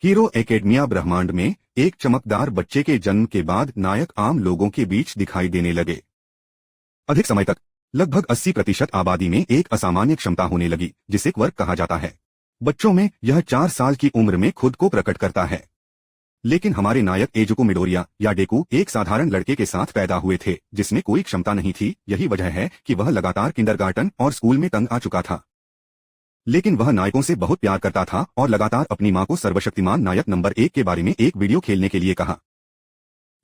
Hero academia ब्रह्मांड में एक चमकदार बच्चे के जन्म के बाद नायक आम लोगों के बीच दिखाई देने लगे। अधिक समय तक लगभग 80% आबादी में एक असामान्य क्षमता होने लगी जिसे क्वर्क कहा जाता है। बच्चों में यह 4 साल की उम्र में खुद को प्रकट करता है। लेकिन हमारे नायक एजुको मिडोरिया या डेकू एक साधारण लड़के के साथ पैदा हुए थे जिसमें कोई क्षमता नहीं थी। यही वजह है कि वह लगातार किंडरगार्टन और स्कूल में तंग आ चुका था। लेकिन वह नायकों से बहुत प्यार करता था और लगातार अपनी मां को सर्वशक्तिमान नायक नंबर 1 के बारे में एक वीडियो खेलने के लिए कहा।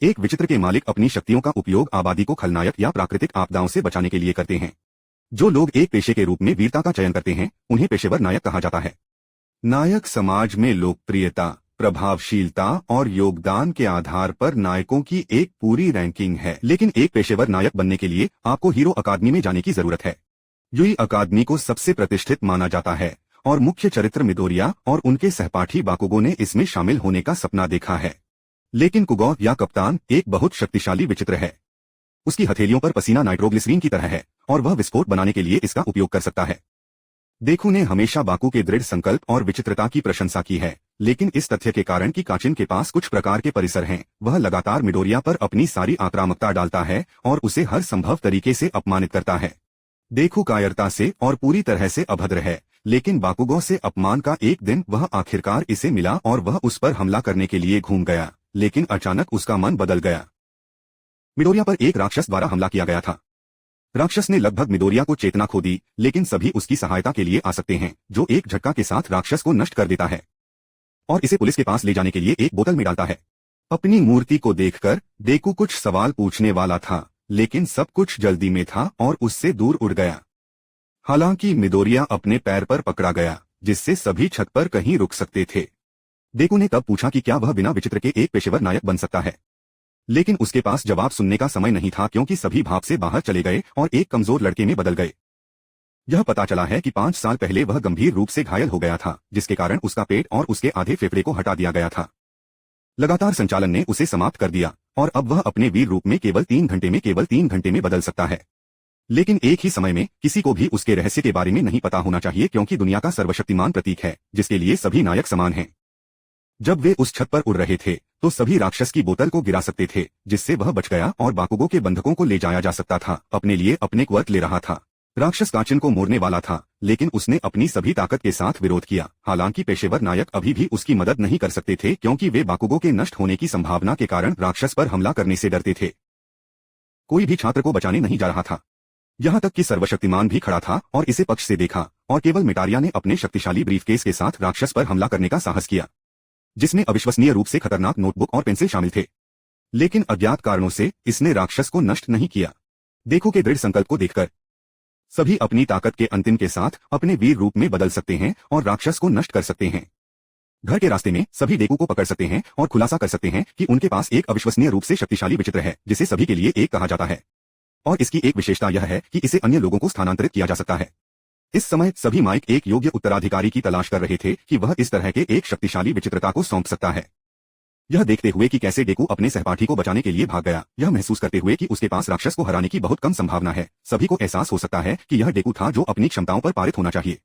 एक विचित्र के मालिक अपनी शक्तियों का उपयोग आबादी को खलनायक या प्राकृतिक आपदाओं से बचाने के लिए करते हैं। जो लोग एक पेशे के रूप में वीरता का चयन करते हैं उन्हें पेशेवर नायक कहा जाता है। नायक समाज में लोकप्रियता, प्रभावशीलता और योगदान के आधार पर नायकों की एक पूरी रैंकिंग है। लेकिन एक पेशेवर नायक बनने के लिए आपको हीरो अकादमी में जाने की जरूरत है। यूई अकादमी को सबसे प्रतिष्ठित माना जाता है और मुख्य चरित्र मिडोरिया और उनके सहपाठी बाकुगो ने इसमें शामिल होने का सपना देखा है। लेकिन कुगो या कप्तान एक बहुत शक्तिशाली विचित्र है। उसकी हथेलियों पर पसीना नाइट्रोग्लिसरीन की तरह है और वह विस्फोट बनाने के लिए इसका उपयोग कर सकता है। देखू ने हमेशा बाकू के दृढ़ संकल्प और विचित्रता की प्रशंसा की है, लेकिन इस तथ्य के कारण कि काचिन के पास कुछ प्रकार के परिसर हैं, वह लगातार मिडोरिया पर अपनी सारी आक्रामकता डालता है और उसे हर संभव तरीके से अपमानित करता है। देखू कायरता से और पूरी तरह से अभद्र है, लेकिन बाकुगो से अपमान का एक दिन वह आखिरकार इसे मिला और वह उस पर हमला करने के लिए घूम गया, लेकिन अचानक उसका मन बदल गया। मिडोरिया पर एक राक्षस द्वारा हमला किया गया था। राक्षस ने लगभग मिडोरिया को चेतना खो दी, लेकिन सभी उसकी सहायता के लिए आ सकते हैं, जो एक झटका के साथ राक्षस को नष्ट कर देता है और इसे पुलिस के पास ले जाने के लिए एक बोतल में डालता है। अपनी मूर्ति को देखकर डेकू कुछ सवाल पूछने वाला था, लेकिन सब कुछ जल्दी में था और उससे दूर उड़ गया। हालांकि मिडोरिया अपने पैर पर पकड़ा गया, जिससे सभी छत पर कहीं रुक सकते थे। डेकू ने तब पूछा कि क्या वह बिना विचित्र के एक पेशेवर नायक बन सकता है, लेकिन उसके पास जवाब सुनने का समय नहीं था क्योंकि सभी भाप से बाहर चले गए और एक कमजोर लड़के में बदल गए। यह पता चला है कि 5 साल पहले वह गंभीर रूप से घायल हो गया था, जिसके कारण उसका पेट और उसके आधे फेफड़े को हटा दिया गया था। लगातार संचालन ने उसे समाप्त कर दिया और अब वह अपने वीर रूप में केवल 3 घंटे में बदल सकता है। लेकिन एक ही समय में किसी को भी उसके रहस्य के बारे में नहीं पता होना चाहिए, क्योंकि दुनिया का सर्वशक्तिमान प्रतीक है जिसके लिए सभी नायक समान हैं। जब वे उस छत पर उड़ रहे थे तो सभी राक्षस की बोतल को गिरा सकते थे, जिससे वह बच गया और बाकुगो के बंधकों को ले जाया जा सकता था। अपने लिए अपने क्वर्क ले रहा था। राक्षस काचिन को मोड़ने वाला था, लेकिन उसने अपनी सभी ताकत के साथ विरोध किया। हालांकि पेशेवर नायक अभी भी उसकी मदद नहीं कर सकते थे क्योंकि वे बाकुगो के नष्ट होने की संभावना के कारण राक्षस पर हमला करने से डरते थे। कोई भी छात्र को बचाने नहीं जा रहा था, यहाँ तक कि सर्वशक्तिमान भी खड़ा था और इसे पक्ष से देखा, और केवल मिटारिया ने अपने शक्तिशाली ब्रीफकेस के साथ राक्षस पर हमला करने का साहस किया, जिसमें अविश्वसनीय रूप से खतरनाक नोटबुक और पेंसिल शामिल थे। लेकिन अज्ञात कारणों से इसने राक्षस को नष्ट नहीं किया। देखो के दृढ़ संकल्प को देखकर सभी अपनी ताकत के अंतिम के साथ अपने वीर रूप में बदल सकते हैं और राक्षस को नष्ट कर सकते हैं। घर के रास्ते में सभी डेकू को पकड़ सकते हैं और खुलासा कर सकते हैं कि उनके पास एक अविश्वसनीय रूप से शक्तिशाली विचित्र है जिसे सभी के लिए एक कहा जाता है, और इसकी एक विशेषता यह है कि इसे अन्य लोगों को स्थानांतरित किया जा सकता है। इस समय सभी माइक एक योग्य उत्तराधिकारी की तलाश कर रहे थे कि वह इस तरह के एक शक्तिशाली विचित्रता को सौंप सकता है। यह देखते हुए कि कैसे डेकू अपने सहपाठी को बचाने के लिए भाग गया, यह महसूस करते हुए कि उसके पास राक्षस को हराने की बहुत कम संभावना है, सभी को एहसास हो सकता है कि यह डेकू था जो अपनी क्षमताओं पर पारित होना चाहिए।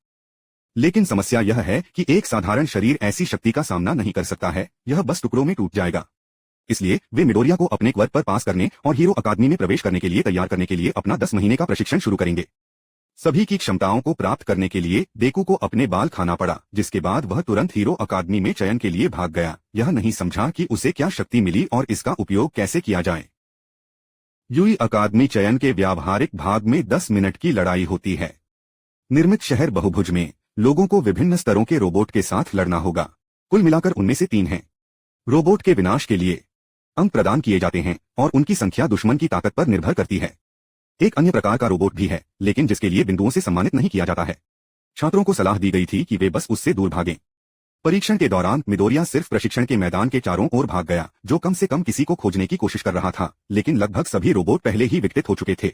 लेकिन समस्या यह है कि एक साधारण शरीर ऐसी शक्ति का सामना नहीं कर सकता है, यह बस टुकड़ों में टूट जाएगा। इसलिए वे मिडोरिया को अपने क्वर्क पर पास करने और हीरो अकादमी में प्रवेश करने के लिए तैयार करने के लिए अपना 10 महीने का प्रशिक्षण शुरू करेंगे। सभी की क्षमताओं को प्राप्त करने के लिए डेकू को अपने बाल खाना पड़ा, जिसके बाद वह तुरंत हीरो अकादमी में चयन के लिए भाग गया। यह नहीं समझा कि उसे क्या शक्ति मिली और इसका उपयोग कैसे किया जाए। यूई अकादमी चयन के व्यावहारिक भाग में 10 मिनट की लड़ाई होती है। निर्मित शहर बहुभुज में लोगों को विभिन्न स्तरों के रोबोट के साथ लड़ना होगा। कुल मिलाकर उनमें से 3 हैं। रोबोट के विनाश के लिए अंक प्रदान किए जाते हैं और उनकी संख्या दुश्मन की ताकत पर निर्भर करती है। एक अन्य प्रकार का रोबोट भी है, लेकिन जिसके लिए बिंदुओं से सम्मानित नहीं किया जाता है। छात्रों को सलाह दी गई थी कि वे बस उससे दूर भागें। परीक्षण के दौरान मिडोरिया सिर्फ प्रशिक्षण के मैदान के चारों ओर भाग गया, जो कम से कम किसी को खोजने की कोशिश कर रहा था, लेकिन लगभग सभी रोबोट पहले ही विकसित हो चुके थे।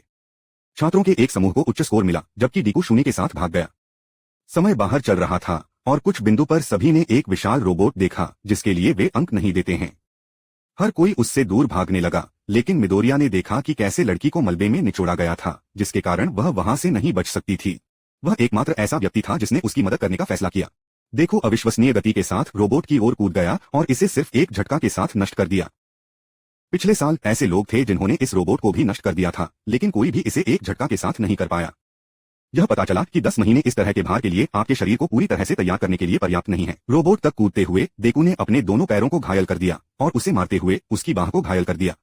छात्रों के एक समूह को उच्च स्कोर मिला, जबकि डेकू शून्य के साथ भाग गया। समय बाहर चल रहा था और कुछ बिंदु पर सभी ने एक विशाल रोबोट देखा जिसके लिए वे अंक नहीं देते हैं। हर कोई उससे दूर भागने लगा, लेकिन मिडोरिया ने देखा कि कैसे लड़की को मलबे में निचोड़ा गया था, जिसके कारण वह वहां से नहीं बच सकती थी। वह एकमात्र ऐसा व्यक्ति था जिसने उसकी मदद करने का फैसला किया। देखो अविश्वसनीय गति के साथ रोबोट की ओर कूद गया और इसे सिर्फ एक झटका के साथ नष्ट कर दिया। पिछले साल ऐसे लोग थे जिन्होंने इस रोबोट को भी नष्ट कर दिया था, लेकिन कोई भी इसे एक झटका के साथ नहीं कर पाया। यह पता चला कि 10 महीने इस तरह के भार के लिए आपके शरीर को पूरी तरह से तैयार करने के लिए पर्याप्त नहीं है। रोबोट तक कूदते हुए डेकू ने अपने दोनों पैरों को घायल कर दिया और उसे मारते हुए उसकी बाह को घायल कर दिया।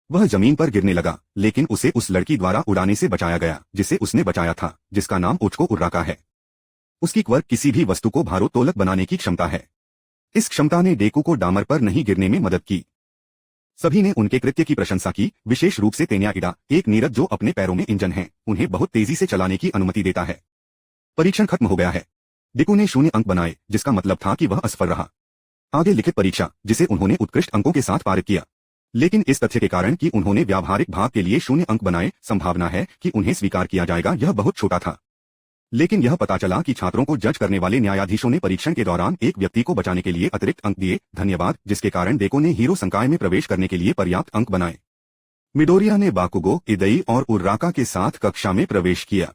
वह जमीन पर गिरने लगा, लेकिन उसे उस लड़की द्वारा उड़ाने से बचाया गया जिसे उसने बचाया था, जिसका नाम ओचको उर्राका है। उसकी क्वर्क किसी भी वस्तु को भारोत्तोलक बनाने की क्षमता है। इस क्षमता ने डेकू को डामर पर नहीं गिरने में मदद की। सभी ने उनके कृत्य की प्रशंसा की, विशेष रूप से तेन्या इडा, एक नीरज जो अपने पैरों में इंजन है, उन्हें बहुत तेजी से चलाने की अनुमति देता है। परीक्षण खत्म हो गया है। डेकू ने 0 अंक बनाए, जिसका मतलब था कि वह असफल रहा। आगे लिखित परीक्षा, जिसे उन्होंने उत्कृष्ट अंकों के साथ पारित किया, लेकिन इस तथ्य के कारण कि उन्होंने व्यावहारिक भाग के लिए 0 अंक बनाए, संभावना है कि उन्हें स्वीकार किया जाएगा यह बहुत छोटा था। लेकिन यह पता चला कि छात्रों को जज करने वाले न्यायाधीशों ने परीक्षण के दौरान एक व्यक्ति को बचाने के लिए अतिरिक्त अंक दिए, धन्यवाद, जिसके कारण डेको ने हीरो संकाय में प्रवेश करने के लिए पर्याप्त अंक बनाए। मिडोरिया ने बाकुगो, इदई और उर्राका के साथ कक्षा में प्रवेश किया।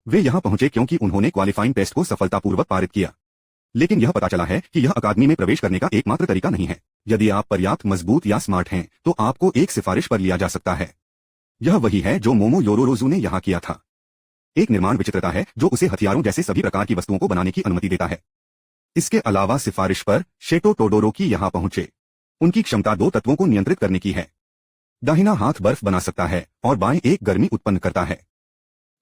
वे यहां पहुंचे क्योंकि उन्होंने क्वालिफाइंग टेस्ट को सफलतापूर्वक पारित किया। लेकिन यह पता चला है कि यह अकादमी में प्रवेश करने का एकमात्र तरीका नहीं है। यदि आप पर्याप्त मजबूत या स्मार्ट हैं, तो आपको एक सिफारिश पर लिया जा सकता है। यह वही है जो मोमो योरोरोजू ने यहां किया था। एक निर्माण विचित्रता है जो उसे हथियारों जैसे सभी प्रकार की वस्तुओं को बनाने की अनुमति देता है। इसके अलावा सिफारिश पर शेटो टोडोरोकी यहां पहुंचे। उनकी क्षमता 2 तत्वों को नियंत्रित करने की है। दाहिना हाथ बर्फ बना सकता है और बाएं एक गर्मी उत्पन्न करता है।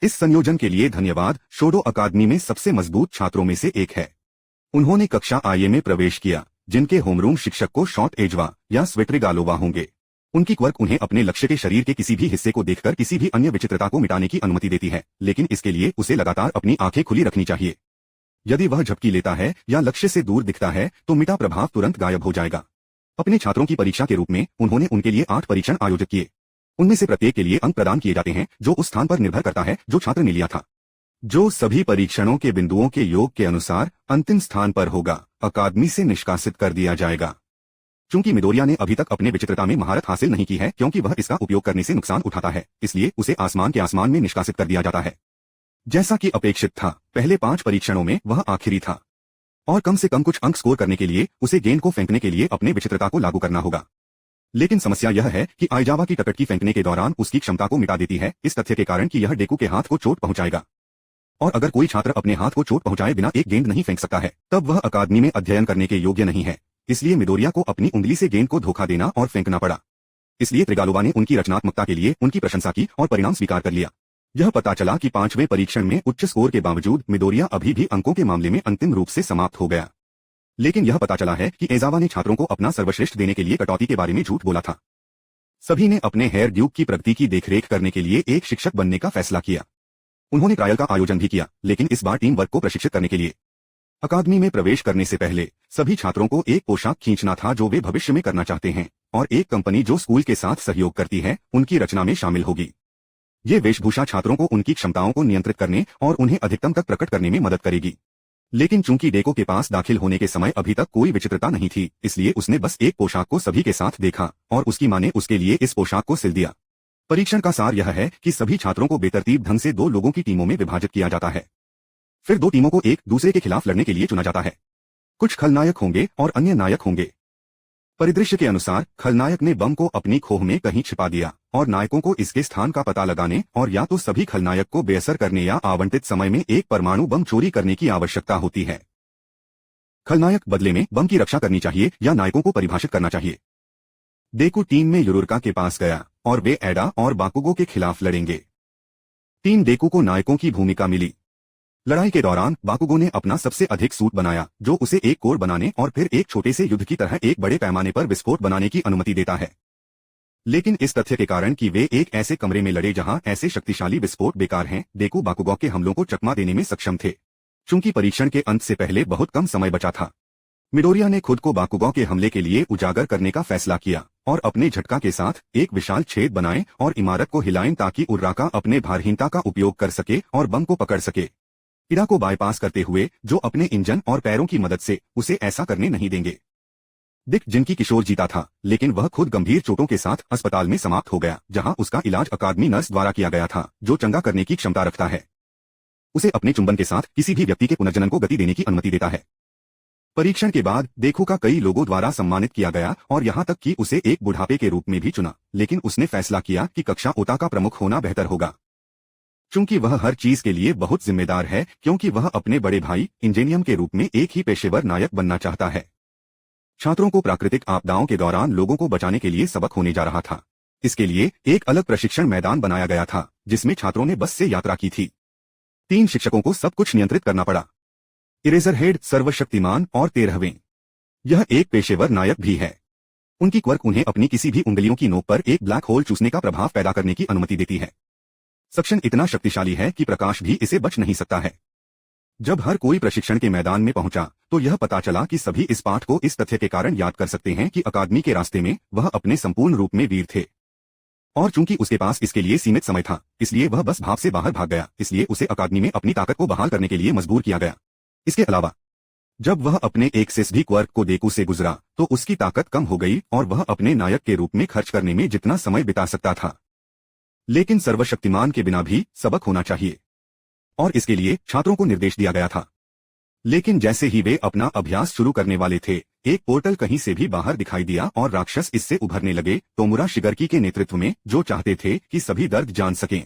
इस संयोजन के लिए धन्यवाद। शोडो अकादमी में सबसे मजबूत छात्रों में से एक है। उन्होंने कक्षा आईए में प्रवेश किया, जिनके होमरूम शिक्षक को शॉर्ट एजवा या स्वेट्रिगालोवा होंगे। उनकी क्वर्क उन्हें अपने लक्ष्य के शरीर के किसी भी हिस्से को देखकर किसी भी अन्य विचित्रता को मिटाने की अनुमति देती है, लेकिन इसके लिए उसे लगातार अपनी आंखें खुली रखनी चाहिए। यदि वह झपकी लेता है या लक्ष्य से दूर दिखता है, तो मिटा प्रभाव तुरंत गायब हो जाएगा। अपने छात्रों की परीक्षा के रूप में उन्होंने उनके लिए 8 परीक्षण आयोजित किए। उनमें से प्रत्येक के लिए अंक प्रदान किए जाते हैं, जो उस स्थान पर निर्भर करता है जो छात्र ने लिया था। जो सभी परीक्षणों के बिंदुओं के योग के अनुसार अंतिम स्थान पर होगा, अकादमी से निष्कासित कर दिया जाएगा। चूंकि मिडोरिया ने अभी तक अपने विचित्रता में महारत हासिल नहीं की है, क्योंकि वह इसका उपयोग करने से नुकसान उठाता है, इसलिए उसे आसमान के आसमान में निष्कासित कर दिया जाता है। जैसा कि अपेक्षित था, पहले 5 परीक्षणों में वह आखिरी था और कम से कम कुछ अंक स्कोर करने के लिए उसे गेंद को फेंकने के लिए अपने विचित्रता को लागू करना होगा। लेकिन समस्या यह है कि आइजावा की टकटकी फेंकने के दौरान उसकी क्षमता को मिटा देती है, इस तथ्य के कारण कि यह डेकू के हाथ को चोट पहुंचाएगा। और अगर कोई छात्र अपने हाथ को चोट पहुंचाए बिना एक गेंद नहीं फेंक सकता है, तब वह अकादमी में अध्ययन करने के योग्य नहीं है। इसलिए मिडोरिया को अपनी उंगली से गेंद को धोखा देना और फेंकना पड़ा। इसलिए त्रिगालोवा ने उनकी रचनात्मकता के लिए उनकी प्रशंसा की और परिणाम स्वीकार कर लिया। यह पता चला कि 5वें परीक्षण में उच्च स्कोर के बावजूद मिडोरिया अभी भी अंकों के मामले में अंतिम रूप से समाप्त हो गया। लेकिन यह पता चला है कि एजावा ने छात्रों को अपना सर्वश्रेष्ठ देने के लिए कटौती के बारे में झूठ बोला था। सभी ने अपने हेयर ड्यूक की प्रगति की देखरेख करने के लिए एक शिक्षक बनने का फैसला किया। उन्होंने ट्रायल का आयोजन भी किया, लेकिन इस बार टीम वर्क को प्रशिक्षित करने के लिए। अकादमी में प्रवेश करने से पहले सभी छात्रों को एक पोशाक खींचना था जो वे भविष्य में करना चाहते हैं, और एक कंपनी जो स्कूल के साथ सहयोग करती है उनकी रचना में शामिल होगी। ये वेशभूषा छात्रों को उनकी क्षमताओं को नियंत्रित करने और उन्हें अधिकतम तक प्रकट करने में मदद करेगी। लेकिन चूंकि डेको के पास दाखिल होने के समय अभी तक कोई विचित्रता नहीं थी, इसलिए उसने बस एक पोशाक को सभी के साथ देखा और उसकी मां ने उसके लिए इस पोशाक को सिल दिया। परीक्षण का सार यह है कि सभी छात्रों को बेतरतीब ढंग से 2 लोगों की टीमों में विभाजित किया जाता है। फिर 2 टीमों को एक दूसरे के खिलाफ लड़ने के लिए चुना जाता है। कुछ खलनायक होंगे और अन्य नायक होंगे। परिदृश्य के अनुसार खलनायक ने बम को अपनी खोह में कहीं छिपा दिया और नायकों को इसके स्थान का पता लगाने और या तो सभी खलनायक को बेअसर करने या आवंटित समय में एक परमाणु बम चोरी करने की आवश्यकता होती है। खलनायक बदले में बम की रक्षा करनी चाहिए या नायकों को परिभाषित करना चाहिए। डेकू टीम में युरुरका के पास गया और वे एडा और बाकुगो के खिलाफ लड़ेंगे। टीम डेकू को नायकों की भूमिका मिली। लड़ाई के दौरान बाकुगो ने अपना सबसे अधिक सूट बनाया, जो उसे एक कोर बनाने और फिर एक छोटे से युद्ध की तरह एक बड़े पैमाने पर विस्फोट बनाने की अनुमति देता है। लेकिन इस तथ्य के कारण कि वे एक ऐसे कमरे में लड़े जहां ऐसे शक्तिशाली विस्फोट बेकार हैं, डेकू बाकुगो के हमलों को चकमा देने में सक्षम थे। चूंकि परीक्षण के अंत से पहले बहुत कम समय बचा था, मिडोरिया ने खुद को बाकुगो के हमले के लिए उजागर करने का फैसला किया और अपने झटका के साथ एक विशाल छेद बनाए और इमारत को हिलाएं ताकि उर्राका अपने भारहीनता का उपयोग कर सके और बम को पकड़ सके, इडा को बाईपास करते हुए, जो अपने इंजन और पैरों की मदद से उसे ऐसा करने नहीं देंगे। डिक, जिनकी किशोर जीता था, लेकिन वह खुद गंभीर चोटों के साथ अस्पताल में समाप्त हो गया, जहां उसका इलाज अकादमी नर्स द्वारा किया गया था, जो चंगा करने की क्षमता रखता है। उसे अपने चुंबन के साथ किसी भी व्यक्ति के पुनर्जनन को गति देने की अनुमति देता है। परीक्षण के बाद देखो का कई लोगों द्वारा सम्मानित किया गया और यहाँ तक कि उसे एक बुढ़ापे के रूप में भी चुना, लेकिन उसने फैसला किया कि कक्षा ओता का प्रमुख होना बेहतर होगा, चूंकि वह हर चीज के लिए बहुत जिम्मेदार है, क्योंकि वह अपने बड़े भाई इंजीनियर के रूप में एक ही पेशेवर नायक बनना चाहता है। छात्रों को प्राकृतिक आपदाओं के दौरान लोगों को बचाने के लिए सबक होने जा रहा था। इसके लिए एक अलग प्रशिक्षण मैदान बनाया गया था, जिसमें छात्रों ने बस से यात्रा की थी। 3 शिक्षकों को सब कुछ नियंत्रित करना पड़ा। इरेजरहेड सर्वशक्तिमान और 13वें। यह एक पेशेवर नायक भी है। उनकी क्वर्क उन्हें अपनी किसी भी उंगलियों की नोक पर एक ब्लैक होल चूसने का प्रभाव पैदा करने की अनुमति देती है। सक्शन इतना शक्तिशाली है कि प्रकाश भी इसे बच नहीं सकता है। जब हर कोई प्रशिक्षण के मैदान में पहुंचा तो यह पता चला कि सभी इस पाठ को इस तथ्य के कारण याद कर सकते हैं कि अकादमी के रास्ते में वह अपने संपूर्ण रूप में वीर थे, और चूंकि उसके पास इसके लिए सीमित समय था, इसलिए वह बस भाव से बाहर भाग गया। इसलिए उसे अकादमी में अपनी ताकत को बहाल करने के लिए मजबूर किया गया। इसके अलावा जब वह अपने एक सेसभी क्वर्क को डेकू से गुजरा तो उसकी ताकत कम हो गई और वह अपने नायक के रूप में खर्च करने में जितना समय बिता सकता था। लेकिन सर्वशक्तिमान के बिना भी सबक होना चाहिए, और इसके लिए छात्रों को निर्देश दिया गया था। लेकिन जैसे ही वे अपना अभ्यास शुरू करने वाले थे, एक पोर्टल कहीं से भी बाहर दिखाई दिया और राक्षस इससे उभरने लगे, तोमुरा शिगर्की के नेतृत्व में, जो चाहते थे कि सभी दर्द जान सकें।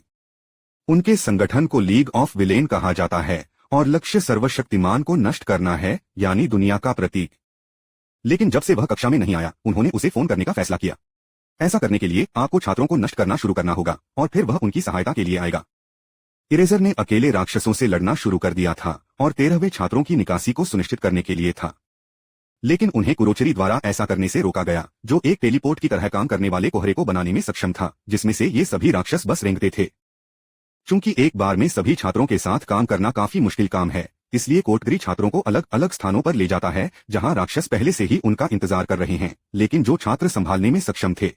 उनके संगठन को लीग ऑफ विलेन कहा जाता है और लक्ष्य सर्वशक्तिमान को नष्ट करना है, यानी दुनिया का प्रतीक। लेकिन जब से वह कक्षा में नहीं आया, उन्होंने उसे फोन करने का फैसला किया। ऐसा करने के लिए आपको छात्रों को नष्ट करना शुरू करना होगा और फिर वह उनकी सहायता के लिए आएगा। इरेजर ने अकेले राक्षसों से लड़ना शुरू कर दिया था और 13वें छात्रों की निकासी को सुनिश्चित करने के लिए था। लेकिन उन्हें कुरोचरी द्वारा ऐसा करने से रोका गया, जो एक टेलीपोर्ट की तरह काम करने वाले कोहरे को बनाने में सक्षम था, जिसमें से ये सभी राक्षस बस रेंगते थे। चूंकि एक बार में सभी छात्रों के साथ काम करना काफी मुश्किल काम है, इसलिए कोटगरी छात्रों को अलग अलग स्थानों पर ले जाता है जहां राक्षस पहले से ही उनका इंतजार कर रहे हैं, लेकिन जो छात्र संभालने में सक्षम थे।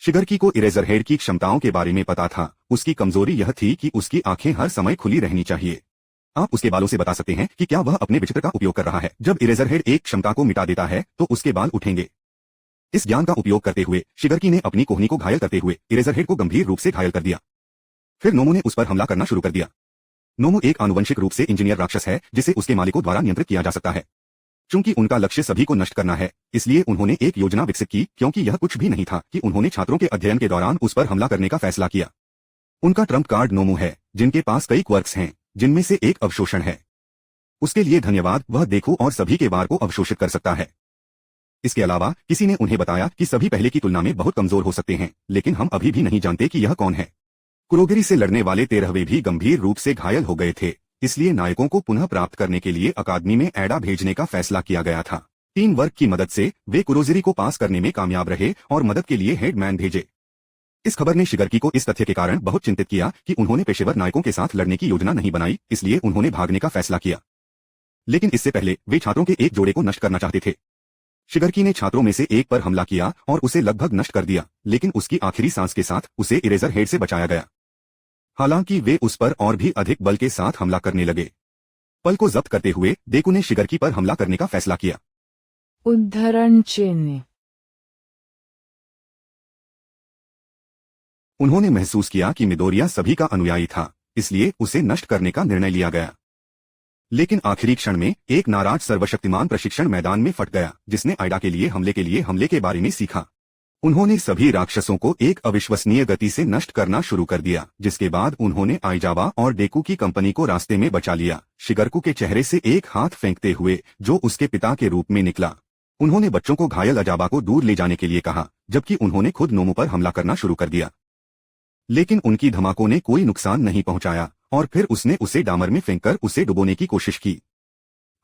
शिगर्की को इरेजरहेड की क्षमताओं के बारे में पता था। उसकी कमजोरी यह थी कि उसकी आंखें हर समय खुली रहनी चाहिए। आप उसके बालों से बता सकते हैं कि क्या वह अपने विचित्र का उपयोग कर रहा है। जब इरेजरहेड एक क्षमता को मिटा देता है तो उसके बाल उठेंगे। इस ज्ञान का उपयोग करते हुए शिगर्की ने अपनी कोहनी को घायल करते हुए इरेजरहेड को गंभीर रूप से घायल कर दिया। फिर नोमो ने उस पर हमला करना शुरू कर दिया। नोमो एक आनुवंशिक रूप से इंजीनियर राक्षस है जिसे उसके मालिकों द्वारा नियंत्रित किया जा सकता है। चूंकि उनका लक्ष्य सभी को नष्ट करना है, इसलिए उन्होंने एक योजना विकसित की, क्योंकि यह कुछ भी नहीं था कि उन्होंने छात्रों के अध्ययन के दौरान उस पर हमला करने का फैसला किया। उनका ट्रम्प कार्ड नोमो है, जिनके पास कई क्वर्क्स हैं, जिनमें से एक अवशोषण है। उसके लिए धन्यवाद, वह देखो और सभी के बार को अवशोषित कर सकता है। इसके अलावा किसी ने उन्हें बताया कि सभी पहले की तुलना में बहुत कमजोर हो सकते हैं, लेकिन हम अभी भी नहीं जानते कि यह कौन है। कुरोगिरी से लड़ने वाले 13वें भी गंभीर रूप से घायल हो गए थे, इसलिए नायकों को पुनः प्राप्त करने के लिए अकादमी में एडा भेजने का फैसला किया गया था। टीम वर्क की मदद से वे कुरोजिरी को पास करने में कामयाब रहे और मदद के लिए हेडमैन भेजे। इस खबर ने शिगर्की को इस तथ्य के कारण बहुत चिंतित किया कि उन्होंने पेशेवर नायकों के साथ लड़ने की योजना नहीं बनाई, इसलिए उन्होंने भागने का फैसला किया। लेकिन इससे पहले वे छात्रों के एक जोड़े को नष्ट करना चाहते थे। शिगर्की ने छात्रों में से एक पर हमला किया और उसे लगभग नष्ट कर दिया, लेकिन उसकी आखिरी सांस के साथ उसे इरेजर हेड से बचाया गया। हालांकि वे उस पर और भी अधिक बल के साथ हमला करने लगे। पल को जब्त करते हुए डेकू ने शिगर्की पर हमला करने का फैसला किया। उद्धरण चिन्ह। उन्होंने महसूस किया कि मिडोरिया सभी का अनुयायी था, इसलिए उसे नष्ट करने का निर्णय लिया गया। लेकिन आखिरी क्षण में एक नाराज सर्वशक्तिमान प्रशिक्षण मैदान में फट गया, जिसने आइडा के लिए हमले के बारे में सीखा। उन्होंने सभी राक्षसों को एक अविश्वसनीय गति से नष्ट करना शुरू कर दिया, जिसके बाद उन्होंने आइजावा और डेकू की कंपनी को रास्ते में बचा लिया, शिगर्कू के चेहरे से एक हाथ फेंकते हुए जो उसके पिता के रूप में निकला। उन्होंने बच्चों को घायल अजाबा को दूर ले जाने के लिए कहा, जबकि उन्होंने खुद नोमो पर हमला करना शुरू कर दिया। लेकिन उनकी धमाकों ने कोई नुकसान नहीं पहुंचाया और फिर उसने उसे डामर में फेंककर उसे डुबोने की कोशिश की।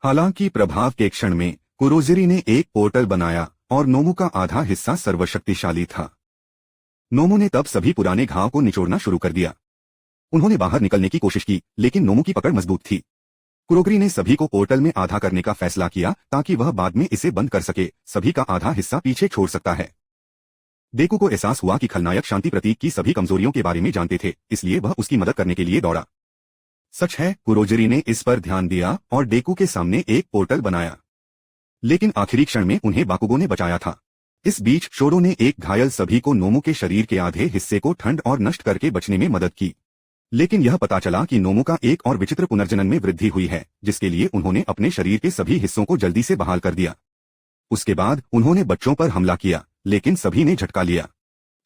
हालांकि प्रभाव के क्षण में कुरोजिरी ने एक पोर्टल बनाया और नोमो का आधा हिस्सा सर्वशक्तिशाली था। नोमो ने तब सभी पुराने घाव को निचोड़ना शुरू कर दिया। उन्होंने बाहर निकलने की कोशिश की, लेकिन नोमो की पकड़ मजबूत थी। कुरोगिरी ने सभी को पोर्टल में आधा करने का फैसला किया ताकि वह बाद में इसे बंद कर सके। सभी का आधा हिस्सा पीछे छोड़ सकता है। डेकू को एहसास हुआ कि खलनायक शांति प्रतीक की सभी कमजोरियों के बारे में जानते थे, इसलिए वह उसकी मदद करने के लिए दौड़ा। सच है, कुरोजिरी ने इस पर ध्यान दिया और डेकू के सामने एक पोर्टल बनाया, लेकिन आखिरी क्षण में उन्हें बाकुगो ने बचाया था। इस बीच शोरो ने एक घायल सभी को नोमो के शरीर के आधे हिस्से को ठंड और नष्ट करके बचने में मदद की। लेकिन यह पता चला कि नोमो का एक और विचित्र पुनर्जनन में वृद्धि हुई है, जिसके लिए उन्होंने अपने शरीर के सभी हिस्सों को जल्दी से बहाल कर दिया। उसके बाद उन्होंने बच्चों पर हमला किया, लेकिन सभी ने झटका लिया।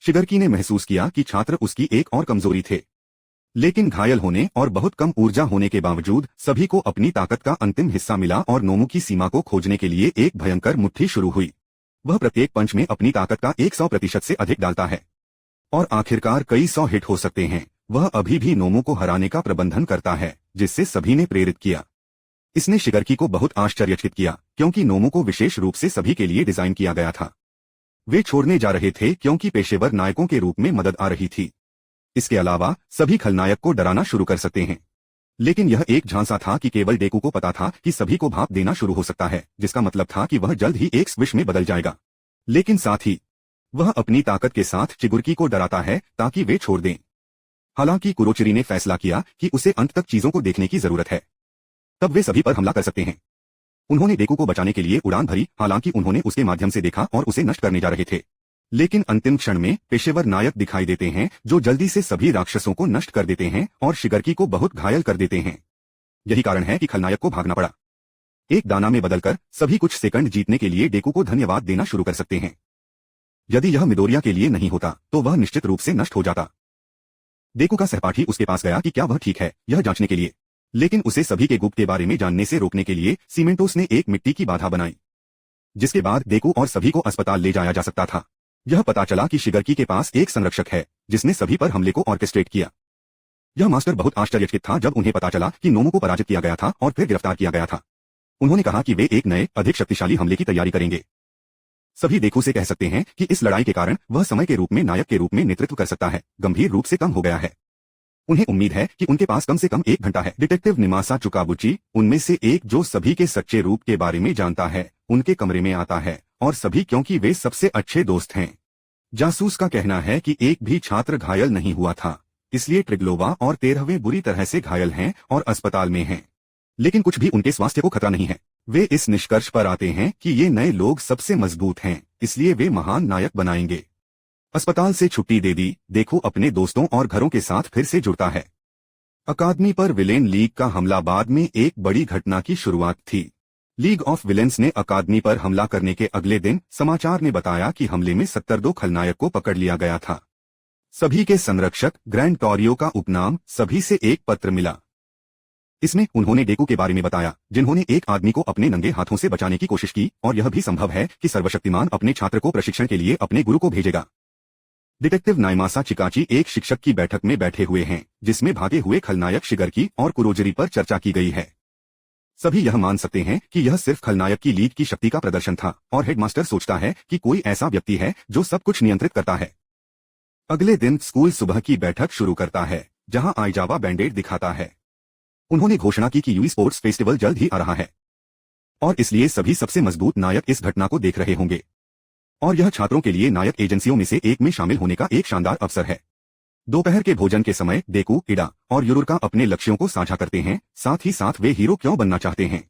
शिगर्की ने महसूस किया कि छात्र उसकी एक और कमजोरी थे, लेकिन घायल होने और बहुत कम ऊर्जा होने के बावजूद सभी को अपनी ताकत का अंतिम हिस्सा मिला और नोमो की सीमा को खोजने के लिए एक भयंकर मुट्ठी शुरू हुई। वह प्रत्येक पंच में अपनी ताकत का 100% से अधिक डालता है और आखिरकार कई 100 हिट हो सकते हैं। वह अभी भी नोमो को हराने का प्रबंधन करता है, जिससे सभी ने प्रेरित किया। इसने शिगर्की को बहुत आश्चर्यचकित किया, क्योंकि नोमो को विशेष रूप से सभी के लिए डिजाइन किया गया था। वे छोड़ने जा रहे थे क्योंकि पेशेवर नायकों के रूप में मदद आ रही थी। इसके अलावा सभी खलनायक को डराना शुरू कर सकते हैं, लेकिन यह एक झांसा था कि केवल डेकू को पता था कि सभी को भाप देना शुरू हो सकता है, जिसका मतलब था कि वह जल्द ही एक स्विश में बदल जाएगा। लेकिन साथ ही वह अपनी ताकत के साथ चिगुर्की को डराता है ताकि वे छोड़ दें। हालांकि कुरोचिरी ने फैसला किया कि उसे अंत तक चीजों को देखने की जरूरत है, तब वे सभी पर हमला कर सकते हैं। उन्होंने डेकू को बचाने के लिए उड़ान भरी, हालांकि उन्होंने उसके माध्यम से देखा और उसे नष्ट करने जा रहे थे। लेकिन अंतिम क्षण में पेशेवर नायक दिखाई देते हैं जो जल्दी से सभी राक्षसों को नष्ट कर देते हैं और शिगर्की को बहुत घायल कर देते हैं। यही कारण है कि खलनायक को भागना पड़ा। एक दाना में बदलकर सभी कुछ सेकंड जीतने के लिए डेकू को धन्यवाद देना शुरू कर सकते हैं। यदि यह मिडोरिया के लिए नहीं होता तो वह निश्चित रूप से नष्ट हो जाता। डेकू का सहपाठी उसके पास गया कि क्या वह ठीक है, यह जांचने के लिए, लेकिन उसे सभी के गुप्त के बारे में जानने से रोकने के लिए सीमेंटोस ने एक मिट्टी की बाधा बनाई, जिसके बाद डेकू और सभी को अस्पताल ले जाया जा सकता था। यह पता चला कि शिगर्की के पास एक संरक्षक है जिसने सभी पर हमले को ऑर्केस्ट्रेट किया। यह मास्टर बहुत आश्चर्यचकित था जब उन्हें पता चला कि नोमो को पराजित किया गया था और फिर गिरफ्तार किया गया था। उन्होंने कहा कि वे एक नए अधिक शक्तिशाली हमले की तैयारी करेंगे। सभी डेकू से कह सकते हैं कि इस लड़ाई के कारण वह समय के रूप में नायक के रूप में नेतृत्व कर सकता है गंभीर रूप से कम हो गया है। उन्हें उम्मीद है कि उनके पास कम से कम 1 घंटा है। डिटेक्टिव निमासा चुकाबुची, उनमें से एक जो सभी के सच्चे रूप के बारे में जानता है, उनके कमरे में आता है और सभी, क्योंकि वे सबसे अच्छे दोस्त हैं। जासूस का कहना है कि एक भी छात्र घायल नहीं हुआ था, इसलिए ट्रिग्लोवा और 13वें बुरी तरह से घायल हैं और अस्पताल में हैं। लेकिन कुछ भी उनके स्वास्थ्य को खतरा नहीं है। वे इस निष्कर्ष पर आते हैं कि ये नए लोग सबसे मजबूत हैं, इसलिए वे महान नायक बनाएंगे। अस्पताल से छुट्टी दे दी, देखो अपने दोस्तों और घरों के साथ फिर से जुड़ता है। अकादमी पर विलेन लीग का हमला बाद में एक बड़ी घटना की शुरुआत थी। लीग ऑफ विलेन्स ने अकादमी पर हमला करने के अगले दिन समाचार ने बताया कि हमले में 72 खलनायक को पकड़ लिया गया था। सभी के संरक्षक ग्रैंड टॉरियो का उपनाम सभी से एक पत्र मिला। इसमें उन्होंने डेकू के बारे में बताया, जिन्होंने एक आदमी को अपने नंगे हाथों से बचाने की कोशिश की, और यह भी संभव है कि सर्वशक्तिमान अपने छात्र को प्रशिक्षण के लिए अपने गुरु को भेजेगा। डिटेक्टिव नाइमासा चिकाची एक शिक्षक की बैठक में बैठे हुए हैं, जिसमें भागे हुए खलनायक शिगर्की और कुरोजिरी पर चर्चा की गई है। सभी यह मान सकते हैं कि यह सिर्फ खलनायक की लीग की शक्ति का प्रदर्शन था, और हेडमास्टर सोचता है कि कोई ऐसा व्यक्ति है जो सब कुछ नियंत्रित करता है। अगले दिन स्कूल सुबह की बैठक शुरू करता है, जहां आइजावा बैंडेड दिखाता है। उन्होंने घोषणा की कि यूई स्पोर्ट्स फेस्टिवल जल्द ही आ रहा है, और इसलिए सभी सबसे मजबूत नायक इस घटना को देख रहे होंगे, और यह छात्रों के लिए नायक एजेंसियों में से एक में शामिल होने का एक शानदार अवसर है। दोपहर के भोजन के समय डेकू, इडा और युरुरका अपने लक्ष्यों को साझा करते हैं, साथ ही साथ वे हीरो क्यों बनना चाहते हैं।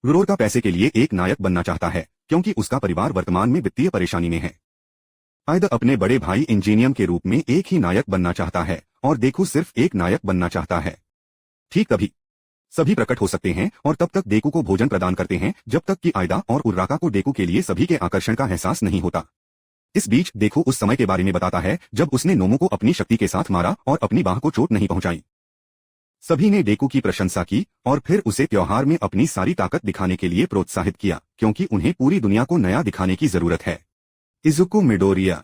युरुरका पैसे के लिए एक नायक बनना चाहता है, क्योंकि उसका परिवार वर्तमान में वित्तीय परेशानी में है। आयदा अपने बड़े भाई इंजीनियम के रूप में एक ही नायक बनना चाहता है, और डेकू सिर्फ एक नायक बनना चाहता है। ठीक तभी सभी प्रकट हो सकते हैं और तब तक डेकू को भोजन प्रदान करते हैं जब तक कि आयदा और उर्राका को डेकू के लिए सभी के आकर्षण का एहसास नहीं होता। इस बीच डेकू उस समय के बारे में बताता है जब उसने नोमो को अपनी शक्ति के साथ मारा और अपनी बाह को चोट नहीं पहुंचाई। सभी ने डेकू की प्रशंसा की और फिर उसे त्योहार में अपनी सारी ताकत दिखाने के लिए प्रोत्साहित किया, क्योंकि उन्हें पूरी दुनिया को नया दिखाने की जरूरत है। इजुको मिडोरिया।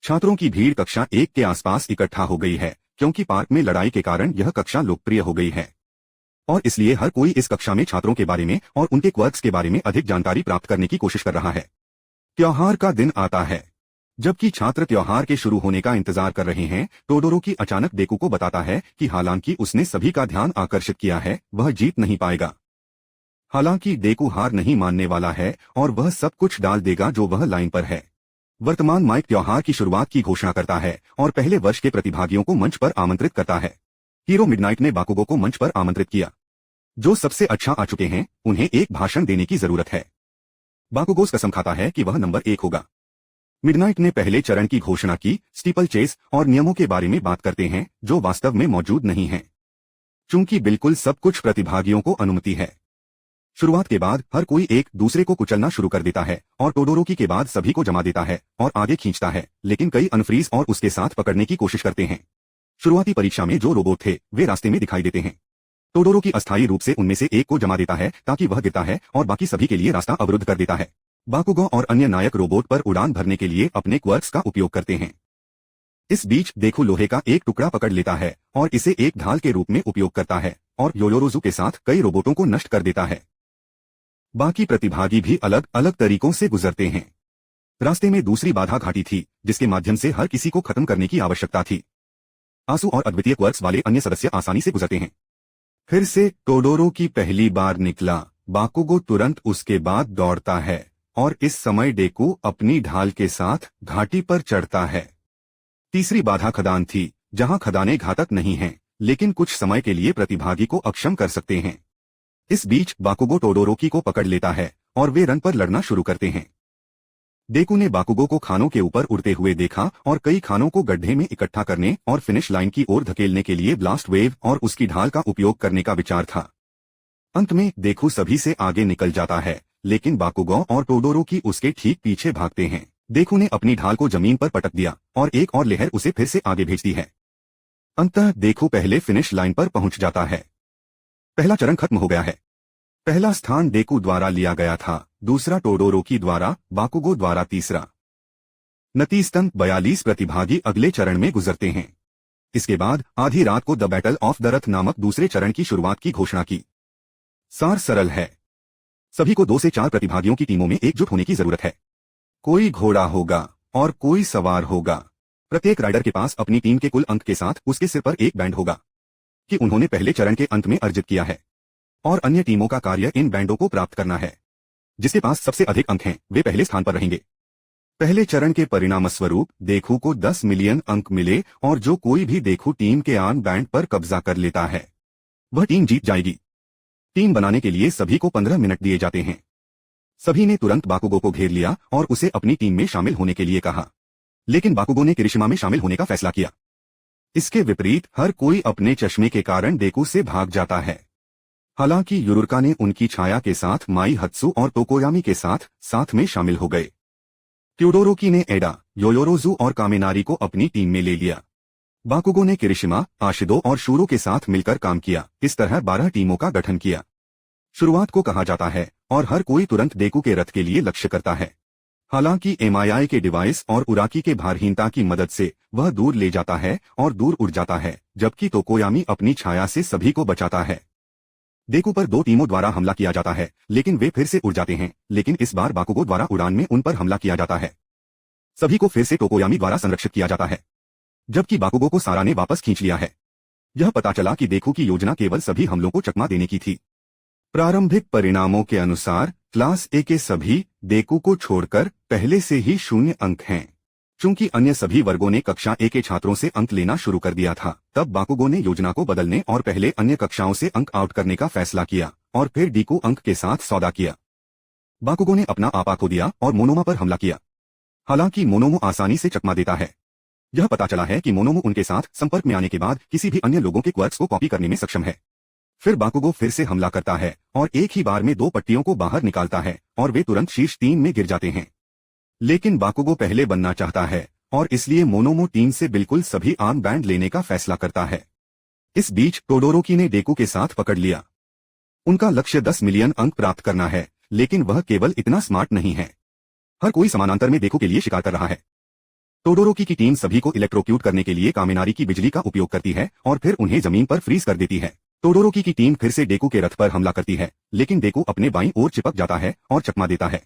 छात्रों की भीड़ कक्षा 1 के आसपास इकट्ठा हो गई है, क्योंकि पार्क में लड़ाई के कारण यह कक्षा लोकप्रिय हो गई है, और इसलिए हर कोई इस कक्षा में छात्रों के बारे में और उनके क्वर्क्स के बारे में अधिक जानकारी प्राप्त करने की कोशिश कर रहा है। त्योहार का दिन आता है। जबकि छात्र त्योहार के शुरू होने का इंतजार कर रहे हैं, टोडोरोकी अचानक डेकू को बताता है कि हालांकि उसने सभी का ध्यान आकर्षित किया है, वह जीत नहीं पाएगा। हालांकि डेकू हार नहीं मानने वाला है और वह सब कुछ डाल देगा जो वह लाइन पर है। वर्तमान माइक त्योहार की शुरुआत की घोषणा करता है और पहले वर्ष के प्रतिभागियों को मंच पर आमंत्रित करता है। हीरो मिडनाइट ने बाकुगो को मंच पर आमंत्रित किया। जो सबसे अच्छा आ चुके हैं, उन्हें एक भाषण देने की जरूरत है। बाकुगोस कसम खाता है कि वह नंबर 1 होगा। मिडनाइट ने पहले चरण की घोषणा की, स्टीपल चेस और नियमों के बारे में बात करते हैं जो वास्तव में मौजूद नहीं हैं। चूंकि बिल्कुल सब कुछ प्रतिभागियों को अनुमति है। शुरुआत के बाद हर कोई एक दूसरे को कुचलना शुरू कर देता है और टोडोरोकी के बाद सभी को जमा देता है और आगे खींचता है, लेकिन कई अनफ्रीज और उसके साथ पकड़ने की कोशिश करते हैं। शुरुआती परीक्षा में जो रोबोट थे वे रास्ते में दिखाई देते हैं। टोडोरोकी अस्थायी रूप से उनमें से एक को जमा देता है ताकि वह गिरता है और बाकी सभी के लिए रास्ता अवरुद्ध कर देता है। बाकुगो और अन्य नायक रोबोट पर उड़ान भरने के लिए अपने क्वर्क्स का उपयोग करते हैं। इस बीच देखो लोहे का एक टुकड़ा पकड़ लेता है और इसे एक ढाल के रूप में उपयोग करता है और योयोरोजू के साथ कई रोबोटों को नष्ट कर देता है। बाकी प्रतिभागी भी अलग अलग तरीकों से गुजरते हैं। रास्ते में दूसरी बाधा घाटी थी जिसके माध्यम से हर किसी को खत्म करने की आवश्यकता थी। आंसू और अद्वितीय क्वर्क्स वाले अन्य सदस्य आसानी से गुजरते हैं। फिर से टोडोरोकी पहली बार निकला। बाकुगो तुरंत उसके बाद दौड़ता है और इस समय डेकू अपनी ढाल के साथ घाटी पर चढ़ता है। तीसरी बाधा खदान थी, जहां खदानें घातक नहीं हैं, लेकिन कुछ समय के लिए प्रतिभागी को अक्षम कर सकते हैं। इस बीच बाकुगो टोडोरोकी को पकड़ लेता है और वे रन पर लड़ना शुरू करते हैं। डेकू ने बाकुगो को खानों के ऊपर उड़ते हुए देखा और कई खानों को गड्ढे में इकट्ठा करने और फिनिश लाइन की ओर धकेलने के लिए ब्लास्ट वेव और उसकी ढाल का उपयोग करने का विचार था। अंत में देखू सभी से आगे निकल जाता है, लेकिन बाकुगो और टोडोरोकी उसके ठीक पीछे भागते हैं। देखू ने अपनी ढाल को जमीन पर पटक दिया और एक और लहर उसे फिर से आगे भेजती है। अंततः देखू पहले फिनिश लाइन पर पहुंच जाता है। पहला चरण खत्म हो गया है। पहला स्थान डेकू द्वारा लिया गया था, दूसरा टोडोरोकी द्वारा, बाकुगो द्वारा तीसरा। नतीजतन 42 प्रतिभागी अगले चरण में गुजरते हैं। इसके बाद आधी रात को द बैटल ऑफ द रथ नामक दूसरे चरण की शुरुआत की घोषणा की। सार सरल है। सभी को 2 से 4 प्रतिभागियों की टीमों में एकजुट होने की जरूरत है। कोई घोड़ा होगा और कोई सवार होगा। प्रत्येक राइडर के पास अपनी टीम के कुल अंक के साथ उसके सिर पर एक बैंड होगा कि उन्होंने पहले चरण के अंत में अर्जित किया है, और अन्य टीमों का कार्य इन बैंडों को प्राप्त करना है। जिसके पास सबसे अधिक अंक हैं वे पहले स्थान पर रहेंगे। पहले चरण के परिणामस्वरूप देखू को 10 मिलियन अंक मिले और जो कोई भी देखू टीम के आर्म बैंड पर कब्जा कर लेता है वह टीम जीत जाएगी। टीम बनाने के लिए सभी को 15 मिनट दिए जाते हैं। सभी ने तुरंत बाकुगो को घेर लिया और उसे अपनी टीम में शामिल होने के लिए कहा, लेकिन बाकुगो ने किरिशिमा में शामिल होने का फैसला किया। इसके विपरीत हर कोई अपने चश्मे के कारण डेकू से भाग जाता है। हालांकि युरुका ने उनकी छाया के साथ माई हत्सु और तोकोयामी के साथ में शामिल हो गए। ट्यूडोरोकी ने एडा, योयोरोजू और कामेनारी को अपनी टीम में ले लिया। बाकुगो ने किरिशिमा, आशिदो और शूरो के साथ मिलकर काम किया। इस तरह 12 टीमों का गठन किया। शुरुआत को कहा जाता है और हर कोई तुरंत डेकू के रथ के लिए लक्ष्य करता है। हालांकि एमआईआई के डिवाइस और उराकी के भारहीनता की मदद से वह दूर ले जाता है और दूर उड़ जाता है, जबकि तोकोयामी अपनी छाया से सभी को बचाता है। डेकू पर 2 टीमों द्वारा हमला किया जाता है, लेकिन वे फिर से उड़ जाते हैं, लेकिन इस बार बाकुगो द्वारा उड़ान में उन पर हमला किया जाता है। सभी को फिर से तोकोयामी द्वारा संरक्षित किया जाता है, जबकि बाकुगो को सारा ने वापस खींच लिया है। यह पता चला कि देखू की योजना केवल सभी हमलों को चकमा देने की थी। प्रारंभिक परिणामों के अनुसार क्लास ए के सभी डेकू को छोड़कर पहले से ही 0 अंक हैं। चूंकि अन्य सभी वर्गों ने कक्षा ए के छात्रों से अंक लेना शुरू कर दिया था, तब बाकुगो ने योजना को बदलने और पहले अन्य कक्षाओं से अंक आउट करने का फैसला किया और फिर डेकू अंक के साथ सौदा किया। बाकुगो ने अपना आपा खो दिया और मोनोमा पर हमला किया। हालांकि मोनोमो आसानी से चकमा देता है। यह पता चला है कि मोनोमो उनके साथ संपर्क में आने के बाद किसी भी अन्य लोगों के क्वर्क्स को कॉपी करने में सक्षम है। फिर बाकुगो फिर से हमला करता है और एक ही बार में 2 पट्टियों को बाहर निकालता है और वे तुरंत शीर्ष 3 में गिर जाते हैं। लेकिन बाकुगो पहले बनना चाहता है और इसलिए मोनोमो टीम से बिल्कुल सभी आर्म बैंड लेने का फैसला करता है। इस बीच टोडोरोकी ने डेकू के साथ पकड़ लिया। उनका लक्ष्य 10 मिलियन अंक प्राप्त करना है, लेकिन वह केवल इतना स्मार्ट नहीं है। हर कोई समानांतर में डेकू के लिए शिकार कर रहा है। टोडोरोकी की टीम सभी को इलेक्ट्रोक्यूट करने के लिए कामेनारी की बिजली का उपयोग करती है और फिर उन्हें जमीन पर फ्रीज कर देती है। टोडोरोकी की टीम फिर से डेकू के रथ पर हमला करती है, लेकिन डेकू अपने बाईं ओर चिपक जाता है और चकमा देता है।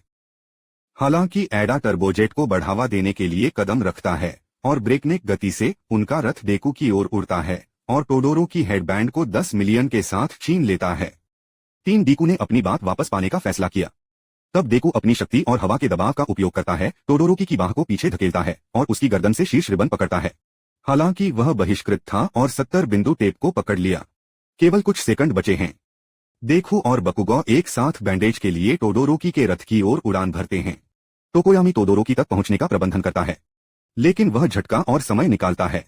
हालांकि एडा टर्बोजेट को बढ़ावा देने के लिए कदम रखता है और ब्रेकनेक गति से उनका रथ डेकू की ओर उड़ता है और टोडोरोकी हेडबैंड को 10 मिलियन के साथ छीन लेता है। टीम डेकू ने अपनी बात वापस पाने का फैसला किया। तब डेकू अपनी शक्ति और हवा के दबाव का उपयोग करता है, टोडोरोकी की बाह को पीछे धकेलता है और उसकी गर्दन से शीर्ष रिबन पकड़ता है। हालांकि वह बहिष्कृत था और 70 बिंदु टेप को पकड़ लिया। केवल कुछ सेकंड बचे हैं। देखू और बाकुगो एक साथ बैंडेज के लिए टोडोरोकी के रथ की ओर उड़ान भरते हैं। टोकोयामी तोदोरोकी तक पहुंचने का प्रबंधन करता है, लेकिन वह झटका और समय निकालता है।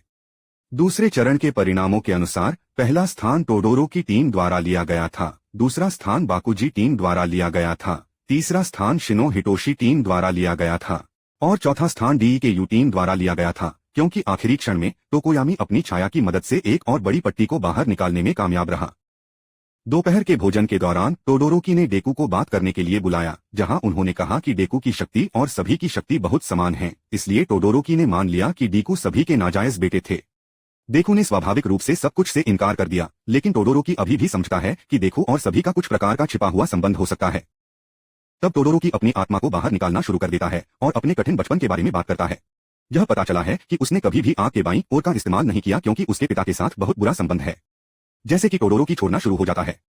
दूसरे चरण के परिणामों के अनुसार पहला स्थान टोडोरोकी टीम द्वारा लिया गया था, दूसरा स्थान बाकुजी टीम द्वारा लिया गया था, तीसरा स्थान शिनो हिटोशी टीम द्वारा लिया गया था और चौथा स्थान डीईकेयू टीम द्वारा लिया गया था, क्योंकि आखिरी क्षण में टोकोयामी अपनी छाया की मदद से एक और बड़ी पट्टी को बाहर निकालने में कामयाब रहा। दोपहर के भोजन के दौरान टोडोरोकी ने डेकू को बात करने के लिए बुलाया, जहां उन्होंने कहा कि डेकू की शक्ति और सभी की शक्ति बहुत समान है, इसलिए टोडोरोकी ने मान लिया कि डेकू सभी के नाजायज बेटे थे। डेकू ने स्वाभाविक रूप से सब कुछ से इनकार कर दिया, लेकिन टोडोरोकी अभी भी समझता है कि डेकू और सभी का कुछ प्रकार का छिपा हुआ संबंध हो सकता है। तब टोडोरोकी अपनी आत्मा को बाहर निकालना शुरू कर देता है और अपने कठिन बचपन के बारे में बात करता है। यह पता चला है कि उसने कभी भी आग के बाईं ओर का इस्तेमाल नहीं किया क्योंकि उसके पिता के साथ बहुत बुरा संबंध है। जैसे कि टोडोरोकी छोड़ना शुरू हो जाता है,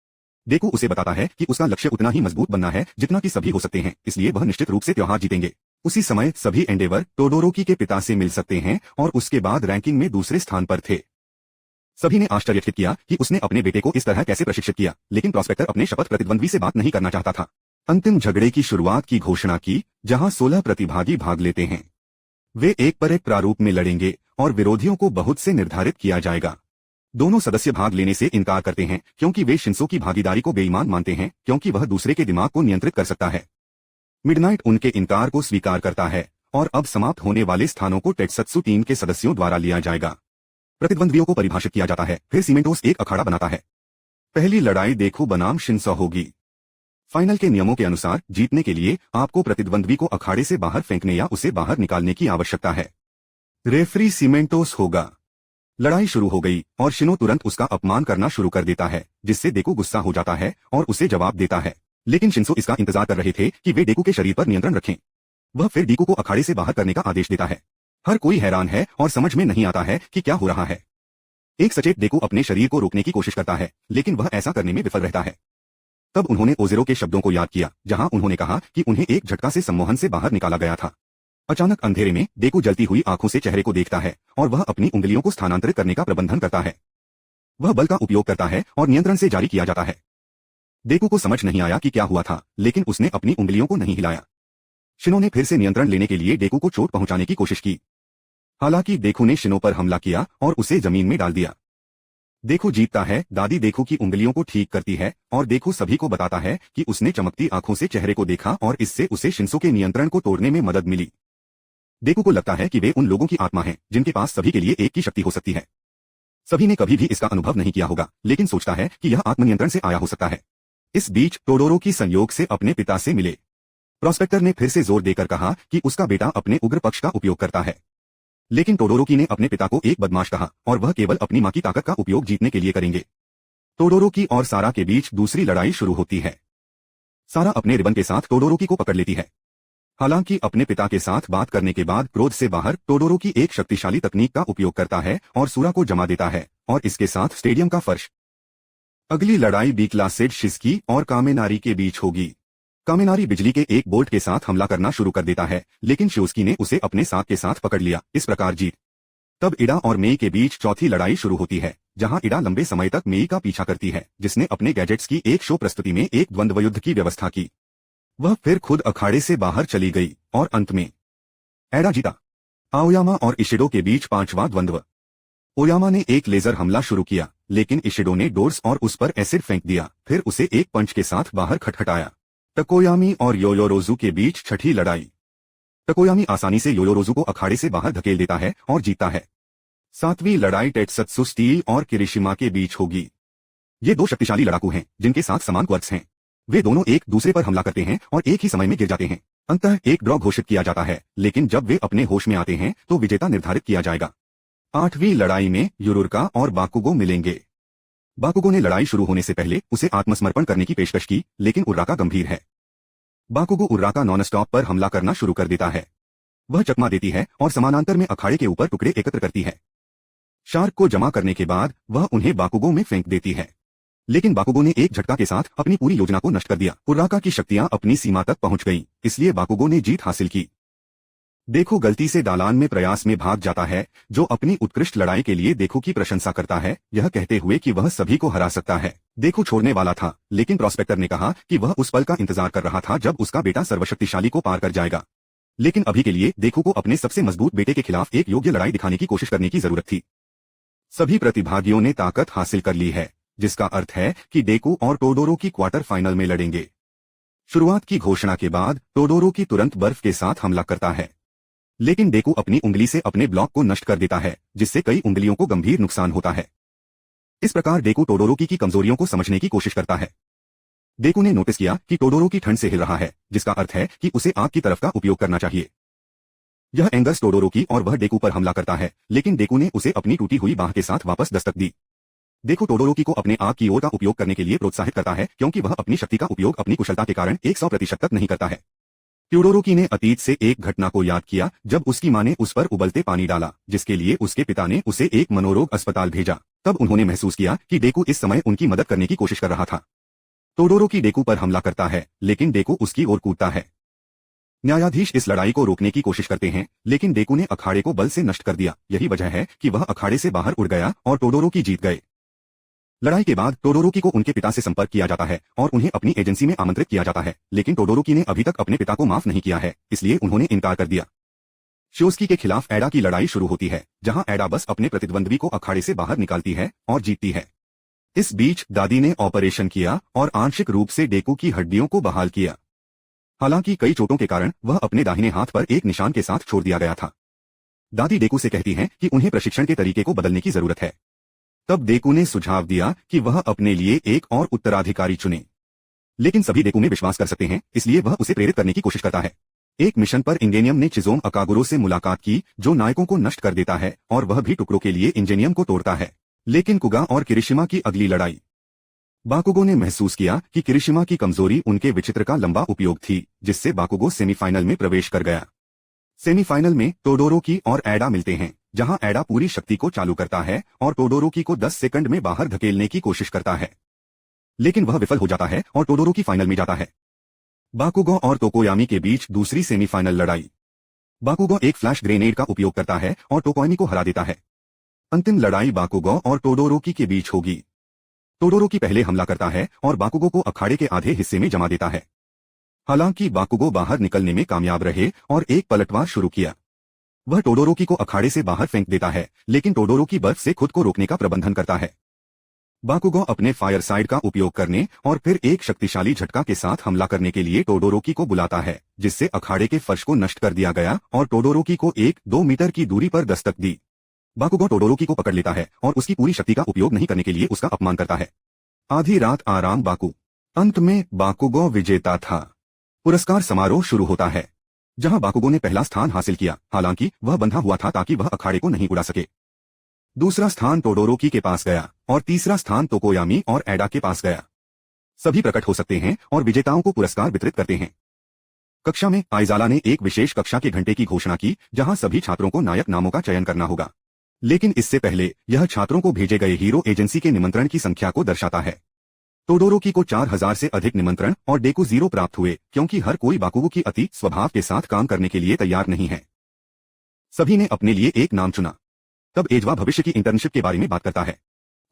डेकू उसे बताता है कि उसका लक्ष्य उतना ही मजबूत बनना है जितना कि सभी हो सकते हैं, इसलिए वह निश्चित रूप से त्योहार जीतेंगे। उसी समय सभी एंडेवर टोडोरोकी के पिता से मिल सकते हैं और उसके बाद रैंकिंग में दूसरे स्थान पर थे। सभी ने आश्चर्यचकित किया कि उसने अपने बेटे को इस तरह कैसे प्रशिक्षित किया, लेकिन प्रॉस्पेक्टर अपने शपथ प्रतिद्वंद्वी से बात नहीं करना चाहता था। अंतिम झगड़े की शुरुआत की घोषणा की, जहां 16 प्रतिभागी भाग लेते हैं। वे एक पर एक प्रारूप में लड़ेंगे और विरोधियों को बहुत से निर्धारित किया जाएगा। दोनों सदस्य भाग लेने से इनकार करते हैं क्योंकि वे शिंसो की भागीदारी को बेईमान मानते हैं, क्योंकि वह दूसरे के दिमाग को नियंत्रित कर सकता है। मिडनाइट उनके इनकार को स्वीकार करता है और अब समाप्त होने वाले स्थानों को टेक्सत्सु टीम के सदस्यों द्वारा लिया जाएगा। प्रतिद्वंद्वियों को परिभाषित किया जाता है, फिर सीमेंटोस एक अखाड़ा बनाता है। पहली लड़ाई डेकू बनाम शिंसो होगी। फाइनल के नियमों के अनुसार जीतने के लिए आपको प्रतिद्वंद्वी को अखाड़े से बाहर फेंकने या उसे बाहर निकालने की आवश्यकता है। रेफरी सीमेंटोस होगा। लड़ाई शुरू हो गई और शिनो तुरंत उसका अपमान करना शुरू कर देता है, जिससे डेकू गुस्सा हो जाता है और उसे जवाब देता है, लेकिन शिंसो इसका इंतजार कर रहे थे कि वे डेकू के शरीर पर नियंत्रण रखें। वह फिर डेकू को अखाड़े से बाहर करने का आदेश देता है। हर कोई हैरान है और समझ में नहीं आता है कि क्या हो रहा है। एक सचेत डेकू अपने शरीर को रोकने की कोशिश करता है, लेकिन वह ऐसा करने में विफल रहता है। तब उन्होंने ओजेरो के शब्दों को याद किया, जहां उन्होंने कहा कि उन्हें एक झटका से सम्मोहन से बाहर निकाला गया था। अचानक अंधेरे में डेकू जलती हुई आंखों से चेहरे को देखता है और वह अपनी उंगलियों को स्थानांतरित करने का प्रबंधन करता है। वह बल का उपयोग करता है और नियंत्रण से जारी किया जाता है। डेकू को समझ नहीं आया कि क्या हुआ था, लेकिन उसने अपनी उंगलियों को नहीं हिलाया। शिनो ने फिर से नियंत्रण लेने के लिए डेकू को चोट पहुंचाने की कोशिश की। हालांकि डेकू ने शिनो पर हमला किया और उसे जमीन में डाल दिया। डेकू जीतता है। दादी डेकू की उंगलियों को ठीक करती है और डेकू सभी को बताता है कि उसने चमकती आंखों से चेहरे को देखा और इससे उसे शिंसो के नियंत्रण को तोड़ने में मदद मिली। डेकू को लगता है कि वे उन लोगों की आत्मा हैं जिनके पास सभी के लिए एक की शक्ति हो सकती है। सभी ने कभी भी इसका अनुभव नहीं किया होगा, लेकिन सोचता है कि यह आत्मनियंत्रण से आया हो सकता है। इस बीच टोडोरोकी संयोग से अपने पिता से मिले। प्रॉस्पेक्टर ने फिर से जोर देकर कहा कि उसका बेटा अपने उग्र पक्ष का उपयोग करता है, लेकिन टोडोरोकी ने अपने पिता को एक बदमाश कहा और वह केवल अपनी मां की ताकत का उपयोग जीतने के लिए करेंगे। टोडोरोकी और सारा के बीच दूसरी लड़ाई शुरू होती है। सारा अपने रिबन के साथ टोडोरोकी को पकड़ लेती है। हालांकि अपने पिता के साथ बात करने के बाद क्रोध से बाहर टोडोरोकी एक शक्तिशाली तकनीक का उपयोग करता है और सूरा को जमा देता है और इसके साथ स्टेडियम का फर्श। अगली लड़ाई बी क्लासेड शिस्की और कामेनारी के बीच होगी। कामेनारी बिजली के एक बोल्ट के साथ हमला करना शुरू कर देता है, लेकिन शियोस्की ने उसे अपने साथ के साथ पकड़ लिया। इस प्रकार जीत। तब इडा और मेई के बीच चौथी लड़ाई शुरू होती है, जहां इडा लंबे समय तक मेई का पीछा करती है, जिसने अपने गैजेट्स की एक शो प्रस्तुति में एक द्वंद्व युद्ध की व्यवस्था की। वह फिर खुद अखाड़े से बाहर चली गई और अंत में एडा जीता। आओयामा और इशिडो के बीच पांचवा द्वंद्व। ओयामा ने एक लेजर हमला शुरू किया, लेकिन इशिडो ने डोर्स और उस पर एसिड फेंक दिया, फिर उसे एक पंच के साथ बाहर खटखटाया। टकोयामी और योयोरोजू के बीच छठी लड़ाई। टकोयामी आसानी से योयोरोजू को अखाड़े से बाहर धकेल देता है और जीतता है। सातवीं लड़ाई टेट्सत्सु स्टील और किरिशिमा के बीच होगी। ये दो शक्तिशाली लड़ाकू हैं जिनके साथ समान क्वर्क्स हैं। वे दोनों एक दूसरे पर हमला करते हैं और एक ही समय में गिर जाते हैं। अंततः एक ड्रॉ घोषित किया जाता है, लेकिन जब वे अपने होश में आते हैं तो विजेता निर्धारित किया जाएगा। आठवीं लड़ाई में युरुरका और बाकुगो मिलेंगे। बाकुगो ने लड़ाई शुरू होने से पहले उसे आत्मसमर्पण करने की पेशकश की, लेकिन उर्राका गंभीर है। बाकुगो उर्राका नॉन स्टॉप पर हमला करना शुरू कर देता है। वह चकमा देती है और समानांतर में अखाड़े के ऊपर टुकड़े एकत्र करती है। शार्क को जमा करने के बाद वह उन्हें बाकुगो में फेंक देती है, लेकिन बाकुगो ने एक झटका के साथ अपनी पूरी योजना को नष्ट कर दिया। उर्राका की शक्तियां अपनी सीमा तक पहुंच गईं, इसलिए बाकुगो ने जीत हासिल की। देखो गलती से दालान में प्रयास में भाग जाता है, जो अपनी उत्कृष्ट लड़ाई के लिए देखो की प्रशंसा करता है, यह कहते हुए कि वह सभी को हरा सकता है। देखो छोड़ने वाला था, लेकिन प्रॉस्पेक्टर ने कहा कि वह उस पल का इंतजार कर रहा था जब उसका बेटा सर्वशक्तिशाली को पार कर जाएगा। लेकिन अभी के लिए देखो को अपने सबसे मजबूत बेटे के खिलाफ एक योग्य लड़ाई दिखाने की कोशिश करने की जरूरत थी। सभी प्रतिभागियों ने ताकत हासिल कर ली है, जिसका अर्थ है कि डेकू और टोडोरो की क्वार्टर फाइनल में लड़ेंगे। शुरुआत की घोषणा के बाद टोडोरो की तुरंत बर्फ के साथ हमला करता है, लेकिन डेकू अपनी उंगली से अपने ब्लॉक को नष्ट कर देता है, जिससे कई उंगलियों को गंभीर नुकसान होता है। इस प्रकार डेकू टोडोरो की कमजोरियों को समझने की कोशिश करता है। डेकू ने नोटिस किया कि टोडोरो की ठंड से हिल रहा है, जिसका अर्थ है कि उसे आग की तरफ का उपयोग करना चाहिए। यह एंगर्स टोडोरो की और वह डेकू पर हमला करता है, लेकिन डेकू ने उसे अपनी टूटी हुई बाह के साथ वापस दस्तक दी। डेकू टोडोरो को अपने आग की ओर का उपयोग करने के लिए प्रोत्साहित करता है, क्योंकि वह अपनी शक्ति का उपयोग अपनी कुशलता के कारण 100% तक नहीं करता है। टोडोरो ने अतीत से एक घटना को याद किया जब उसकी मां ने उस पर उबलते पानी डाला, जिसके लिए उसके पिता ने उसे एक मनोरोग अस्पताल भेजा। तब उन्होंने महसूस किया कि डेकू इस समय उनकी मदद करने की कोशिश कर रहा था। टोडोरो डेकू पर हमला करता है, लेकिन डेकू उसकी ओर कूदता है। न्यायाधीश इस लड़ाई को रोकने की कोशिश करते हैं, लेकिन डेकू ने अखाड़े को बल से नष्ट कर दिया। यही वजह है कि वह अखाड़े से बाहर उड़ गया और टोडोरो जीत गए। लड़ाई के बाद टोडोरो को उनके पिता से संपर्क किया जाता है और उन्हें अपनी एजेंसी में आमंत्रित किया जाता है, लेकिन टोडोरो ने अभी तक अपने पिता को माफ नहीं किया है, इसलिए उन्होंने इनकार कर दिया। श्योस्की के खिलाफ एडा की लड़ाई शुरू होती है, जहां एडा बस अपने प्रतिद्वंद्वी को अखाड़े से बाहर निकालती है और जीतती है। इस बीच दादी ने ऑपरेशन किया और आंशिक रूप से डेकू की हड्डियों को बहाल किया। हालांकि कई चोटों के कारण वह अपने दाहिने हाथ पर एक निशान के साथ छोड़ दिया गया था। दादी डेकू से कहती हैं कि उन्हें प्रशिक्षण के तरीके को बदलने की जरूरत है। तब डेकू ने सुझाव दिया कि वह अपने लिए एक और उत्तराधिकारी चुने, लेकिन सभी डेकू में विश्वास कर सकते हैं, इसलिए वह उसे प्रेरित करने की कोशिश करता है। एक मिशन पर इंगेनियम ने चिज़ोम अकागुरो से मुलाकात की, जो नायकों को नष्ट कर देता है, और वह भी टुकड़ों के लिए इंजेनियम को तोड़ता है। लेकिन कुगा और किरिशिमा की अगली लड़ाई। बाकुगो ने महसूस किया कि किरिशिमा की कमजोरी उनके विचित्र का लंबा उपयोग थी, जिससे बाकुगो सेमीफाइनल में प्रवेश कर गया। सेमीफाइनल में टोडोरो और एडा मिलते हैं, जहां एडा पूरी शक्ति को चालू करता है और टोडोरो को 10 सेकंड में बाहर धकेलने की कोशिश करता है, लेकिन वह विफल हो जाता है और टोडोरो फाइनल में जाता है। बाकुगो और तोकोयामी के बीच दूसरी सेमीफाइनल लड़ाई। बाकुगो एक फ्लैश ग्रेनेड का उपयोग करता है और तोकोयामी को हरा देता है। अंतिम लड़ाई बाकुगो और टोडोरो के बीच होगी। टोडोरो पहले हमला करता है और बाकुगो को अखाड़े के आधे हिस्से में जमा देता है। हालांकि बाकुगो बाहर निकलने में कामयाब रहे और एक पलटवार शुरू किया। वह टोडोरो को अखाड़े से बाहर फेंक देता है, लेकिन टोडोरो बर्फ से खुद को रोकने का प्रबंधन करता है। बाकुगो अपने फायर साइड का उपयोग करने और फिर एक शक्तिशाली झटका के साथ हमला करने के लिए टोडोरो को बुलाता है, जिससे अखाड़े के फर्श को नष्ट कर दिया गया और टोडोरो को 1-2 मीटर की दूरी पर दस्तक दी। बाकुगो टोडोरो को पकड़ लेता है और उसकी पूरी शक्ति का उपयोग नहीं करने के लिए उसका अपमान करता है। आधी रात आराम बाकू। अंत में बाकुगो विजेता था। पुरस्कार समारोह शुरू होता है, जहां बाकुगो ने पहला स्थान हासिल किया, हालांकि वह बंधा हुआ था ताकि वह अखाड़े को नहीं उड़ा सके। दूसरा स्थान टोडोरो के पास गया और तीसरा स्थान तोकोयामी और एडा के पास गया। सभी प्रकट हो सकते हैं और विजेताओं को पुरस्कार वितरित करते हैं। कक्षा में आइजाला ने एक विशेष कक्षा के घंटे की घोषणा की, जहां सभी छात्रों को नायक नामों का चयन करना होगा, लेकिन इससे पहले यह छात्रों को भेजे गए हीरो एजेंसी के निमंत्रण की संख्या को दर्शाता है। टोडोरो को 4000 से अधिक निमंत्रण और डेकू 0 प्राप्त हुए, क्योंकि हर कोई बाकुगो की अति स्वभाव के साथ काम करने के लिए तैयार नहीं है। सभी ने अपने लिए एक नाम चुना। तब एजवा भविष्य की इंटर्नशिप के बारे में बात करता है।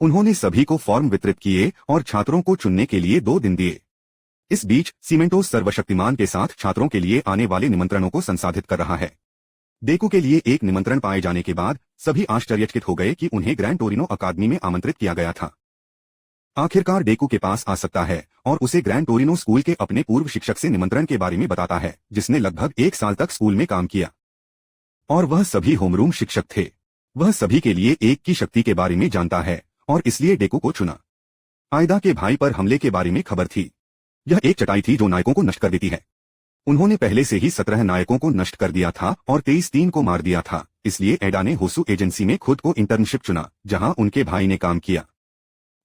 उन्होंने सभी को फॉर्म वितरित किए और छात्रों को चुनने के लिए 2 दिन दिए। इस बीच सीमेंटोस सर्वशक्तिमान के साथ छात्रों के लिए आने वाले निमंत्रणों को संसाधित कर रहा है। डेकू के लिए एक निमंत्रण पाए जाने के बाद सभी आश्चर्यचकित हो गए कि उन्हें ग्रैंड टोरिनो अकादमी में आमंत्रित किया गया था। आखिरकार डेकू के पास आ सकता है और उसे ग्रैंड टोरिनो स्कूल के अपने पूर्व शिक्षक से निमंत्रण के बारे में बताता है, जिसने लगभग 1 साल तक स्कूल में काम किया और वह सभी होमरूम शिक्षक थे। वह सभी के लिए एक की शक्ति के बारे में जानता है और इसलिए डेकू को चुना। आयदा के भाई पर हमले के बारे में खबर थी। यह एक चटाई थी जो नायकों को नष्ट कर देती है। उन्होंने पहले से ही 17 नायकों को नष्ट कर दिया था और 23 को मार दिया था, इसलिए एडा ने होसू एजेंसी में खुद को इंटर्नशिप चुना, जहां उनके भाई ने काम किया।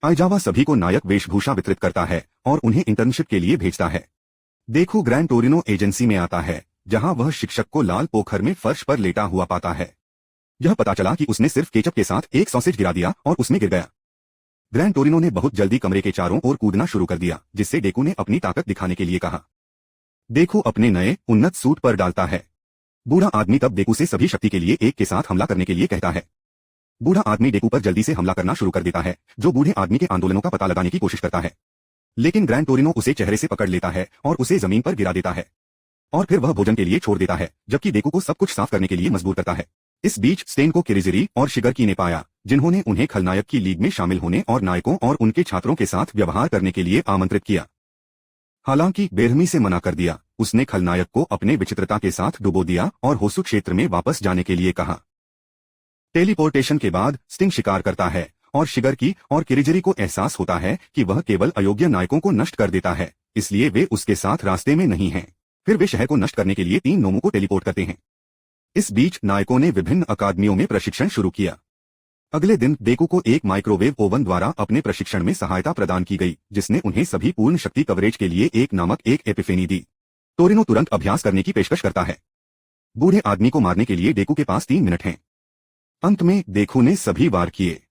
आइजावा सभी को नायक वेशभूषा वितरित करता है और उन्हें इंटर्नशिप के लिए भेजता है। डेकू ग्रैंड टोरिनो एजेंसी में आता है, जहां वह शिक्षक को लाल पोखर में फर्श पर लेटा हुआ पाता है। यह पता चला कि उसने सिर्फ केचप के साथ एक सॉसेज गिरा दिया और उसमें गिर गया। ग्रैंड टोरिनो ने बहुत जल्दी कमरे के चारों ओर कूदना शुरू कर दिया, जिससे डेकू ने अपनी ताकत दिखाने के लिए कहा। डेकू अपने नए उन्नत सूट पर डालता है। बूढ़ा आदमी तब डेकू से सभी शक्ति के लिए एक के साथ हमला करने के लिए कहता है। बूढ़ा आदमी डेकू पर जल्दी से हमला करना शुरू कर देता है, जो बूढ़े आदमी के आंदोलनों का पता लगाने की कोशिश करता है, लेकिन ग्रैंड टोरिनो उसे चेहरे से पकड़ लेता है और उसे जमीन पर गिरा देता है। और फिर वह भोजन के लिए छोड़ देता है, जबकि डेकू को सब कुछ साफ करने के लिए मजबूर करता है। इस बीच स्टेन को किरिजिरी और शिगरकी ने पाया, जिन्होंने उन्हें खलनायक की लीग में शामिल होने और नायकों और उनके छात्रों के साथ व्यवहार करने के लिए आमंत्रित किया। हालांकि बेरहमी से मना कर दिया, उसने खलनायक को अपने विचित्रता के साथ डुबो दिया और होसु क्षेत्र में वापस जाने के लिए कहा। टेलीपोर्टेशन के बाद स्टिंग शिकार करता है और शिगरकी और किरिजिरी को एहसास होता है कि वह केवल अयोग्य नायकों को नष्ट कर देता है, इसलिए वे उसके साथ रास्ते में नहीं हैं। फिर वे शहर को नष्ट करने के लिए 3 नोमों को टेलीपोर्ट करते हैं। इस बीच नायकों ने विभिन्न अकादमियों में प्रशिक्षण शुरू किया। अगले दिन डेकू को एक माइक्रोवेव ओवन द्वारा अपने प्रशिक्षण में सहायता प्रदान की गई, जिसने उन्हें सभी पूर्ण शक्ति कवरेज के लिए एक नामक एक एपिफेनी दी। टोरिनो तुरंत अभ्यास करने की पेशकश करता है। बूढ़े आदमी को मारने के लिए डेकू के पास 3 मिनट हैं। अंत में डेकू ने सभी वार किए,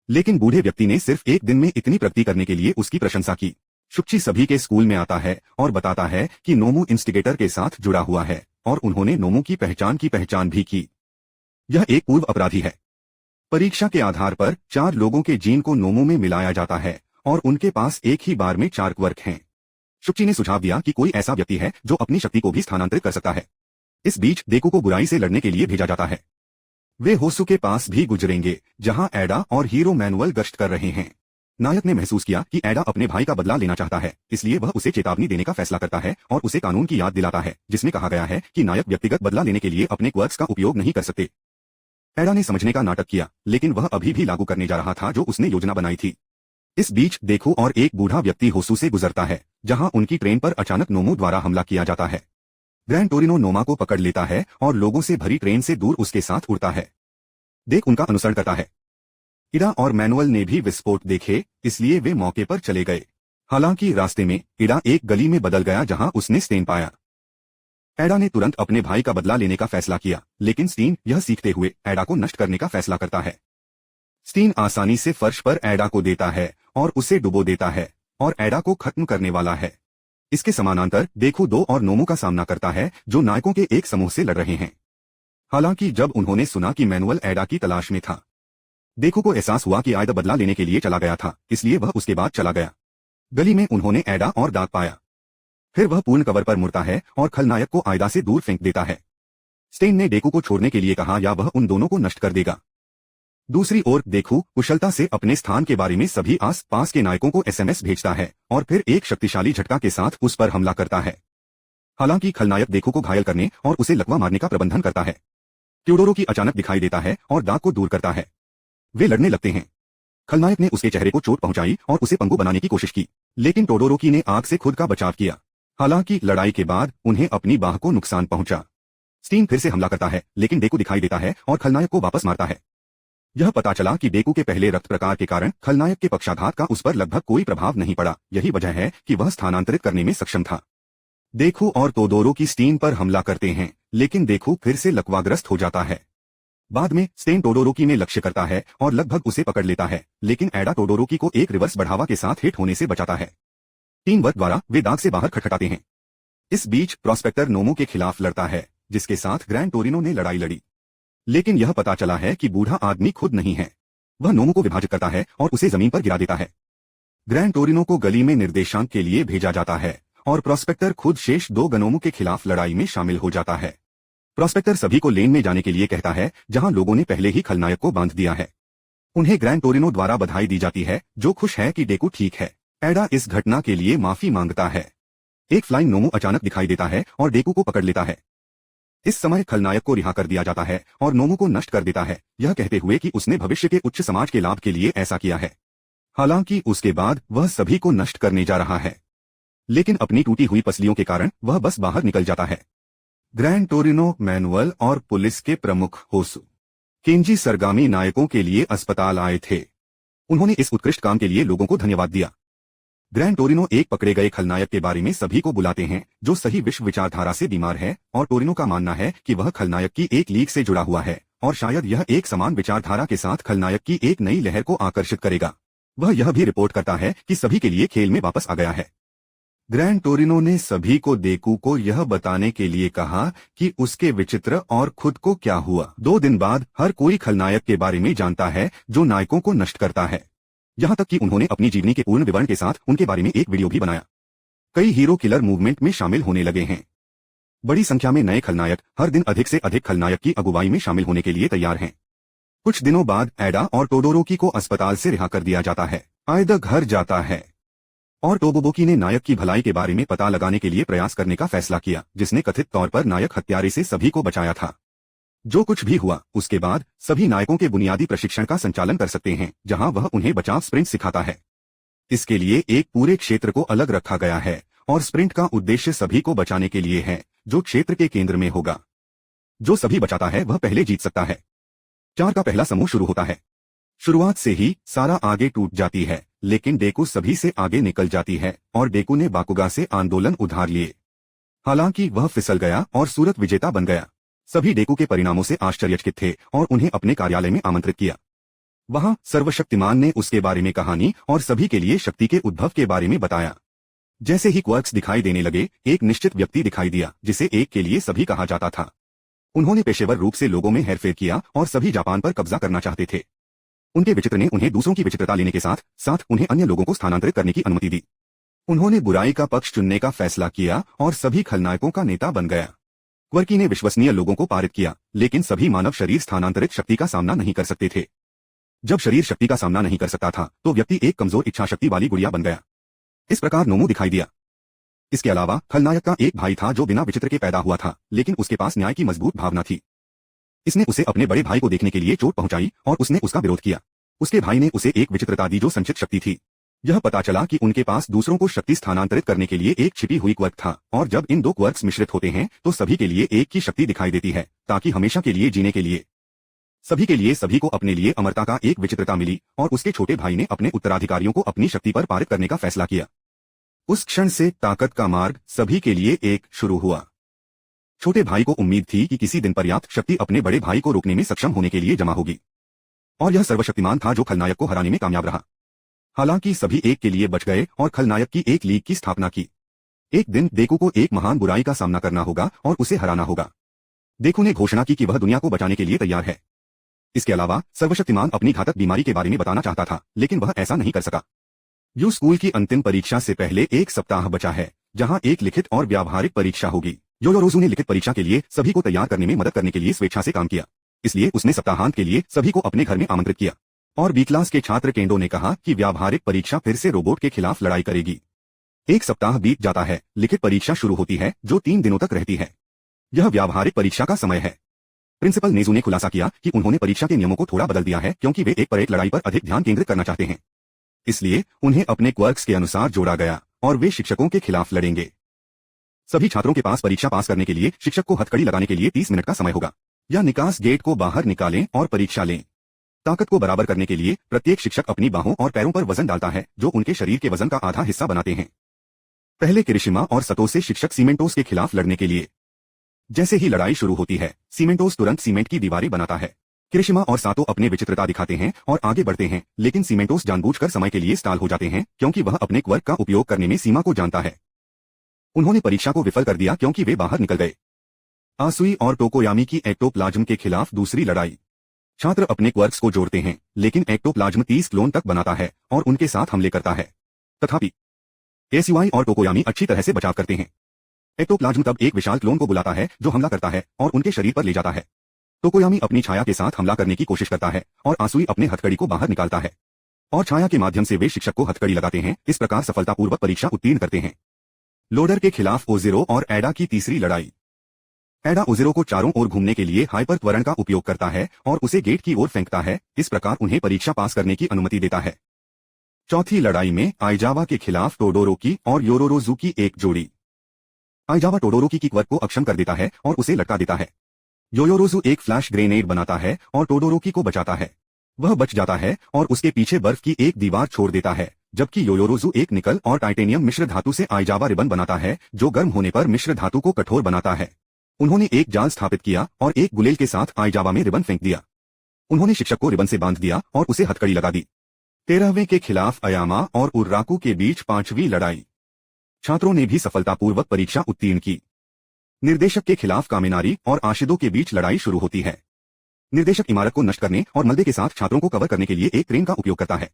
लेकिन बूढ़े व्यक्ति ने सिर्फ एक दिन में इतनी प्रगति करने के लिए उसकी प्रशंसा की। शुक्ची सभी के स्कूल में आता है और बताता है कि नोमू इंस्टिगेटर के साथ जुड़ा हुआ है और उन्होंने नोमू की पहचान भी की। यह एक पूर्व अपराधी है। परीक्षा के आधार पर 4 लोगों के जीन को नोमू में मिलाया जाता है और उनके पास एक ही बार में 4 क्वर्क हैं। शुक्ची ने सुझाव दिया कि कोई ऐसा व्यक्ति है जो अपनी शक्ति को भी स्थानांतरित कर सकता है। इस बीच डेकू को बुराई से लड़ने के लिए भेजा जाता है। वे होसु के पास भी गुजरेंगे, जहां एडा और हीरो मैनुअल गश्त कर रहे हैं। नायक ने महसूस किया कि एडा अपने भाई का बदला लेना चाहता है, इसलिए वह उसे चेतावनी देने का फैसला करता है और उसे कानून की याद दिलाता है, जिसमें कहा गया है कि नायक व्यक्तिगत बदला लेने के लिए अपने क्वर्क्स का उपयोग नहीं कर सकते। एडा ने समझने का नाटक किया, लेकिन वह अभी भी लागू करने जा रहा था जो उसने योजना बनाई थी। इस बीच देखो और एक बूढ़ा व्यक्ति होसु से गुजरता है, जहां उनकी ट्रेन पर अचानक नोमो द्वारा हमला किया जाता है। ग्रैंड टोरिनो नोमा को पकड़ लेता है और लोगों से भरी ट्रेन से दूर उसके साथ उड़ता है। देख उनका अनुसरण करता है। इडा और मैनुअल ने भी विस्फोट देखे, इसलिए वे मौके पर चले गए। हालांकि रास्ते में इडा एक गली में बदल गया जहां उसने स्टेन पाया। एडा ने तुरंत अपने भाई का बदला लेने का फैसला किया, लेकिन स्टीन यह सीखते हुए एडा को नष्ट करने का फैसला करता है। स्टीन आसानी से फर्श पर एडा को देता है और उसे डुबो देता है और एडा को खत्म करने वाला है। इसके समानांतर देखो 2 और नोमो का सामना करता है, जो नायकों के एक समूह से लड़ रहे हैं। हालांकि जब उन्होंने सुना कि मैनुअल एडा की तलाश में था, देखो को एहसास हुआ कि आयदा बदला लेने के लिए चला गया था, इसलिए वह उसके बाद चला गया। गली में उन्होंने एडा और दाग पाया। फिर वह पूर्ण कवर पर मुड़ता है और खलनायक को आयदा से दूर फेंक देता है। स्टेन ने डेकू को छोड़ने के लिए कहा या वह उन दोनों को नष्ट कर देगा। दूसरी ओर देखू कुशलता से अपने स्थान के बारे में सभी आस पास के नायकों को एसएमएस भेजता है और फिर एक शक्तिशाली झटका के साथ उस पर हमला करता है। हालांकि खलनायक देखू को घायल करने और उसे लकवा मारने का प्रबंधन करता है। ट्यूडोरो की अचानक दिखाई देता है और दाग को दूर करता है। वे लड़ने लगते हैं। खलनायक ने उसके चेहरे को चोट पहुंचाई और उसे पंगु बनाने की कोशिश की, लेकिन टोडोरोकी ने आग से खुद का बचाव किया। हालांकि लड़ाई के बाद उन्हें अपनी बाह को नुकसान पहुंचा। स्टीन फिर से हमला करता है, लेकिन डेकू दिखाई देता है और खलनायक को वापस मारता है। यह पता चला कि डेकू के पहले रक्त प्रकार के कारण खलनायक के पक्षाघात का उस पर लगभग कोई प्रभाव नहीं पड़ा। यही वजह है कि वह स्थानांतरित करने में सक्षम था। देखू और टोडोरोकी स्टीन पर हमला करते हैं, लेकिन देखू फिर से लकवाग्रस्त हो जाता है। बाद में स्टेन टोडोरोकी में लक्ष्य करता है और लगभग उसे पकड़ लेता है, लेकिन एडा टोडोरोकी को एक रिवर्स बढ़ावा के साथ हिट होने से बचाता है। टीम वर्क द्वारा वे दाग से बाहर खटखटाते हैं। इस बीच प्रोस्पेक्टर नोमो के खिलाफ लड़ता है, जिसके साथ ग्रैंड टोरिनो ने लड़ाई लड़ी, लेकिन यह पता चला है कि बूढ़ा आदमी खुद नहीं है। वह नोमो को विभाजित करता है और उसे जमीन पर गिरा देता है। ग्रैंड टोरिनो को गली में निर्देशांक के लिए भेजा जाता है और प्रोस्पेक्टर खुद शेष 2 गनोमो के खिलाफ लड़ाई में शामिल हो जाता है। प्रोस्पेक्टर सभी को लेन में जाने के लिए कहता है, जहां लोगों ने पहले ही खलनायक को बांध दिया है। उन्हें ग्रैंड टोरिनो द्वारा बधाई दी जाती है, जो खुश है कि डेकू ठीक है। एडा इस घटना के लिए माफी मांगता है। एक फ्लाइंग नोमो अचानक दिखाई देता है और डेकू को पकड़ लेता है। इस समय खलनायक को रिहा कर दिया जाता है और नोमो को नष्ट कर देता है, यह कहते हुए कि उसने भविष्य के उच्च समाज के लाभ के लिए ऐसा किया है। हालांकि उसके बाद वह सभी को नष्ट करने जा रहा है, लेकिन अपनी टूटी हुई पसलियों के कारण वह बस बाहर निकल जाता है। ग्रैंड टोरिनो, मैनुअल और पुलिस के प्रमुख होसु केंजी सरगामी नायकों के लिए अस्पताल आए थे। उन्होंने इस उत्कृष्ट काम के लिए लोगों को धन्यवाद दिया। ग्रैंड टोरिनो एक पकड़े गए खलनायक के बारे में सभी को बुलाते हैं, जो सही विश्व विचारधारा से बीमार है, और टोरिनो का मानना है कि वह खलनायक की एक लीग से जुड़ा हुआ है और शायद यह एक समान विचारधारा के साथ खलनायक की एक नई लहर को आकर्षित करेगा। वह यह भी रिपोर्ट करता है कि सभी के लिए खेल में वापस आ गया है। ग्रैंड टोरिनो ने सभी को डेकू को यह बताने के लिए कहा कि उसके विचित्र और खुद को क्या हुआ। 2 दिन बाद हर कोई खलनायक के बारे में जानता है जो नायकों को नष्ट करता है, यहाँ तक कि उन्होंने अपनी जीवनी के पूर्ण विवरण के साथ उनके बारे में एक वीडियो भी बनाया। कई हीरो किलर मूवमेंट में शामिल होने लगे हैं। बड़ी संख्या में नए खलनायक हर दिन अधिक से अधिक खलनायक की अगुवाई में शामिल होने के लिए तैयार हैं। कुछ दिनों बाद एडा और टोडोरोकी को अस्पताल से रिहा कर दिया जाता है। आयदा घर जाता है और टोबोबोकी ने नायक की भलाई के बारे में पता लगाने के लिए प्रयास करने का फैसला किया, जिसने कथित तौर पर नायक हत्यारे से सभी को बचाया था। जो कुछ भी हुआ उसके बाद सभी नायकों के बुनियादी प्रशिक्षण का संचालन कर सकते हैं, जहां वह उन्हें बचाव स्प्रिंट सिखाता है। इसके लिए एक पूरे क्षेत्र को अलग रखा गया है और स्प्रिंट का उद्देश्य सभी को बचाने के लिए है, जो क्षेत्र के केंद्र में होगा। जो सभी बचाता है वह पहले जीत सकता है। 4 का पहला समूह शुरू होता है। शुरुआत से ही सारा आगे टूट जाती है, लेकिन डेकू सभी से आगे निकल जाती है और डेकू ने बाकुगा से आंदोलन उधार लिए। हालांकि वह फिसल गया और सूरत विजेता बन गया। सभी डेकू के परिणामों से आश्चर्यचकित थे और उन्हें अपने कार्यालय में आमंत्रित किया। वहां सर्वशक्तिमान ने उसके बारे में कहानी और सभी के लिए शक्ति के उद्भव के बारे में बताया। जैसे ही क्वर्क्स दिखाई देने लगे, एक निश्चित व्यक्ति दिखाई दिया जिसे एक के लिए सभी कहा जाता था। उन्होंने पेशेवर रूप से लोगों में हेरफेर किया और सभी जापान पर कब्जा करना चाहते थे। उनके विचित्र ने उन्हें दूसरों की विचित्रता लेने के साथ साथ उन्हें अन्य लोगों को स्थानांतरित करने की अनुमति दी। उन्होंने बुराई का पक्ष चुनने का फैसला किया और सभी खलनायकों का नेता बन गया। क्वर्की ने विश्वसनीय लोगों को पारित किया, लेकिन सभी मानव शरीर स्थानांतरित शक्ति का सामना नहीं कर सकते थे। जब शरीर शक्ति का सामना नहीं कर सकता था तो व्यक्ति एक कमजोर इच्छा शक्ति वाली गुड़िया बन गया। इस प्रकार नोमू दिखाई दिया। इसके अलावा खलनायक का एक भाई था जो बिना विचित्र के पैदा हुआ था, लेकिन उसके पास न्याय की मजबूत भावना थी। इसने उसे अपने बड़े भाई को देखने के लिए चोट पहुंचाई और उसने उसका विरोध किया। उसके भाई ने उसे एक विचित्रता दी जो संचित शक्ति थी। यह पता चला कि उनके पास दूसरों को शक्ति स्थानांतरित करने के लिए एक छिपी हुई क्वर्क था, और जब इन दो क्वर्क्स मिश्रित होते हैं तो सभी के लिए एक की शक्ति दिखाई देती है, ताकि हमेशा के लिए जीने के लिए सभी के लिए सभी को अपने लिए अमरता का एक विचित्रता मिली, और उसके छोटे भाई ने अपने उत्तराधिकारियों को अपनी शक्ति पर पारित करने का फैसला किया। उस क्षण से ताकत का मार्ग सभी के लिए एक शुरू हुआ। छोटे भाई को उम्मीद थी कि किसी दिन पर्याप्त शक्ति अपने बड़े भाई को रोकने में सक्षम होने के लिए जमा होगी, और यह सर्वशक्तिमान था जो खलनायक को हराने में कामयाब रहा। हालांकि सभी एक के लिए बच गए और खलनायक की एक लीग की स्थापना की। एक दिन डेकू को एक महान बुराई का सामना करना होगा और उसे हराना होगा। डेकू ने घोषणा की कि वह दुनिया को बचाने के लिए तैयार है। इसके अलावा सर्वशक्तिमान अपनी घातक बीमारी के बारे में बताना चाहता था, लेकिन वह ऐसा नहीं कर सका। यू स्कूल की अंतिम परीक्षा से पहले 1 सप्ताह बचा है, जहां एक लिखित और व्यावहारिक परीक्षा होगी। योयोरोजू ने लिखित परीक्षा के लिए सभी को तैयार करने में मदद करने के लिए स्वेच्छा से काम किया, इसलिए उसने सप्ताहांत के लिए सभी को अपने घर में आमंत्रित किया। और बी क्लास के छात्र केंडो ने कहा कि व्यावहारिक परीक्षा फिर से रोबोट के खिलाफ लड़ाई करेगी। 1 सप्ताह बीत जाता है, लिखित परीक्षा शुरू होती है जो 3 दिनों तक रहती है। यह व्यावहारिक परीक्षा का समय है। प्रिंसिपल नेजू ने खुलासा किया कि उन्होंने परीक्षा के नियमों को थोड़ा बदल दिया है, क्योंकि वे एक परेड लड़ाई पर अधिक ध्यान केंद्रित करना चाहते हैं। इसलिए उन्हें अपने क्वर्क्स के अनुसार जोड़ा गया और वे शिक्षकों के खिलाफ लड़ेंगे। सभी छात्रों के पास परीक्षा पास करने के लिए शिक्षक को हथकड़ी लगाने के लिए 30 मिनट का समय होगा, या निकास गेट को बाहर निकालें और परीक्षा लें। ताकत को बराबर करने के लिए प्रत्येक शिक्षक अपनी बाहों और पैरों पर वजन डालता है, जो उनके शरीर के वजन का आधा हिस्सा बनाते हैं। पहले किरिशिमा और सतोसे शिक्षक सीमेंटोस के खिलाफ लड़ने के लिए। जैसे ही लड़ाई शुरू होती है, सीमेंटोस तुरंत सीमेंट की दीवारें बनाता है। किरिशिमा और सातो अपने विचित्रता दिखाते हैं और आगे बढ़ते हैं, लेकिन सीमेंटोस जानबूझकर समय के लिए स्टाल हो जाते हैं, क्योंकि वह अपने क्वर्क का उपयोग करने में सीमा को जानता है। उन्होंने परीक्षा को विफल कर दिया क्योंकि वे बाहर निकल गए। आसुई और टोकोयामी की एक्टोप्लाज्म के खिलाफ दूसरी लड़ाई। छात्र अपने क्वर्क्स को जोड़ते हैं, लेकिन एक्टोप्लाज्म 30 क्लोन तक बनाता है और उनके साथ हमले करता है। तथापि एसयूआई और टोकोयामी अच्छी तरह से बचाव करते हैं। एक्टोप्लाज्म तब एक विशाल क्लोन को बुलाता है जो हमला करता है और उनके शरीर पर ले जाता है। टोकोयामी अपनी छाया के साथ हमला करने की कोशिश करता है और आसुई अपने हथकड़ी को बाहर निकालता है, और छाया के माध्यम से वे शिक्षक को हथकड़ी लगाते हैं। इस प्रकार सफलतापूर्वक परीक्षा उत्तीर्ण करते हैं। लोडर के खिलाफ ओजिरो और एडा की तीसरी लड़ाई। एडा ओजिरो को चारों ओर घूमने के लिए हाइपर त्वरण का उपयोग करता है और उसे गेट की ओर फेंकता है, इस प्रकार उन्हें परीक्षा पास करने की अनुमति देता है। चौथी लड़ाई में आइजावा के खिलाफ टोडोरोकी और योरोरोजू की एक जोड़ी। आइजावा टोडोरोकी की क्वर्क को अक्षम कर देता है और उसे लटका देता है। योयोरोजू एक फ्लैश ग्रेनेड बनाता है और टोडोरोकी को बचाता है। वह बच जाता है और उसके पीछे बर्फ की एक दीवार छोड़ देता है, जबकि योयोरोजू एक निकल और टाइटेनियम मिश्र धातु से आइजावा रिबन बनाता है, जो गर्म होने पर मिश्र धातु को कठोर बनाता है। उन्होंने एक जाल स्थापित किया और एक गुलेल के साथ आइजावा में रिबन फेंक दिया। उन्होंने शिक्षक को रिबन से बांध दिया और उसे हथकड़ी लगा दी। 13वें के खिलाफ अयामा और उर्राकू के बीच 5वीं लड़ाई। छात्रों ने भी सफलतापूर्वक परीक्षा उत्तीर्ण की। निर्देशक के खिलाफ कामिनारी और आशिदो के बीच लड़ाई शुरू होती है। निर्देशक इमारत को नष्ट करने और मलबे के साथ छात्रों को कवर करने के लिए एक क्रेन का उपयोग करता है।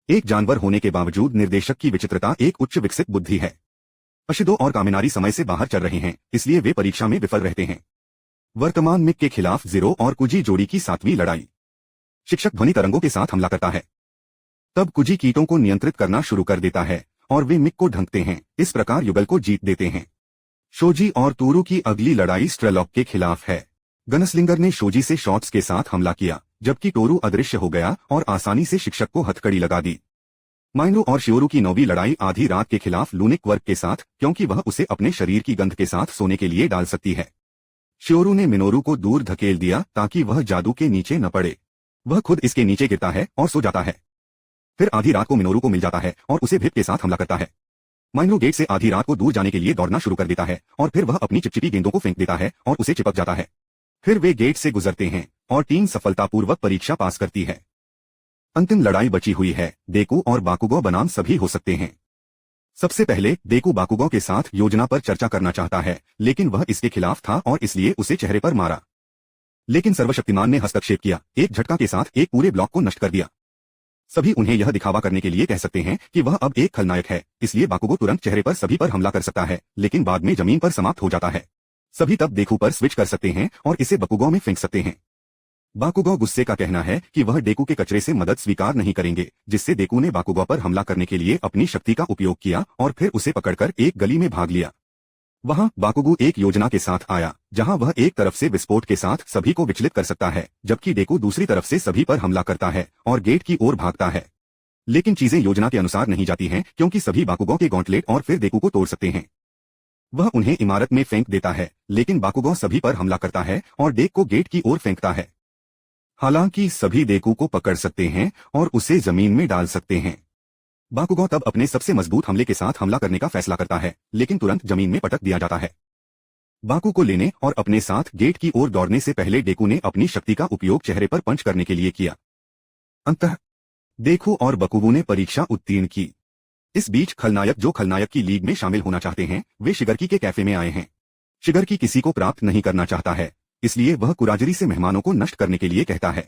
एक जानवर होने के बावजूद निर्देशक की विचित्रता एक उच्च विकसित बुद्धि है। अशिदो और कामिनारी समय से बाहर चल रहे हैं, इसलिए वे परीक्षा में विफल रहते हैं। वर्तमान मिक के खिलाफ जीरो और कुजी जोड़ी की 7वीं लड़ाई। शिक्षक ध्वनि तरंगों के साथ हमला करता है। तब कुजी कीटों को नियंत्रित करना शुरू कर देता है और वे मिक को ढंकते हैं, इस प्रकार युगल को जीत देते हैं। शोजी और तोरू की अगली लड़ाई स्ट्रेलॉक के खिलाफ है। गनस्लिंगर ने शोजी से शॉट्स के साथ हमला किया, जबकि टोरू अदृश्य हो गया और आसानी से शिक्षक को हथकड़ी लगा दी। माइनरू और शियोरू की 9वीं लड़ाई आधी रात के खिलाफ लूनिक वर्क के साथ, क्योंकि वह उसे अपने शरीर की गंध के साथ सोने के लिए डाल सकती है। शियोरू ने मिनोरू को दूर धकेल दिया ताकि वह जादू के नीचे न पड़े। वह खुद इसके नीचे गिरता है और सो जाता है। फिर आधी रात को मिनोरू को मिल जाता है और उसे भिप के साथ हमला करता है। माइनरू गेट से आधी रात को दूर जाने के लिए दौड़ना शुरू कर देता है और फिर वह अपनी चिपचिपी गेंदों को फेंक देता है और उसे चिपक जाता है। फिर वे गेट से गुजरते हैं और टीम सफलतापूर्वक परीक्षा पास करती है। अंतिम लड़ाई बची हुई है। डेकू और बाकुगो बनाम सभी हो सकते हैं। सबसे पहले डेकू बाकुगो के साथ योजना पर चर्चा करना चाहता है, लेकिन वह इसके खिलाफ था और इसलिए उसे चेहरे पर मारा। लेकिन सर्वशक्तिमान ने हस्तक्षेप किया, एक झटका के साथ एक पूरे ब्लॉक को नष्ट कर दिया। सभी उन्हें यह दिखावा करने के लिए कह सकते हैं कि वह अब एक खलनायक है, इसलिए बाकुगो तुरंत चेहरे पर सभी पर हमला कर सकता है, लेकिन बाद में जमीन पर समाप्त हो जाता है। सभी तब डेकू पर स्विच कर सकते हैं और इसे बाकुगो में फेंक सकते हैं। बाकुगो गुस्से का कहना है कि वह डेकू के कचरे से मदद स्वीकार नहीं करेंगे, जिससे डेकू ने बाकुगो पर हमला करने के लिए अपनी शक्ति का उपयोग किया और फिर उसे पकड़कर एक गली में भाग लिया। वहां बाकुगो एक योजना के साथ आया, जहां वह एक तरफ से विस्फोट के साथ सभी को विचलित कर सकता है, जबकि डेकू दूसरी तरफ से सभी पर हमला करता है और गेट की ओर भागता है। लेकिन चीजें योजना के अनुसार नहीं जाती हैं, क्योंकि सभी बाकुगो के गॉन्टलेट और फिर डेकू को तोड़ सकते हैं। वह उन्हें इमारत में फेंक देता है, लेकिन बाकुगो सभी पर हमला करता है और डेक को गेट की ओर फेंकता है। हालांकि सभी डेकू को पकड़ सकते हैं और उसे जमीन में डाल सकते हैं। बाकुगो तब अपने सबसे मजबूत हमले के साथ हमला करने का फैसला करता है, लेकिन तुरंत जमीन में पटक दिया जाता है। बाकू को लेने और अपने साथ गेट की ओर दौड़ने से पहले डेकू ने अपनी शक्ति का उपयोग चेहरे पर पंच करने के लिए किया। अंततः डेकू और बाकुगो ने परीक्षा उत्तीर्ण की। इस बीच खलनायक जो खलनायक की लीग में शामिल होना चाहते हैं, वे शिगरकी के कैफे में आए हैं। शिगरकी किसी को प्राप्त नहीं करना चाहता है, इसलिए वह कुराजरी से मेहमानों को नष्ट करने के लिए कहता है।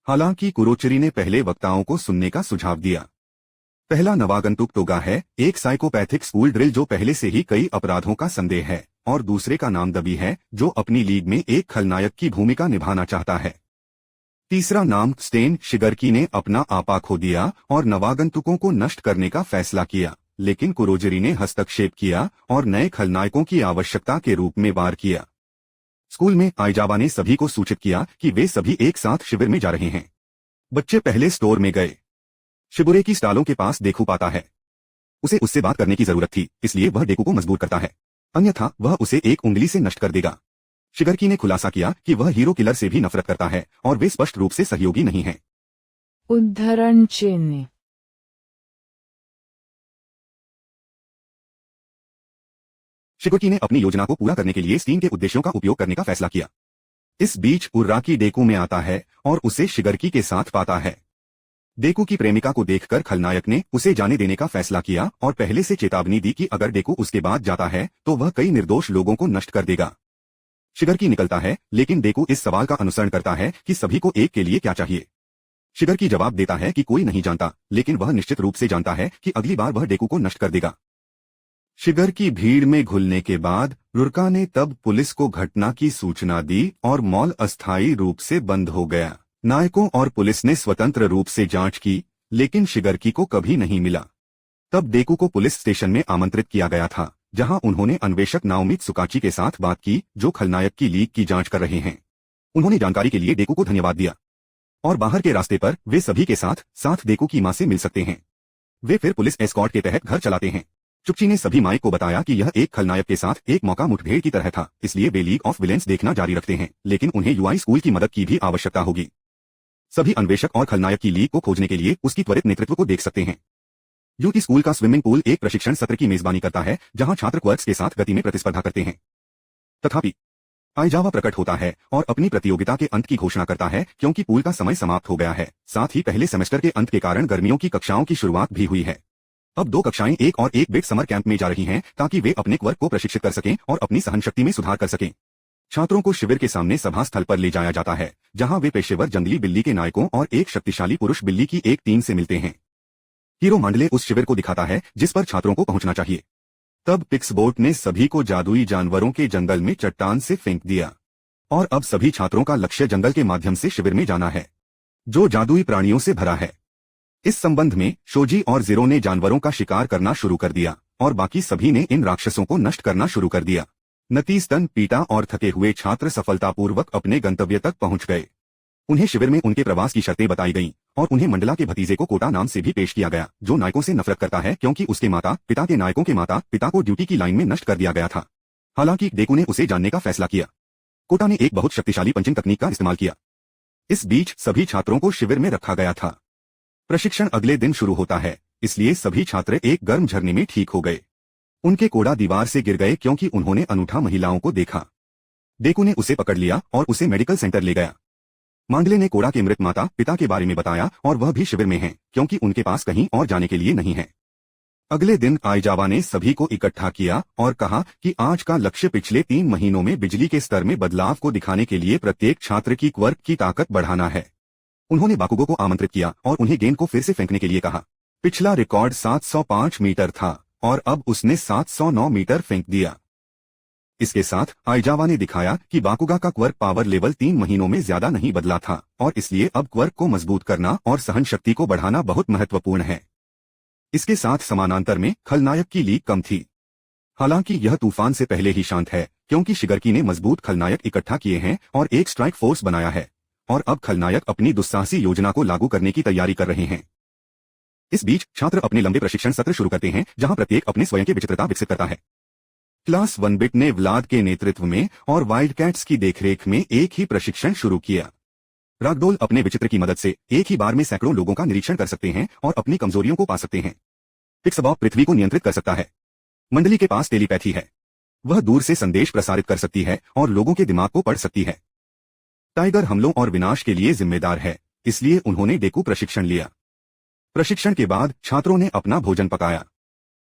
हालांकि कुरोचरी ने पहले वक्ताओं को सुनने का सुझाव दिया। पहला नवागंतुक टोगा है, एक साइकोपैथिक स्कूल ड्रिल जो पहले से ही कई अपराधों का संदेह है, और दूसरे का नाम दबी है, जो अपनी लीग में एक खलनायक की भूमिका निभाना चाहता है। तीसरा नाम स्टेन, शिगरकी ने अपना आपा खो दिया और नवागंतुकों को नष्ट करने का फैसला किया, लेकिन कुरोजरी ने हस्तक्षेप किया और नए खलनायकों की आवश्यकता के रूप में वार किया। स्कूल में आइजावा ने सभी को सूचित किया कि वे सभी एक साथ शिविर में जा रहे हैं। बच्चे पहले स्टोर में गए। शिबुरे की स्टालों के पास डेकू पाता है। उसे उससे बात करने की जरूरत थी, इसलिए वह डेकू को मजबूर करता है, अन्यथा वह उसे एक उंगली से नष्ट कर देगा। शिगरकी ने खुलासा किया कि वह हीरो किलर से भी नफरत करता है और वे स्पष्ट रूप से सहयोगी नहीं हैं। उद्धरण चिन्ह। शिगरकी ने अपनी योजना को पूरा करने के लिए स्टीन के उद्देश्यों का उपयोग करने का फैसला किया। इस बीच उर्राकी डेकू में आता है और उसे शिगरकी के साथ पाता है। डेकू की प्रेमिका को देखकर खलनायक ने उसे जाने देने का फैसला किया और पहले से चेतावनी दी कि अगर डेकू उसके बाद जाता है तो वह कई निर्दोष लोगों को नष्ट कर देगा। शिगरकी निकलता है, लेकिन डेकू इस सवाल का अनुसरण करता है कि सभी को एक के लिए क्या चाहिए। शिगरकी जवाब देता है कि कोई नहीं जानता, लेकिन वह निश्चित रूप से जानता है कि अगली बार वह डेकू को नष्ट कर देगा। शिगरकी भीड़ में घुलने के बाद रुरका ने तब पुलिस को घटना की सूचना दी और मॉल अस्थायी रूप से बंद हो गया। नायकों और पुलिस ने स्वतंत्र रूप से जांच की, लेकिन शिगरकी को कभी नहीं मिला। तब डेकू को पुलिस स्टेशन में आमंत्रित किया गया था, जहां उन्होंने अन्वेषक नाओमी त्सुकाची के साथ बात की, जो खलनायक की लीग की जांच कर रहे हैं। उन्होंने जानकारी के लिए डेकू को धन्यवाद दिया और बाहर के रास्ते पर वे सभी के साथ डेकू की मां से मिल सकते हैं। वे फिर पुलिस एस्कॉर्ट के तहत घर चलाते हैं। चुपची ने सभी माइक को बताया कि यह एक खलनायक के साथ एक मौका मुठभेड़ की तरह था, इसलिए वे लीग ऑफ विलेंस देखना जारी रखते हैं, लेकिन उन्हें यूआई स्कूल की मदद की भी आवश्यकता होगी। सभी अन्वेषक और खलनायक की लीग को खोजने के लिए उसकी त्वरित नेतृत्व को देख सकते हैं। यूटी स्कूल का स्विमिंग पूल एक प्रशिक्षण सत्र की मेजबानी करता है, जहां छात्र क्वर्क्स के साथ गति में प्रतिस्पर्धा करते हैं। तथापि आइजावा प्रकट होता है और अपनी प्रतियोगिता के अंत की घोषणा करता है, क्योंकि पूल का समय समाप्त हो गया है। साथ ही पहले सेमेस्टर के अंत के कारण गर्मियों की कक्षाओं की शुरुआत भी हुई है। अब 2 कक्षाएं एक और एक बेट समर कैंप में जा रही हैं, ताकि वे अपने क्वर्क को प्रशिक्षित कर सकें और अपनी सहनशक्ति में सुधार कर सकें। छात्रों को शिविर के सामने सभा स्थल पर ले जाया जाता है, जहां वे पेशेवर जंगली बिल्ली के नायकों और एक शक्तिशाली पुरुष बिल्ली की एक टीम से मिलते हैं। हीरो मांडले उस शिविर को दिखाता है जिस पर छात्रों को पहुंचना चाहिए। तब पिक्सबोट ने सभी को जादुई जानवरों के जंगल में चट्टान से फेंक दिया और अब सभी छात्रों का लक्ष्य जंगल के माध्यम से शिविर में जाना है, जो जादुई प्राणियों से भरा है। इस संबंध में शोजी और जीरो ने जानवरों का शिकार करना शुरू कर दिया और बाकी सभी ने इन राक्षसों को नष्ट करना शुरू कर दिया। नतीजतन पीटा और थके हुए छात्र सफलतापूर्वक अपने गंतव्य तक पहुंच गए। उन्हें शिविर में उनके प्रवास की शर्तें बताई गईं और उन्हें मंडला के भतीजे को कोटा नाम से भी पेश किया गया, जो नायकों से नफरत करता है क्योंकि उसके माता पिता के नायकों के माता पिता को ड्यूटी की लाइन में नष्ट कर दिया गया था। हालांकि डेकू ने उसे जानने का फैसला किया। कोटा ने एक बहुत शक्तिशाली पंचिंग तकनीक का इस्तेमाल किया। इस बीच सभी छात्रों को शिविर में रखा गया था। प्रशिक्षण अगले दिन शुरू होता है, इसलिए सभी छात्र एक गर्म झरने में ठीक हो गए। उनके कोड़ा दीवार से गिर गए क्योंकि उन्होंने अनूठा महिलाओं को देखा। डेकू ने उसे पकड़ लिया और उसे मेडिकल सेंटर ले गया। मांडले ने कोड़ा के मृत माता पिता के बारे में बताया और वह भी शिविर में हैं क्योंकि उनके पास कहीं और जाने के लिए नहीं है। अगले दिन आइजावा ने सभी को इकट्ठा किया और कहा कि आज का लक्ष्य पिछले 3 महीनों में बिजली के स्तर में बदलाव को दिखाने के लिए प्रत्येक छात्र की क्वर्क की ताकत बढ़ाना है। उन्होंने बाकुगो को आमंत्रित किया और उन्हें गेंद को फिर से फेंकने के लिए कहा। पिछला रिकॉर्ड 705 मीटर था और अब उसने 709 मीटर फेंक दिया। इसके साथ आइजावा ने दिखाया कि बाकुगा का क्वर्क पावर लेवल 3 महीनों में ज्यादा नहीं बदला था और इसलिए अब क्वर्क को मजबूत करना और सहन शक्ति को बढ़ाना बहुत महत्वपूर्ण है। इसके साथ समानांतर में खलनायक की लीक कम थी। हालांकि यह तूफान से पहले ही शांत है क्योंकि शिगरकी ने मजबूत खलनायक इकट्ठा किए हैं और एक स्ट्राइक फोर्स बनाया है और अब खलनायक अपनी दुस्साहसी योजना को लागू करने की तैयारी कर रहे हैं। इस बीच छात्र अपने लंबे प्रशिक्षण सत्र शुरू करते हैं जहां प्रत्येक अपने स्वयं के विचित्रता विकसित करता है। क्लास 1 बिट ने व्लाद के नेतृत्व में और वाइल्ड कैट्स की देखरेख में एक ही प्रशिक्षण शुरू किया। रागडोल अपने विचित्र की मदद से एक ही बार में सैकड़ों लोगों का निरीक्षण कर सकते हैं और अपनी कमजोरियों को पा सकते हैं। पिक्सबॉब पृथ्वी को नियंत्रित कर सकता है। मंडली के पास टेलीपैथी है। वह दूर से संदेश प्रसारित कर सकती है और लोगों के दिमाग को पढ़ सकती है। टाइगर हमलों और विनाश के लिए जिम्मेदार है, इसलिए उन्होंने डेकू प्रशिक्षण लिया। प्रशिक्षण के बाद छात्रों ने अपना भोजन पकाया।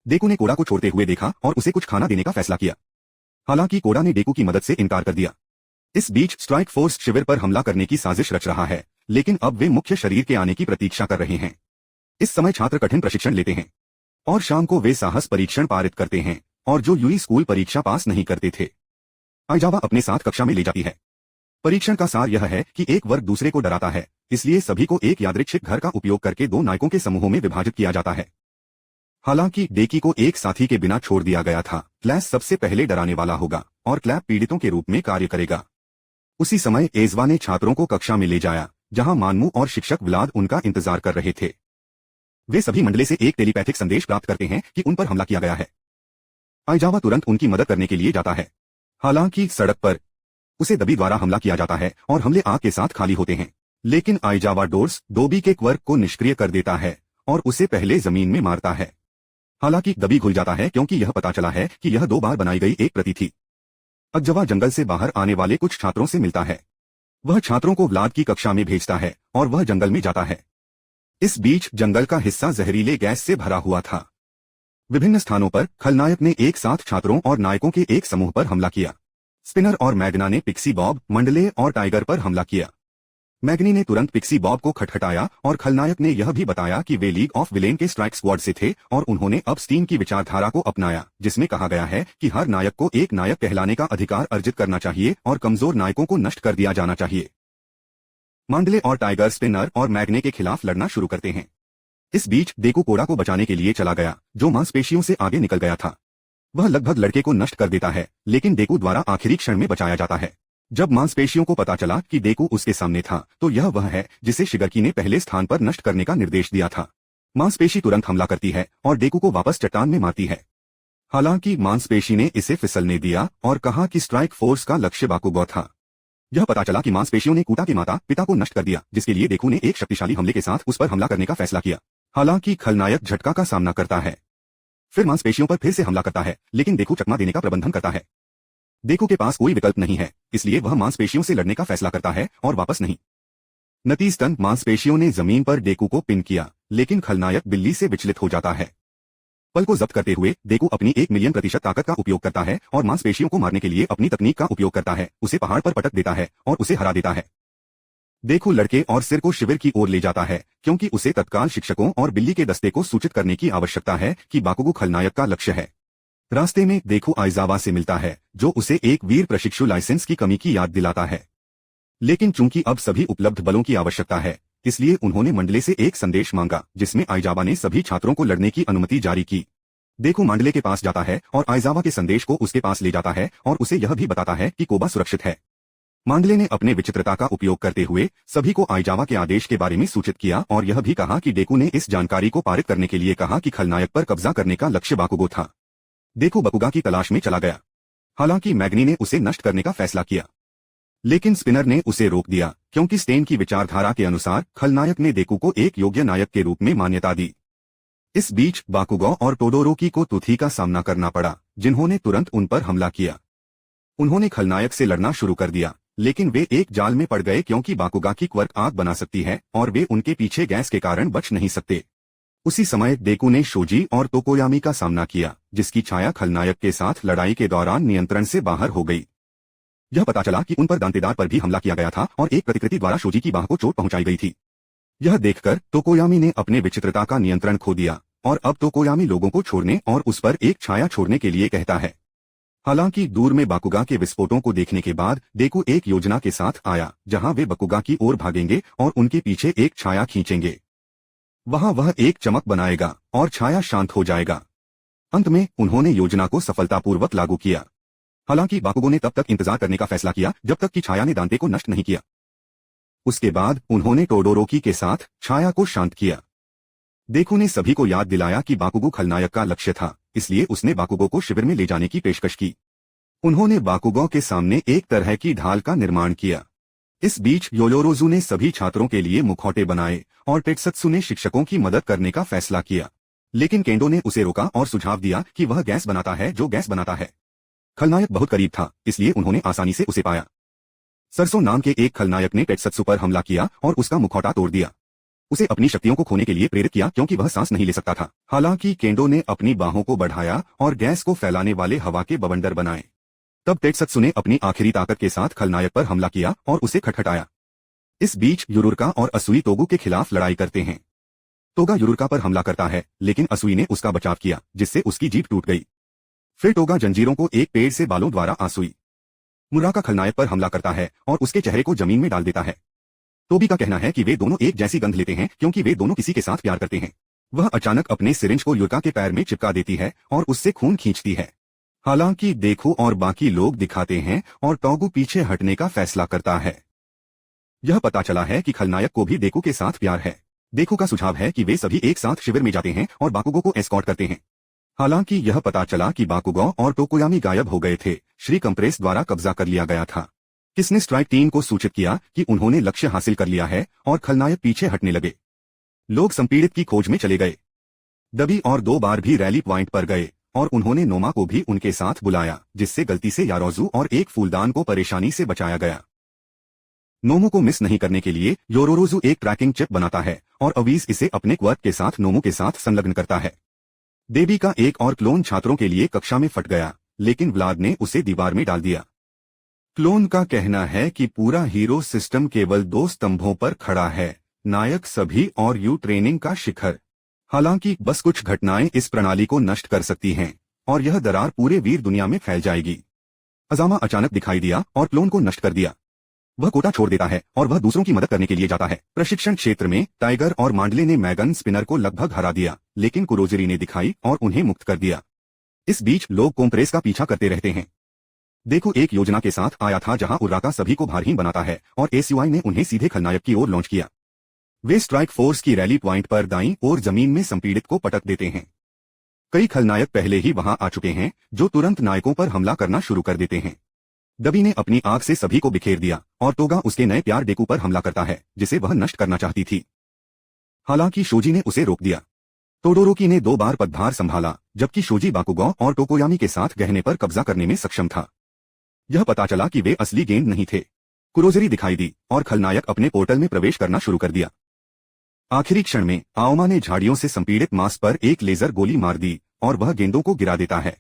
डेकू ने कोड़ा को छोड़ते हुए देखा और उसे कुछ खाना देने का फैसला किया। हालांकि कोड़ा ने डेकू की मदद से इनकार कर दिया। इस बीच स्ट्राइक फोर्स शिविर पर हमला करने की साजिश रच रहा है, लेकिन अब वे मुख्य शरीर के आने की प्रतीक्षा कर रहे हैं। इस समय छात्र कठिन प्रशिक्षण लेते हैं और शाम को वे साहस परीक्षण पारित करते हैं और जो यूई स्कूल परीक्षा पास नहीं करते थे आइजावा अपने साथ कक्षा में ले जाती है। परीक्षण का सार यह है कि एक वर्ग दूसरे को डराता है, इसलिए सभी को एक यादृच्छिक घर का उपयोग करके 2 नायकों के समूहों में विभाजित किया जाता है। हालांकि डेकी को एक साथी के बिना छोड़ दिया गया था। क्लैश सबसे पहले डराने वाला होगा और क्लैप पीड़ितों के रूप में कार्य करेगा। उसी समय एजवा ने छात्रों को कक्षा में ले जाया जहां मानमू और शिक्षक व्लाद उनका इंतजार कर रहे थे। वे सभी मंडले से एक टेलीपैथिक संदेश प्राप्त करते हैं कि उन पर हमला किया गया है। आइजावा तुरंत उनकी मदद करने के लिए जाता है। हालांकि सड़क पर उसे दबी द्वारा हमला किया जाता है और हमले आग के साथ खाली होते हैं, लेकिन आइजावा डोर्स डोबी के क्वर्क को निष्क्रिय कर देता है और उसे पहले जमीन में मारता है। हालांकि दबी घुल जाता है क्योंकि यह पता चला है कि यह 2 बार बनाई गई एक प्रति थी। अज्जवा जंगल से बाहर आने वाले कुछ छात्रों से मिलता है। वह छात्रों को व्लाद की कक्षा में भेजता है और वह जंगल में जाता है। इस बीच जंगल का हिस्सा जहरीले गैस से भरा हुआ था। विभिन्न स्थानों पर खलनायक ने एक साथ छात्रों और नायकों के एक समूह पर हमला किया। स्पिनर और मैग्ना ने पिक्सी बॉब, मंडले और टाइगर पर हमला किया। मैग्नी ने तुरंत पिक्सी बॉब को खटखटाया और खलनायक ने यह भी बताया कि वे लीग ऑफ विलेन के स्ट्राइक स्क्वाड से थे और उन्होंने अब स्टीन की विचारधारा को अपनाया, जिसमें कहा गया है कि हर नायक को एक नायक कहलाने का अधिकार अर्जित करना चाहिए और कमजोर नायकों को नष्ट कर दिया जाना चाहिए। मांडले और टाइगर स्पिनर और मैग्ने के खिलाफ लड़ना शुरू करते हैं। इस बीच डेकू कोड़ा को बचाने के लिए चला गया, जो मांसपेशियों से आगे निकल गया था। वह लगभग लड़के को नष्ट कर देता है, लेकिन डेकू द्वारा आखिरी क्षण में बचाया जाता है। जब मांसपेशियों को पता चला कि डेकू उसके सामने था, तो यह वह है जिसे शिगरकी ने पहले स्थान पर नष्ट करने का निर्देश दिया था। मांसपेशी तुरंत हमला करती है और डेकू को वापस चट्टान में मारती है। हालांकि मांसपेशी ने इसे फिसलने दिया और कहा कि स्ट्राइक फोर्स का लक्ष्य बाकुगो था। यह पता चला कि मांसपेशियों ने कूटा के माता पिता को नष्ट कर दिया, जिसके लिए डेकू ने एक शक्तिशाली हमले के साथ उस पर हमला करने का फैसला किया। हालांकि खलनायक झटका का सामना करता है, फिर मांसपेशियों पर फिर से हमला करता है, लेकिन डेकू चकमा देने का प्रबंधन करता है। डेकू के पास कोई विकल्प नहीं है, इसलिए वह मांसपेशियों से लड़ने का फैसला करता है और वापस नहीं। नतीजतन मांसपेशियों ने जमीन पर डेकू को पिन किया, लेकिन खलनायक बिल्ली से विचलित हो जाता है। पल को जब्त करते हुए डेकू अपनी 1 मिलियन प्रतिशत ताकत का उपयोग करता है और मांसपेशियों को मारने के लिए अपनी तकनीक का उपयोग करता है, उसे पहाड़ पर पटक देता है और उसे हरा देता है। डेकू लड़के और सिर को शिविर की ओर ले जाता है क्योंकि उसे तत्काल शिक्षकों और बिल्ली के दस्ते को सूचित करने की आवश्यकता है कि बाकुगो खलनायक का लक्ष्य है। रास्ते में देखो आइजावा से मिलता है, जो उसे एक वीर प्रशिक्षु लाइसेंस की कमी की याद दिलाता है। लेकिन चूंकि अब सभी उपलब्ध बलों की आवश्यकता है, इसलिए उन्होंने मंडले से एक संदेश मांगा, जिसमें आइजावा ने सभी छात्रों को लड़ने की अनुमति जारी की। देखो मांडले के पास जाता है और आइजावा के संदेश को उसके पास ले जाता है और उसे यह भी बताता है कि कोबा सुरक्षित है। मांडले ने अपने विचित्रता का उपयोग करते हुए सभी को आइजावा के आदेश के बारे में सूचित किया और यह भी कहा कि डेकू ने इस जानकारी को पारित करने के लिए कहा कि खलनायक पर कब्जा करने का लक्ष्य बाकुगो था। डेकू बाकुगा की तलाश में चला गया। हालांकि मैग्नी ने उसे नष्ट करने का फैसला किया, लेकिन स्पिनर ने उसे रोक दिया क्योंकि स्टेन की विचारधारा के अनुसार खलनायक ने डेकू को एक योग्य नायक के रूप में मान्यता दी। इस बीच बाकुगो और टोडोरोकी को तुथी का सामना करना पड़ा, जिन्होंने तुरंत उन पर हमला किया। उन्होंने खलनायक से लड़ना शुरू कर दिया, लेकिन वे एक जाल में पड़ गए क्योंकि बाकुगा की क्वर्क आग बना सकती है और वे उनके पीछे गैस के कारण बच नहीं सकते। उसी समय डेकू ने शोजी और तोकोयामी का सामना किया, जिसकी छाया खलनायक के साथ लड़ाई के दौरान नियंत्रण से बाहर हो गई। यह पता चला कि उन पर दांतेदार पर भी हमला किया गया था और एक प्रतिकृति द्वारा शोजी की बाह को चोट पहुंचाई गई थी। यह देखकर तोकोयामी ने अपने विचित्रता का नियंत्रण खो दिया और अब तोकोयामी लोगों को छोड़ने और उस पर एक छाया छोड़ने के लिए कहता है। हालांकि दूर में बाकुगा के विस्फोटों को देखने के बाद डेकू एक योजना के साथ आया, जहां वे बाकुगा की ओर भागेंगे और उनके पीछे एक छाया खींचेंगे। वहां वह एक चमक बनाएगा और छाया शांत हो जाएगा। अंत में उन्होंने योजना को सफलतापूर्वक लागू किया। हालांकि बाकुगो ने तब तक इंतजार करने का फैसला किया जब तक कि छाया ने दांते को नष्ट नहीं किया। उसके बाद उन्होंने टोडोरोकी के साथ छाया को शांत किया। डेकू ने सभी को याद दिलाया कि बाकुगो खलनायक का लक्ष्य था, इसलिए उसने बाकुगो को शिविर में ले जाने की पेशकश की। उन्होंने बाकुगो के सामने एक तरह की ढाल का निर्माण किया। इस बीच योयोरोजू ने सभी छात्रों के लिए मुखौटे बनाए और टेत्सुत्सु ने शिक्षकों की मदद करने का फैसला किया, लेकिन केंडो ने उसे रोका और सुझाव दिया कि वह गैस बनाता है जो गैस बनाता है। खलनायक बहुत करीब था, इसलिए उन्होंने आसानी से उसे पाया। सरसों नाम के एक खलनायक ने टेत्सुत्सु पर हमला किया और उसका मुखौटा तोड़ दिया। उसे अपनी शक्तियों को खोने के लिए प्रेरित किया क्योंकि वह सांस नहीं ले सकता था। हालांकि केंडो ने अपनी बाहों को बढ़ाया और गैस को फैलाने वाले हवा के बवंडर बनाए। तब टेत्सुत्सु ने अपनी आखिरी ताकत के साथ खलनायक पर हमला किया और उसे खटखटाया। इस बीच युरुका और असुई तोगु के खिलाफ लड़ाई करते हैं। तोगा युरुका पर हमला करता है, लेकिन असुई ने उसका बचाव किया, जिससे उसकी जीभ टूट गई। फिर टोगा जंजीरों को एक पेड़ से बालों द्वारा आसुई मुराका खलनायक पर हमला करता है और उसके चेहरे को जमीन में डाल देता है। टोबी का कहना है कि वे दोनों एक जैसी गंध लेते हैं क्योंकि वे दोनों किसी के साथ प्यार करते हैं। वह अचानक अपने सिरिंज को युरका के पैर में चिपका देती है और उससे खून खींचती है। हालांकि देखो और बाकी लोग दिखाते हैं और टोगु पीछे हटने का फैसला करता है। यह पता चला है कि खलनायक को भी डेकू के साथ प्यार है। डेकू का सुझाव है कि वे सभी एक साथ शिविर में जाते हैं और बाकुगो को एस्कॉर्ट करते हैं। हालांकि यह पता चला कि बाकुगो और टोकोयामी गायब हो गए थे। श्री कंप्रेस द्वारा कब्जा कर लिया गया था। किसने स्ट्राइक टीम को सूचित किया कि उन्होंने लक्ष्य हासिल कर लिया है और खलनायक पीछे हटने लगे। लोग संपीड़ित की खोज में चले गए। डबी और 2 बार भी रैली पॉइंट पर गए और उन्होंने नोमा को भी उनके साथ बुलाया, जिससे गलती से यारोजू और एक फूलदान को परेशानी से बचाया गया। नोमो को मिस नहीं करने के लिए योरोरोजू एक ट्रैकिंग चिप बनाता है और अवीज इसे अपने क्वर्क के साथ नोमो के साथ संलग्न करता है। डेबी का एक और क्लोन छात्रों के लिए कक्षा में फट गया, लेकिन व्लाद ने उसे दीवार में डाल दिया। क्लोन का कहना है कि पूरा हीरो सिस्टम केवल 2 स्तंभों पर खड़ा है, नायक सभी और यू ट्रेनिंग का शिखर। हालांकि बस कुछ घटनाएं इस प्रणाली को नष्ट कर सकती हैं और यह दरार पूरे वीर दुनिया में फैल जाएगी। अजामा अचानक दिखाई दिया और क्लोन को नष्ट कर दिया। वह कोटा छोड़ देता है और वह दूसरों की मदद करने के लिए जाता है। प्रशिक्षण क्षेत्र में टाइगर और मांडले ने मैगन स्पिनर को लगभग हरा दिया, लेकिन कुरोजरी ने दिखाई और उन्हें मुक्त कर दिया। इस बीच लोग कोम्प्रेस का पीछा करते रहते हैं। देखो एक योजना के साथ आया था जहां उर्राका सभी को भारहीन बनाता है और एसयूआई ने उन्हें सीधे खलनायक की ओर लॉन्च किया। वे स्ट्राइक फोर्स की रैली पॉइंट पर दाईं ओर जमीन में संपीड़ित को पटक देते हैं। कई खलनायक पहले ही वहां आ चुके हैं जो तुरंत नायकों पर हमला करना शुरू कर देते हैं। डबी ने अपनी आग से सभी को बिखेर दिया और टोगा उसके नए प्यार डेकू पर हमला करता है, जिसे वह नष्ट करना चाहती थी। हालांकि शोजी ने उसे रोक दिया। टोडोरोकी ने 2 बार पदभार संभाला, जबकि शोजी बाकुगो और टोकोयामी के साथ गहने पर कब्जा करने में सक्षम था। यह पता चला कि वे असली गेंद नहीं थे। कुरोजरी दिखाई दी और खलनायक अपने पोर्टल में प्रवेश करना शुरू कर दिया। आखिरी क्षण में आओमा ने झाड़ियों से संपीड़ित मांस पर एक लेजर गोली मार दी और वह गेंदों को गिरा देता है।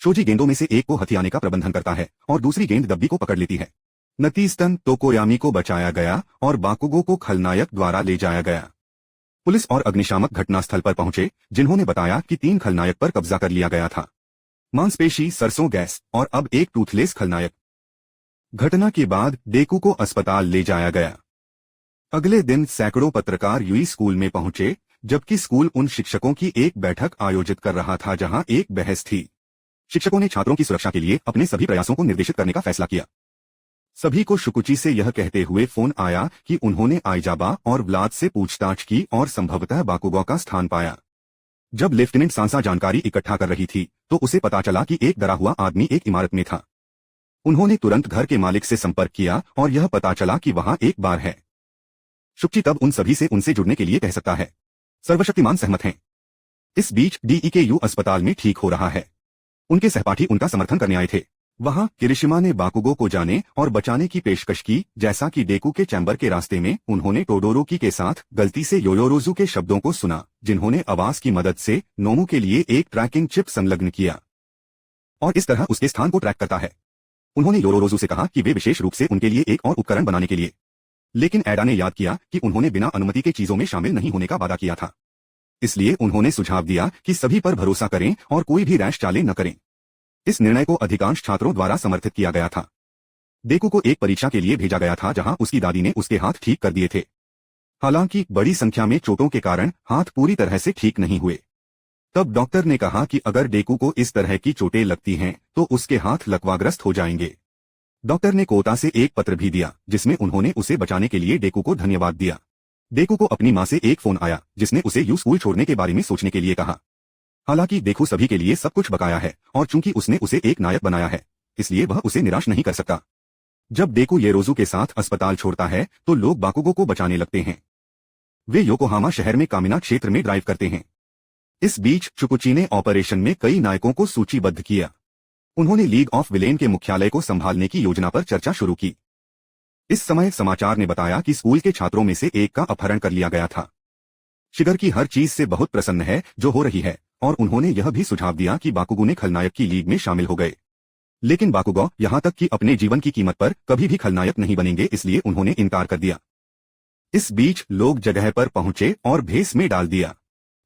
शोजी गेंदों में से एक को हथियाने का प्रबंधन करता है और दूसरी गेंद डब्बी को पकड़ लेती है। नतीजतन तोकोयामी को बचाया गया और बाकुगो को खलनायक द्वारा ले जाया गया। पुलिस और अग्निशामक घटनास्थल पर पहुंचे, जिन्होंने बताया कि 3 खलनायक पर कब्जा कर लिया गया था। मांसपेशी, सरसों गैस और अब एक टूथलेस खलनायक। घटना के बाद डेकू को अस्पताल ले जाया गया। अगले दिन सैकड़ों पत्रकार यूई स्कूल में पहुंचे, जबकि स्कूल उन शिक्षकों की एक बैठक आयोजित कर रहा था जहां एक बहस थी। शिक्षकों ने छात्रों की सुरक्षा के लिए अपने सभी प्रयासों को निर्देशित करने का फैसला किया। सभी को शुकुची से यह कहते हुए फोन आया कि उन्होंने आइजाबा और व्लाद से पूछताछ की और संभवतः बाकुगो का स्थान पाया। जब लेफ्टिनेंट सांसा जानकारी इकट्ठा कर रही थी तो उसे पता चला कि एक डरा हुआ आदमी एक इमारत में था। उन्होंने तुरंत घर के मालिक से संपर्क किया और यह पता चला कि वहां एक बार है। शुक्ची तब उन सभी से उनसे जुड़ने के लिए कह सकता है। सर्वशक्तिमान सहमत हैं। इस बीच डीईकेयू अस्पताल में ठीक हो रहा है। उनके सहपाठी उनका समर्थन करने आए थे। वहां किरिशिमा ने बाकुगो को जाने और बचाने की पेशकश की, जैसा कि डेकू के चैम्बर के रास्ते में उन्होंने टोडोरोकी के साथ गलती से योयोरोजू के शब्दों को सुना, जिन्होंने आवाज की मदद से नोमू के लिए एक ट्रैकिंग चिप संलग्न किया और इस तरह उसके स्थान को ट्रैक करता है। उन्होंने योरोरोजू से कहा कि वे विशेष रूप से उनके लिए एक और उपकरण बनाने के लिए, लेकिन एडा ने याद किया कि उन्होंने बिना अनुमति के चीजों में शामिल नहीं होने का वादा किया था। इसलिए उन्होंने सुझाव दिया कि सभी पर भरोसा करें और कोई भी रैश चालें न करें। इस निर्णय को अधिकांश छात्रों द्वारा समर्थित किया गया था। डेकू को एक परीक्षा के लिए भेजा गया था जहां उसकी दादी ने उसके हाथ ठीक कर दिए थे। हालांकि बड़ी संख्या में चोटों के कारण हाथ पूरी तरह से ठीक नहीं हुए। तब डॉक्टर ने कहा कि अगर डेकू को इस तरह की चोटें लगती हैं तो उसके हाथ लकवाग्रस्त हो जाएंगे। डॉक्टर ने कोता से एक पत्र भी दिया जिसमें उन्होंने उसे बचाने के लिए डेकू को धन्यवाद दिया। डेकू को अपनी मां से एक फोन आया जिसने उसे यू स्कूल छोड़ने के बारे में सोचने के लिए कहा। हालांकि डेकू सभी के लिए सब कुछ बकाया है और चूंकि उसने उसे एक नायक बनाया है, इसलिए वह उसे निराश नहीं कर सकता। जब डेकू येरोजू के साथ अस्पताल छोड़ता है तो लोग बाकुगो को बचाने लगते हैं। वे योकोहामा शहर में कामिना क्षेत्र में ड्राइव करते हैं। इस बीच चुकुची ने ऑपरेशन में कई नायकों को सूचीबद्ध किया। उन्होंने लीग ऑफ विलेन के मुख्यालय को संभालने की योजना पर चर्चा शुरू की। इस समय समाचार ने बताया कि स्कूल के छात्रों में से एक का अपहरण कर लिया गया था। शिगर की हर चीज से बहुत प्रसन्न है जो हो रही है और उन्होंने यह भी सुझाव दिया कि बाकुगो ने खलनायक की लीग में शामिल हो गए। लेकिन बाकुगो यहां तक कि अपने जीवन की कीमत पर कभी भी खलनायक नहीं बनेंगे, इसलिए उन्होंने इनकार कर दिया। इस बीच लोग जगह पर पहुंचे और भेस में डाल दिया।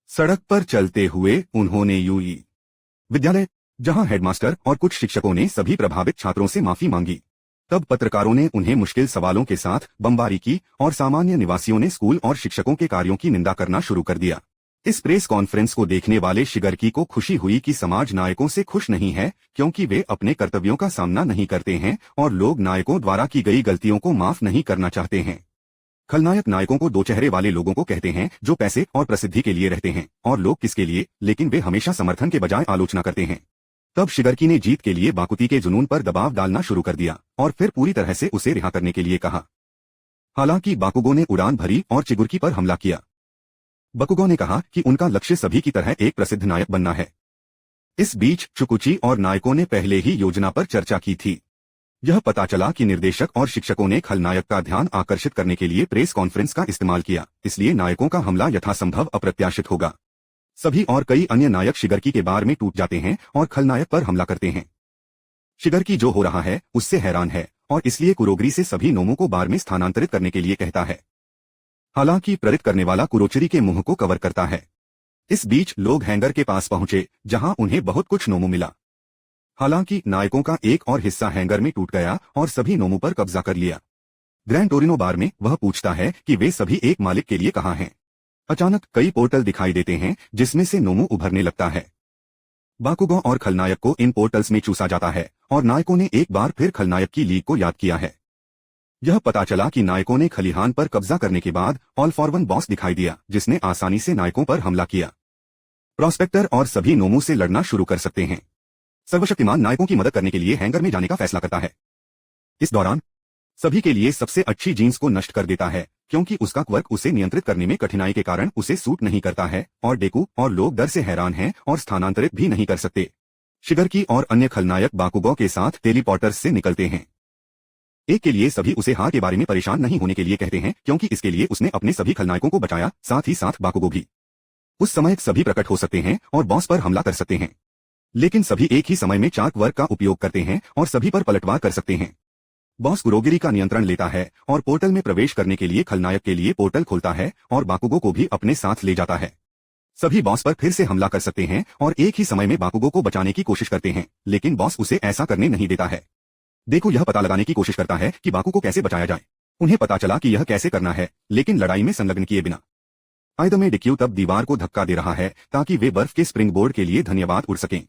सड़क पर चलते हुए उन्होंने यूई विद्यालय, जहां हेडमास्टर और कुछ शिक्षकों ने सभी प्रभावित छात्रों से माफी मांगी। तब पत्रकारों ने उन्हें मुश्किल सवालों के साथ बमबारी की और सामान्य निवासियों ने स्कूल और शिक्षकों के कार्यों की निंदा करना शुरू कर दिया। इस प्रेस कॉन्फ्रेंस को देखने वाले शिगर्की को खुशी हुई कि समाज नायकों से खुश नहीं है, क्योंकि वे अपने कर्तव्यों का सामना नहीं करते हैं और लोग नायकों द्वारा की गई गलतियों को माफ नहीं करना चाहते हैं। खलनायक नायकों को दो चेहरे वाले लोगों को कहते हैं जो पैसे और प्रसिद्धि के लिए रहते हैं और लोग किसके लिए, लेकिन वे हमेशा समर्थन के बजाय आलोचना करते हैं। तब शिगर्की ने जीत के लिए बाकुती के जुनून पर दबाव डालना शुरू कर दिया और फिर पूरी तरह से उसे रिहा करने के लिए कहा। हालांकि बाकुगो ने उड़ान भरी और चिगुर्की पर हमला किया। बाकुगो ने कहा कि उनका लक्ष्य सभी की तरह एक प्रसिद्ध नायक बनना है। इस बीच चुकुची और नायकों ने पहले ही योजना पर चर्चा की थी। यह पता चला कि निर्देशक और शिक्षकों ने खलनायक का ध्यान आकर्षित करने के लिए प्रेस कॉन्फ्रेंस का इस्तेमाल किया, इसलिए नायकों का हमला यथासंभव अप्रत्याशित होगा। सभी और कई अन्य नायक शिगर्की के बार में टूट जाते हैं और खलनायक पर हमला करते हैं। शिगर्की जो हो रहा है उससे हैरान है और इसलिए कुरोगरी से सभी नोमों को बार में स्थानांतरित करने के लिए कहता है। हालांकि प्रेरित करने वाला कुरोचरी के मुंह को कवर करता है। इस बीच लोग हैंगर के पास पहुंचे जहां उन्हें बहुत कुछ नोमो मिला। हालांकि नायकों का एक और हिस्सा हैंगर में टूट गया और सभी नोमों पर कब्जा कर लिया। ग्रैंड टोरिनो बार में वह पूछता है कि वे सभी एक मालिक के लिए कहां हैं। अचानक कई पोर्टल दिखाई देते हैं जिसमें से नोमो उभरने लगता है। बाकुगो और खलनायक को इन पोर्टल्स में चूसा जाता है और नायकों ने एक बार फिर खलनायक की लीग को याद किया है। यह पता चला कि नायकों ने खलिहान पर कब्जा करने के बाद ऑल फॉर वन बॉस दिखाई दिया जिसने आसानी से नायकों पर हमला किया। प्रोस्पेक्टर और सभी नोमों से लड़ना शुरू कर सकते हैं। सर्वशक्तिमान नायकों की मदद करने के लिए हैंगर में जाने का फैसला करता है। इस दौरान सभी के लिए सबसे अच्छी जीन्स को नष्ट कर देता है क्योंकि उसका क्वर्क उसे नियंत्रित करने में कठिनाई के कारण उसे सूट नहीं करता है और डेकू और लोग डर से हैरान हैं और स्थानांतरित भी नहीं कर सकते। शिगर्की और अन्य खलनायक बाकुगो के साथ टेलीपोर्टर्स से निकलते हैं। एक के लिए सभी उसे हार के बारे में परेशान नहीं होने के लिए कहते हैं क्योंकि इसके लिए उसने अपने सभी खलनायकों को बचाया, साथ ही साथ बाकुगो भी। उस समय सभी प्रकट हो सकते हैं और बॉस पर हमला कर सकते हैं, लेकिन सभी एक ही समय में चार्क वर्क का उपयोग करते हैं और सभी पर पलटवार कर सकते हैं। बॉस कुरोगिरी का नियंत्रण लेता है और पोर्टल में प्रवेश करने के लिए खलनायक के लिए पोर्टल खोलता है और बाकुगो को भी अपने साथ ले जाता है। सभी बॉस पर फिर से हमला कर सकते हैं और एक ही समय में बाकुगो को बचाने की कोशिश करते हैं, लेकिन बॉस उसे ऐसा करने नहीं देता है। देखो यह पता लगाने की कोशिश करता है कि बाकुगो कैसे बचाया जाए। उन्हें पता चला कि यह कैसे करना है, लेकिन लड़ाई में संलग्न किए बिना। आयदा में डिक्यू तब दीवार को धक्का दे रहा है ताकि वे बर्फ के स्प्रिंग बोर्ड के लिए धन्यवाद उड़ सकें।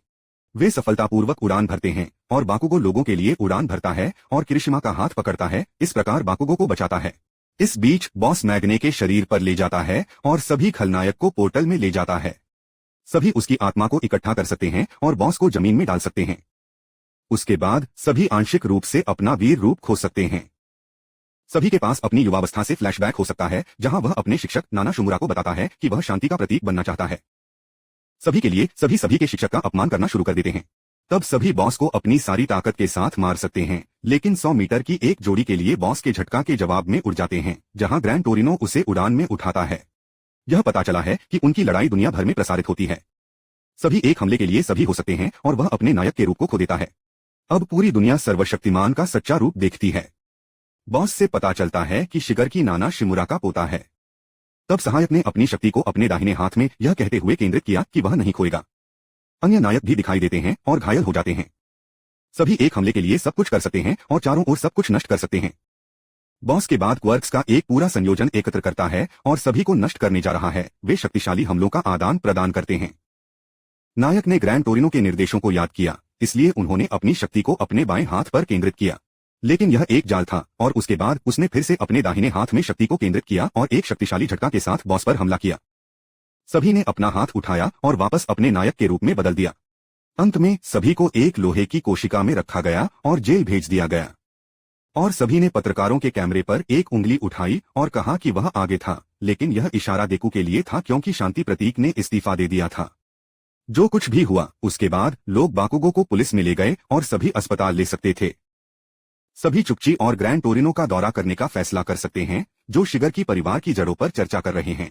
वे सफलतापूर्वक उड़ान भरते हैं और बाकुगो लोगों के लिए उड़ान भरता है और किरिशिमा का हाथ पकड़ता है, इस प्रकार बाकुगो को बचाता है। इस बीच बॉस मैग्ने के शरीर पर ले जाता है और सभी खलनायक को पोर्टल में ले जाता है। सभी उसकी आत्मा को इकट्ठा कर सकते हैं और बॉस को जमीन में डाल सकते हैं। उसके बाद सभी आंशिक रूप से अपना वीर रूप खो सकते हैं। सभी के पास अपनी युवावस्था से फ्लैशबैक हो सकता है, जहां वह अपने शिक्षक नाना शिमुरा को बताता है कि वह शांति का प्रतीक बनना चाहता है। सभी के लिए सभी के शिक्षक का अपमान करना शुरू कर देते हैं। तब सभी बॉस को अपनी सारी ताकत के साथ मार सकते हैं, लेकिन 100 मीटर की एक जोड़ी के लिए बॉस के झटका के जवाब में उड़ जाते हैं, जहां ग्रैंड टोरिनो उसे उड़ान में उठाता है। यह पता चला है कि उनकी लड़ाई दुनिया भर में प्रसारित होती है। सभी एक हमले के लिए सभी हो सकते हैं और वह अपने नायक के रूप को खो देता है। अब पूरी दुनिया सर्वशक्तिमान का सच्चा रूप देखती है। बॉस से पता चलता है कि शिगरकी नाना शिमुरा का पोता है। तब सहायक ने अपनी शक्ति को अपने दाहिने हाथ में यह कहते हुए केंद्रित किया कि वह नहीं खोएगा। अन्य नायक भी दिखाई देते हैं और घायल हो जाते हैं। सभी एक हमले के लिए सब कुछ कर सकते हैं और चारों ओर सब कुछ नष्ट कर सकते हैं। बॉस के बाद क्वर्क्स का एक पूरा संयोजन एकत्र करता है और सभी को नष्ट करने जा रहा है। वे शक्तिशाली हमलों का आदान प्रदान करते हैं। नायक ने ग्रैंड टोरिनो के निर्देशों को याद किया, इसलिए उन्होंने अपनी शक्ति को अपने बाएं हाथ पर केंद्रित किया। लेकिन यह एक जाल था और उसके बाद उसने फिर से अपने दाहिने हाथ में शक्ति को केंद्रित किया और एक शक्तिशाली झटका के साथ बॉस पर हमला किया। सभी ने अपना हाथ उठाया और वापस अपने नायक के रूप में बदल दिया। अंत में सभी को एक लोहे की कोशिका में रखा गया और जेल भेज दिया गया। और सभी ने पत्रकारों के कैमरे पर एक उंगली उठाई और कहा कि वह आगे था, लेकिन यह इशारा डेकू के लिए था क्योंकि शांति प्रतीक ने इस्तीफा दे दिया था। जो कुछ भी हुआ उसके बाद लोग बाकुगो को पुलिस में ले गए और सभी अस्पताल ले सकते थे। सभी चुकची और ग्रैंड टोरिनो का दौरा करने का फैसला कर सकते हैं, जो शिगरकी परिवार की जड़ों पर चर्चा कर रहे हैं।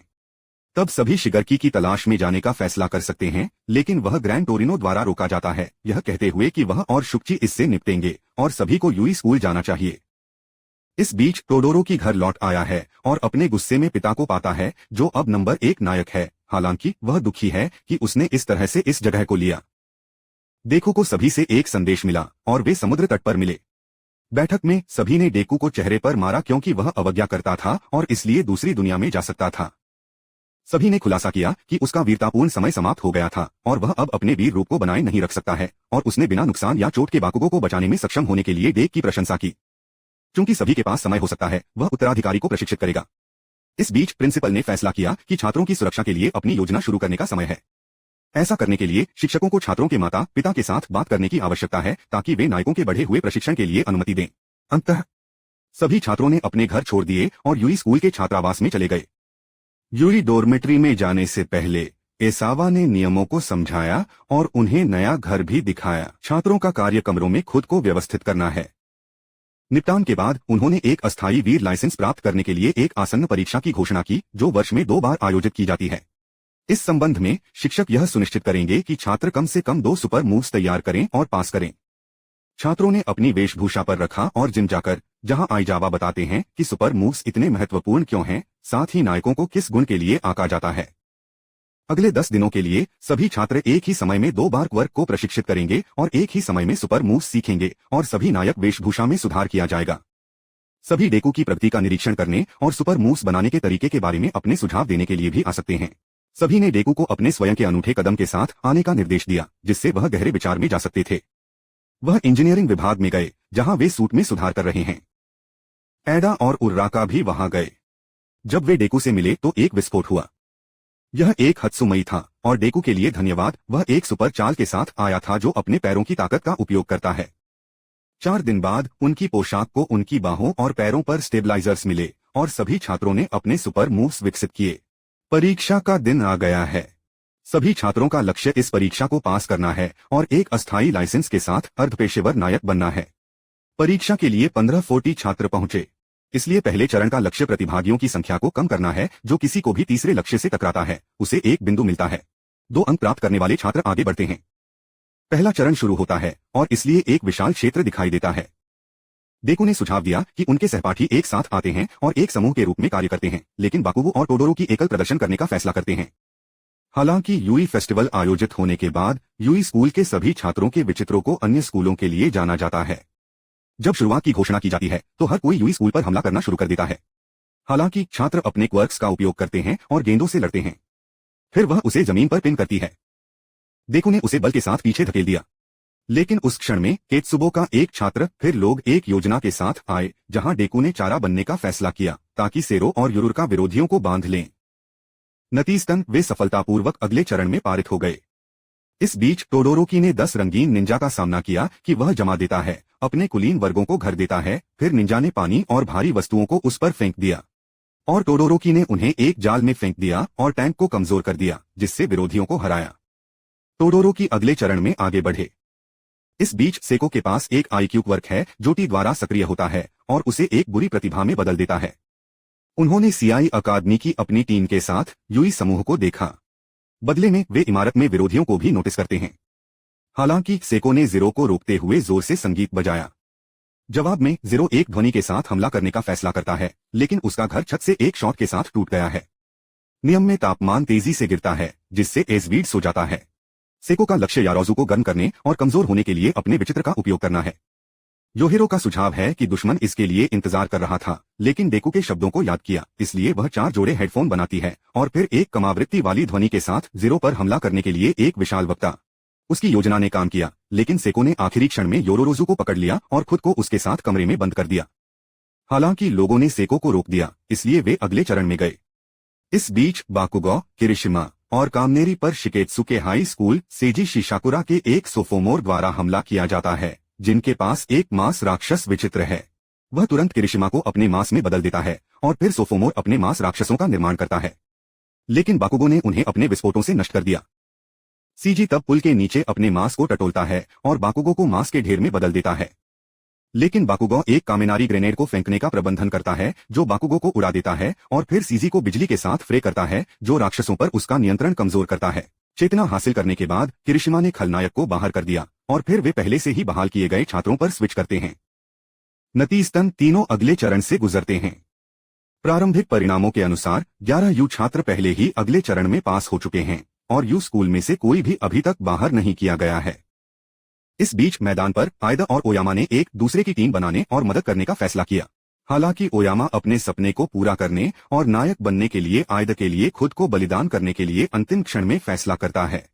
तब सभी शिगरकी की तलाश में जाने का फैसला कर सकते हैं, लेकिन वह ग्रैंड टोरिनो द्वारा रोका जाता है, यह कहते हुए कि वह और शुक्ची इससे निपटेंगे और सभी को यूई स्कूल जाना चाहिए। इस बीच टोडोरो की घर लौट आया है और अपने गुस्से में पिता को पाता है, जो अब नंबर 1 नायक है। हालांकि वह दुखी है कि उसने इस तरह से इस जगह को लिया। डेकू को सभी से एक संदेश मिला और वे समुद्र तट पर मिले। बैठक में सभी ने डेकू को चेहरे पर मारा क्योंकि वह अवज्ञा करता था और इसलिए दूसरी दुनिया में जा सकता था। सभी ने खुलासा किया कि उसका वीरतापूर्ण समय समाप्त हो गया था और वह अब अपने वीर रूप को बनाए नहीं रख सकता है, और उसने बिना नुकसान या चोट के बाकुगो को बचाने में सक्षम होने के लिए डेक की प्रशंसा की। क्योंकि सभी के पास समय हो सकता है, वह उत्तराधिकारी को प्रशिक्षित करेगा। इस बीच प्रिंसिपल ने फैसला किया कि छात्रों की सुरक्षा के लिए अपनी योजना शुरू करने का समय है। ऐसा करने के लिए शिक्षकों को छात्रों के माता पिता के साथ बात करने की आवश्यकता है ताकि वे नायकों के बढ़े हुए प्रशिक्षण के लिए अनुमति दें। अंततः सभी छात्रों ने अपने घर छोड़ दिए और यूई स्कूल के छात्रावास में चले गए। यूई डोरमेट्री में जाने से पहले एसावा ने नियमों को समझाया और उन्हें नया घर भी दिखाया। छात्रों का कार्य कमरों में खुद को व्यवस्थित करना है। निपटान के बाद उन्होंने एक अस्थायी वीर लाइसेंस प्राप्त करने के लिए एक आसन्न परीक्षा की घोषणा की, जो वर्ष में 2 बार आयोजित की जाती है। इस संबंध में शिक्षक यह सुनिश्चित करेंगे कि छात्र कम से कम 2 सुपर मूव्स तैयार करें और पास करें। छात्रों ने अपनी वेशभूषा पर रखा और जिम जाकर, जहां आइजावा बताते हैं कि सुपर मूव्स इतने महत्वपूर्ण क्यों हैं, साथ ही नायकों को किस गुण के लिए आंका जाता है। अगले 10 दिनों के लिए सभी छात्र एक ही समय में 2 बार क्वर्क को प्रशिक्षित करेंगे और एक ही समय में सुपर मूव्स सीखेंगे और सभी नायक वेशभूषा में सुधार किया जाएगा। सभी डेकू की प्रगति का निरीक्षण करने और सुपर मूव्स बनाने के तरीके के बारे में अपने सुझाव देने के लिए भी आ सकते हैं। सभी ने डेकू को अपने स्वयं के अनूठे कदम के साथ आने का निर्देश दिया, जिससे वह गहरे विचार में जा सकते थे। वह इंजीनियरिंग विभाग में गए, जहां वे सूट में सुधार कर रहे हैं। एडा और उर्राका भी वहां गए। जब वे डेकू से मिले तो एक विस्फोट हुआ। यह एक हत्सुमई था और डेकू के लिए धन्यवाद। वह एक सुपर चाल के साथ आया था जो अपने पैरों की ताकत का उपयोग करता है। 4 दिन बाद उनकी पोशाक को उनकी बाहों और पैरों पर स्टेबलाइजर्स मिले और सभी छात्रों ने अपने सुपर मूव्स विकसित किए। परीक्षा का दिन आ गया है। सभी छात्रों का लक्ष्य इस परीक्षा को पास करना है और एक अस्थायी लाइसेंस के साथ अर्धपेशेवर नायक बनना है। परीक्षा के लिए 1540 छात्र पहुंचे, इसलिए पहले चरण का लक्ष्य प्रतिभागियों की संख्या को कम करना है। जो किसी को भी तीसरे लक्ष्य से टकराता है उसे 1 बिंदु मिलता है। 2 अंक प्राप्त करने वाले छात्र आगे बढ़ते हैं। पहला चरण शुरू होता है और इसलिए एक विशाल क्षेत्र दिखाई देता है। डेकू ने सुझाव दिया कि उनके सहपाठी एक साथ आते हैं और एक समूह के रूप में कार्य करते हैं, लेकिन बाकुगो और टोडोरो की एकल प्रदर्शन करने का फैसला करते हैं। हालांकि यूई फेस्टिवल आयोजित होने के बाद यूई स्कूल के सभी छात्रों के विचित्रों को अन्य स्कूलों के लिए जाना जाता है। जब शुरुआत की घोषणा की जाती है तो हर कोई यूई स्कूल पर हमला करना शुरू कर देता है। हालांकि छात्र अपने क्वर्क्स का उपयोग करते हैं और गेंदों से लड़ते हैं। फिर वह उसे जमीन पर पिन करती है। देखो ने उसे बल के साथ पीछे धकेल दिया। लेकिन उस क्षण में केत्सुबो का एक छात्र फिर लोग एक योजना के साथ आए जहां डेकू ने चारा बनने का फैसला किया ताकि सेरो और युरुका विरोधियों को बांध लें। नतीजतन वे सफलतापूर्वक अगले चरण में पारित हो गए। इस बीच टोडोरोकी ने 10 रंगीन निंजा का सामना किया कि वह जमा देता है, अपने कुलीन वर्गों को घर देता है, फिर निंजा ने पानी और भारी वस्तुओं को उस पर फेंक दिया और टोडोरोकी ने उन्हें एक जाल में फेंक दिया और टैंक को कमजोर कर दिया, जिससे विरोधियों को हराया। टोडोरोकी अगले चरण में आगे बढ़े। इस बीच सेको के पास एक आईक्यू क्वर्क है जो टी द्वारा सक्रिय होता है और उसे एक बुरी प्रतिभा में बदल देता है। उन्होंने सीआई अकादमी की अपनी टीम के साथ यूई समूह को देखा। बदले में वे इमारत में विरोधियों को भी नोटिस करते हैं। हालांकि सेको ने जीरो को रोकते हुए जोर से संगीत बजाया। जवाब में जीरो एक ध्वनि के साथ हमला करने का फैसला करता है, लेकिन उसका घर छत से एक शॉट के साथ टूट गया है। नियम में तापमान तेजी से गिरता है जिससे एजवीड सो जाता है। सेको का लक्ष्य यारोजू को गर्म करने और कमजोर होने के लिए अपने विचित्र का उपयोग करना है। योहिरो का सुझाव है कि दुश्मन इसके लिए इंतजार कर रहा था, लेकिन डेकू के शब्दों को याद किया, इसलिए वह 4 जोड़े हेडफोन बनाती है और फिर एक कमावृत्ति वाली ध्वनि के साथ जीरो पर हमला करने के लिए एक विशाल वक्ता। उसकी योजना ने काम किया, लेकिन सेको ने आखिरी क्षण में योरोरोजू को पकड़ लिया और खुद को उसके साथ कमरे में बंद कर दिया। हालांकि लोगों ने सेको को रोक दिया, इसलिए वे अगले चरण में गए। इस बीच बाकुगो, किरिशिमा और कामनेरी पर शिकेत्सुके हाई स्कूल सेजी शिशाकुरा के एक सोफोमोर द्वारा हमला किया जाता है, जिनके पास एक मांस राक्षस विचित्र है। वह तुरंत किरिशिमा को अपने मांस में बदल देता है और फिर सोफोमोर अपने मांस राक्षसों का निर्माण करता है, लेकिन बाकुगो ने उन्हें अपने विस्फोटों से नष्ट कर दिया। सीजी तब पुल के नीचे अपने मांस को टटोलता है और बाकुगो को मांस के ढेर में बदल देता है, लेकिन बाकुगो एक कामेनारी ग्रेनेड को फेंकने का प्रबंधन करता है जो बाकुगो को उड़ा देता है और फिर सीजी को बिजली के साथ फ्रे करता है जो राक्षसों पर उसका नियंत्रण कमजोर करता है। चेतना हासिल करने के बाद किरिशिमा ने खलनायक को बाहर कर दिया और फिर वे पहले से ही बहाल किए गए छात्रों पर स्विच करते हैं। नतीजतन तीनों अगले चरण से गुजरते हैं। प्रारंभिक परिणामों के अनुसार 11 यू छात्र पहले ही अगले चरण में पास हो चुके हैं और यू स्कूल में से कोई भी अभी तक बाहर नहीं किया गया है। इस बीच मैदान पर आयदा और ओयामा ने एक दूसरे की टीम बनाने और मदद करने का फैसला किया। हालांकि ओयामा अपने सपने को पूरा करने और नायक बनने के लिए आयदा के लिए खुद को बलिदान करने के लिए अंतिम क्षण में फैसला करता है।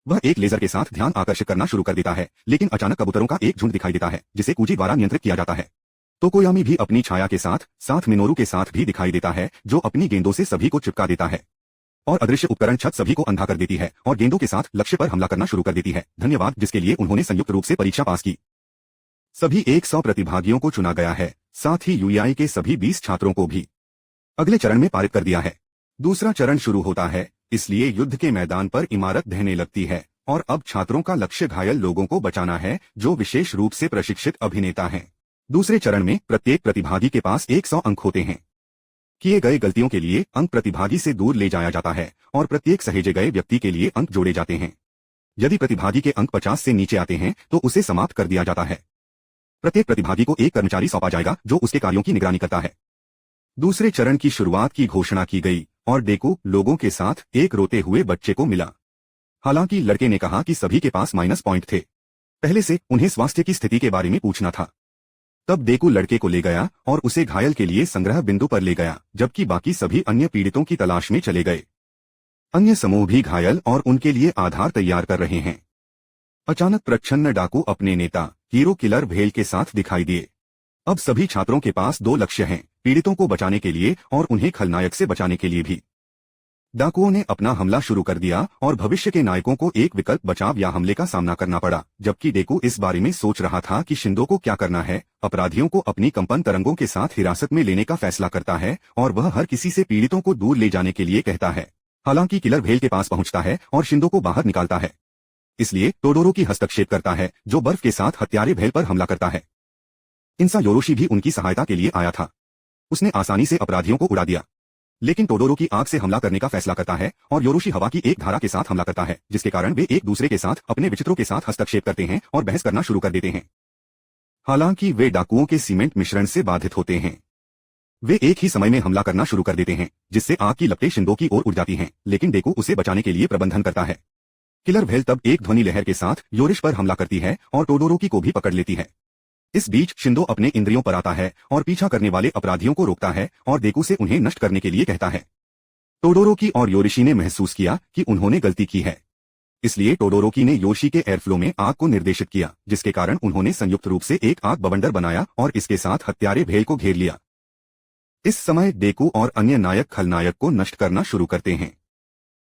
वह एक लेजर के साथ ध्यान आकर्षित करना शुरू कर देता है, लेकिन अचानक कबूतरों का एक झुंड दिखाई देता है जिसे कूजी द्वारा नियंत्रित किया जाता है। तोकोयामी भी अपनी छाया के साथ मिनोरू के साथ भी दिखाई देता है जो अपनी गेंदों से सभी को चिपका देता है और अदृश्य उपकरण छत सभी को अंधा कर देती है और गेंदों के साथ लक्ष्य पर हमला करना शुरू कर देती है। धन्यवाद, जिसके लिए उन्होंने संयुक्त रूप से परीक्षा पास की। सभी 100 प्रतिभागियों को चुना गया है, साथ ही यूआई के सभी 20 छात्रों को भी अगले चरण में पारित कर दिया है। दूसरा चरण शुरू होता है, इसलिए युद्ध के मैदान पर इमारत ढहने लगती है और अब छात्रों का लक्ष्य घायल लोगों को बचाना है जो विशेष रूप से प्रशिक्षित अभिनेता हैं। दूसरे चरण में प्रत्येक प्रतिभागी के पास 100 अंक होते हैं। किए गए गलतियों के लिए अंक प्रतिभागी से दूर ले जाया जाता है और प्रत्येक सहेजे गए व्यक्ति के लिए अंक जोड़े जाते हैं। यदि प्रतिभागी के अंक 50 से नीचे आते हैं तो उसे समाप्त कर दिया जाता है। प्रत्येक प्रतिभागी को एक कर्मचारी सौंपा जाएगा जो उसके कार्यों की निगरानी करता है। दूसरे चरण की शुरुआत की घोषणा की गई और डेकू लोगों के साथ एक रोते हुए बच्चे को मिला। हालांकि लड़के ने कहा कि सभी के पास माइनस पॉइंट थे। पहले से उन्हें स्वास्थ्य की स्थिति के बारे में पूछना था। तब डेकू लड़के को ले गया और उसे घायल के लिए संग्रह बिंदु पर ले गया, जबकि बाकी सभी अन्य पीड़ितों की तलाश में चले गए। अन्य समूह भी घायल और उनके लिए आधार तैयार कर रहे हैं। अचानक प्रच्छन्न डाकू अपने नेता हीरो किलर भेल के साथ दिखाई दिए। अब सभी छात्रों के पास 2 लक्ष्य हैं, पीड़ितों को बचाने के लिए और उन्हें खलनायक से बचाने के लिए भी। डाकुओं ने अपना हमला शुरू कर दिया और भविष्य के नायकों को एक विकल्प बचाव या हमले का सामना करना पड़ा, जबकि डेकू इस बारे में सोच रहा था कि शिंदो को क्या करना है। अपराधियों को अपनी कंपन तरंगों के साथ हिरासत में लेने का फैसला करता है और वह हर किसी से पीड़ितों को दूर ले जाने के लिए कहता है। हालांकि किलर भेल के पास पहुंचता है और शिंदो को बाहर निकालता है, इसलिए टोडोरो की हस्तक्षेप करता है जो बर्फ के साथ हत्यारे भेल पर हमला करता है। इंसा योरोशी भी उनकी सहायता के लिए आया था। उसने आसानी से अपराधियों को उड़ा दिया, लेकिन टोडोरो की आग से हमला करने का फैसला करता है और योरोशी हवा की एक धारा के साथ हमला करता है, जिसके कारण वे एक दूसरे के साथ अपने विचित्रों के साथ हस्तक्षेप करते हैं और बहस करना शुरू कर देते हैं। हालांकि वे डाकुओं के सीमेंट मिश्रण से बाधित होते हैं। वे एक ही समय में हमला करना शुरू कर देते हैं, जिससे आग की लपटें शिंदो की ओर उड़ जाती हैं, लेकिन डेकू उसे बचाने के लिए प्रबंधन करता है। किलर व्हेल तब एक ध्वनि लहर के साथ योरिश पर हमला करती है और टोडोरोकी को भी पकड़ लेती है। इस बीच शिंदो अपने इंद्रियों पर आता है और पीछा करने वाले अपराधियों को रोकता है और डेकू से उन्हें नष्ट करने के लिए कहता है। टोडोरोकी और योरिशी ने महसूस किया कि उन्होंने गलती की है, इसलिए टोडोरोकी ने योशी के एयरफ्लो में आग को निर्देशित किया, जिसके कारण उन्होंने संयुक्त रूप से एक आग बवंडर बनाया और इसके साथ हत्यारे भेल को घेर लिया। इस समय डेकू और अन्य नायक खलनायक को नष्ट करना शुरू करते हैं।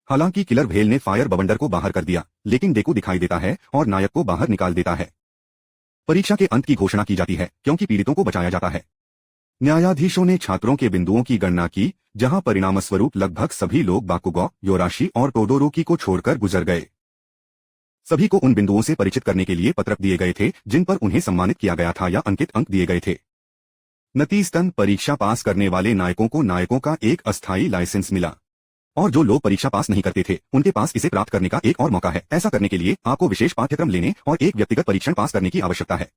हालांकि किलर भेल ने फायर बवंडर को बाहर कर दिया, लेकिन डेकू दिखाई देता है और नायक को बाहर निकाल देता है। परीक्षा के अंत की घोषणा की जाती है क्योंकि पीड़ितों को बचाया जाता है। न्यायाधीशों ने छात्रों के बिंदुओं की गणना की, जहां परिणामस्वरूप लगभग सभी लोग बाकुगो, योराशी और टोडोरोकी को छोड़कर गुजर गए। सभी को उन बिंदुओं से परिचित करने के लिए पत्रक दिए गए थे जिन पर उन्हें सम्मानित किया गया था या अंकित अंक दिए गए थे। नतीजतन परीक्षा पास करने वाले नायकों को नायकों का एक अस्थायी लाइसेंस मिला, और जो लोग परीक्षा पास नहीं करते थे उनके पास इसे प्राप्त करने का एक और मौका है। ऐसा करने के लिए आपको विशेष पाठ्यक्रम लेने और एक व्यक्तिगत परीक्षण पास करने की आवश्यकता है।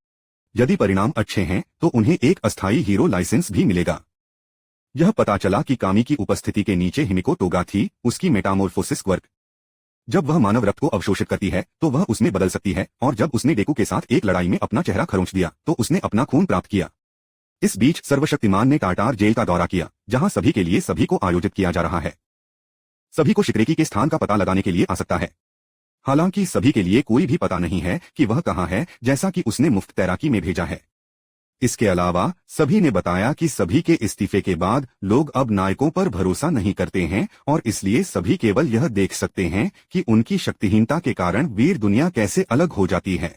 यदि परिणाम अच्छे हैं तो उन्हें एक अस्थायी हीरो लाइसेंस भी मिलेगा। यह पता चला कि कामी की उपस्थिति के नीचे हिमिको टोगा थी, उसकी मेटामोर्फोसिस क्वर्क। जब वह मानव रक्त को अवशोषित करती है तो वह उसमें बदल सकती है, और जब उसने डेकू के साथ एक लड़ाई में अपना चेहरा खरोंच दिया तो उसने अपना खून प्राप्त किया। इस बीच सर्वशक्तिमान ने टाटार जेल का दौरा किया, जहां सभी के लिए सभी को आयोजित किया जा रहा है। सभी को शिकरेकी के स्थान का पता लगाने के लिए आ सकता है। हालांकि सभी के लिए कोई भी पता नहीं है कि वह कहां है, जैसा कि उसने मुफ्त तैराकी में भेजा है। इसके अलावा सभी ने बताया कि सभी के इस्तीफे के बाद लोग अब नायकों पर भरोसा नहीं करते हैं, और इसलिए सभी केवल यह देख सकते हैं कि उनकी शक्तिहीनता के कारण वीर दुनिया कैसे अलग हो जाती है।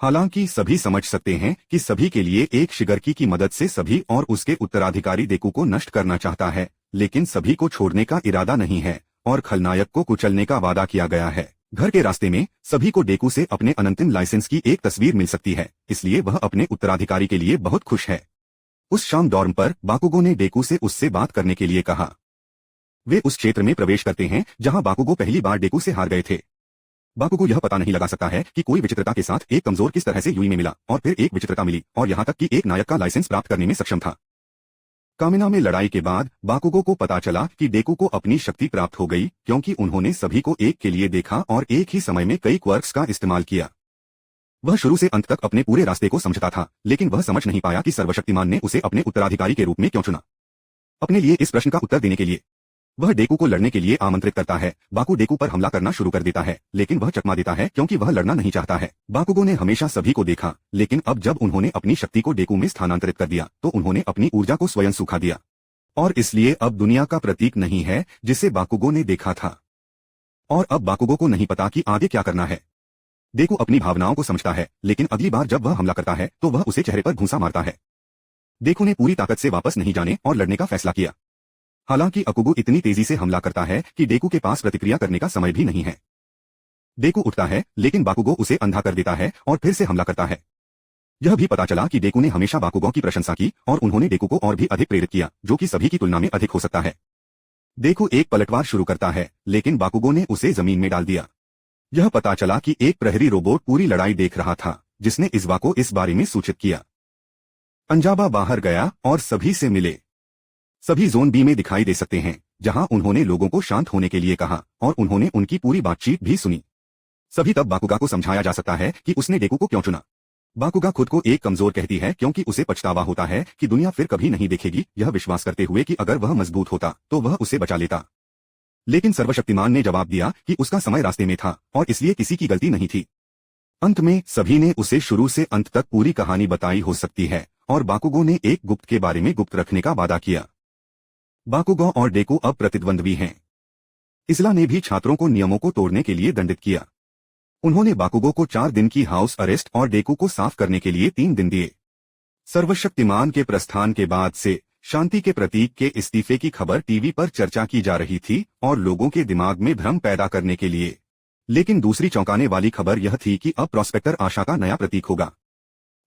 हालांकि सभी समझ सकते हैं कि सभी के लिए एक शिगरकी की मदद से सभी और उसके उत्तराधिकारी डेकू को नष्ट करना चाहता है, लेकिन सभी को छोड़ने का इरादा नहीं है और खलनायक को कुचलने का वादा किया गया है। घर के रास्ते में सभी को डेकू से अपने अनंतिम लाइसेंस की एक तस्वीर मिल सकती है, इसलिए वह अपने उत्तराधिकारी के लिए बहुत खुश है। उस शाम डॉर्म पर बाकुगो ने डेकू से उससे बात करने के लिए कहा। वे उस क्षेत्र में प्रवेश करते हैं जहां बाकुगो पहली बार डेकू से हार गए थे। बाकुगो यह पता नहीं लगा सकता है कि कोई विचित्रता के साथ एक कमजोर किस तरह से यूई में मिला, और फिर एक विचित्रता मिली, और यहां तक कि एक नायक का लाइसेंस प्राप्त करने में सक्षम था। कामिना में लड़ाई के बाद बाकुगो को पता चला कि डेकू को अपनी शक्ति प्राप्त हो गई, क्योंकि उन्होंने सभी को एक के लिए देखा और एक ही समय में कई क्वर्क्स का इस्तेमाल किया। वह शुरू से अंत तक अपने पूरे रास्ते को समझता था, लेकिन वह समझ नहीं पाया कि सर्वशक्तिमान ने उसे अपने उत्तराधिकारी के रूप में क्यों चुना। अपने लिए इस प्रश्न का उत्तर देने के लिए वह डेकू को लड़ने के लिए आमंत्रित करता है। बाकू डेकू पर हमला करना शुरू कर देता है, लेकिन वह चकमा देता है क्योंकि वह लड़ना नहीं चाहता है। बाकुगो ने हमेशा सभी को देखा, लेकिन अब जब उन्होंने अपनी शक्ति को डेकू में स्थानांतरित कर दिया तो उन्होंने अपनी ऊर्जा को स्वयं सुखा दिया, और इसलिए अब दुनिया का प्रतीक नहीं है जिसे बाकुगो ने देखा था। और अब बाकुगो को नहीं पता कि आगे क्या करना है। डेकू अपनी भावनाओं को समझता है, लेकिन अगली बार जब वह हमला करता है तो वह उसे चेहरे पर घूंसा मारता है। डेकू ने पूरी ताकत से वापस नहीं जाने और लड़ने का फैसला किया। हालांकि अकुगो इतनी तेजी से हमला करता है कि डेकू के पास प्रतिक्रिया करने का समय भी नहीं है। डेकू उठता है, लेकिन बाकुगो उसे अंधा कर देता है और फिर से हमला करता है। यह भी पता चला कि डेकू ने हमेशा बाकुगो की प्रशंसा की और उन्होंने डेकू को और भी अधिक प्रेरित किया, जो कि सभी की तुलना में अधिक हो सकता है। डेकू एक पलटवार शुरू करता है, लेकिन बाकुगो ने उसे जमीन में डाल दिया। यह पता चला कि एक प्रहरी रोबोट पूरी लड़ाई देख रहा था, जिसने इज़वा को इस बारे में सूचित किया। अंजाबा बाहर गया और सभी से मिले। सभी जोन बी में दिखाई दे सकते हैं, जहां उन्होंने लोगों को शांत होने के लिए कहा और उन्होंने उनकी पूरी बातचीत भी सुनी। सभी तब बाकुगा को समझाया जा सकता है कि उसने डेकू को क्यों चुना। बाकुगा खुद को एक कमजोर कहती है क्योंकि उसे पछतावा होता है कि दुनिया फिर कभी नहीं देखेगी, यह विश्वास करते हुए कि अगर वह मजबूत होता तो वह उसे बचा लेता। लेकिन सर्वशक्तिमान ने जवाब दिया कि उसका समय रास्ते में था और इसलिए किसी की गलती नहीं थी। अंत में सभी ने उसे शुरू से अंत तक पूरी कहानी बताई हो सकती है, और बाकुगो ने एक गुप्त के बारे में गुप्त रखने का वादा किया। बाकुगो और डेकू अब प्रतिद्वंद्वी हैं। इज़ला ने भी छात्रों को नियमों को तोड़ने के लिए दंडित किया। उन्होंने बाकुगो को 4 दिन की हाउस अरेस्ट और डेकू को साफ करने के लिए 3 दिन दिए। सर्वशक्तिमान के प्रस्थान के बाद से शांति के प्रतीक के इस्तीफे की खबर टीवी पर चर्चा की जा रही थी और लोगों के दिमाग में भ्रम पैदा करने के लिए। लेकिन दूसरी चौंकाने वाली खबर यह थी कि अब प्रॉस्पेक्टर आशा का नया प्रतीक होगा।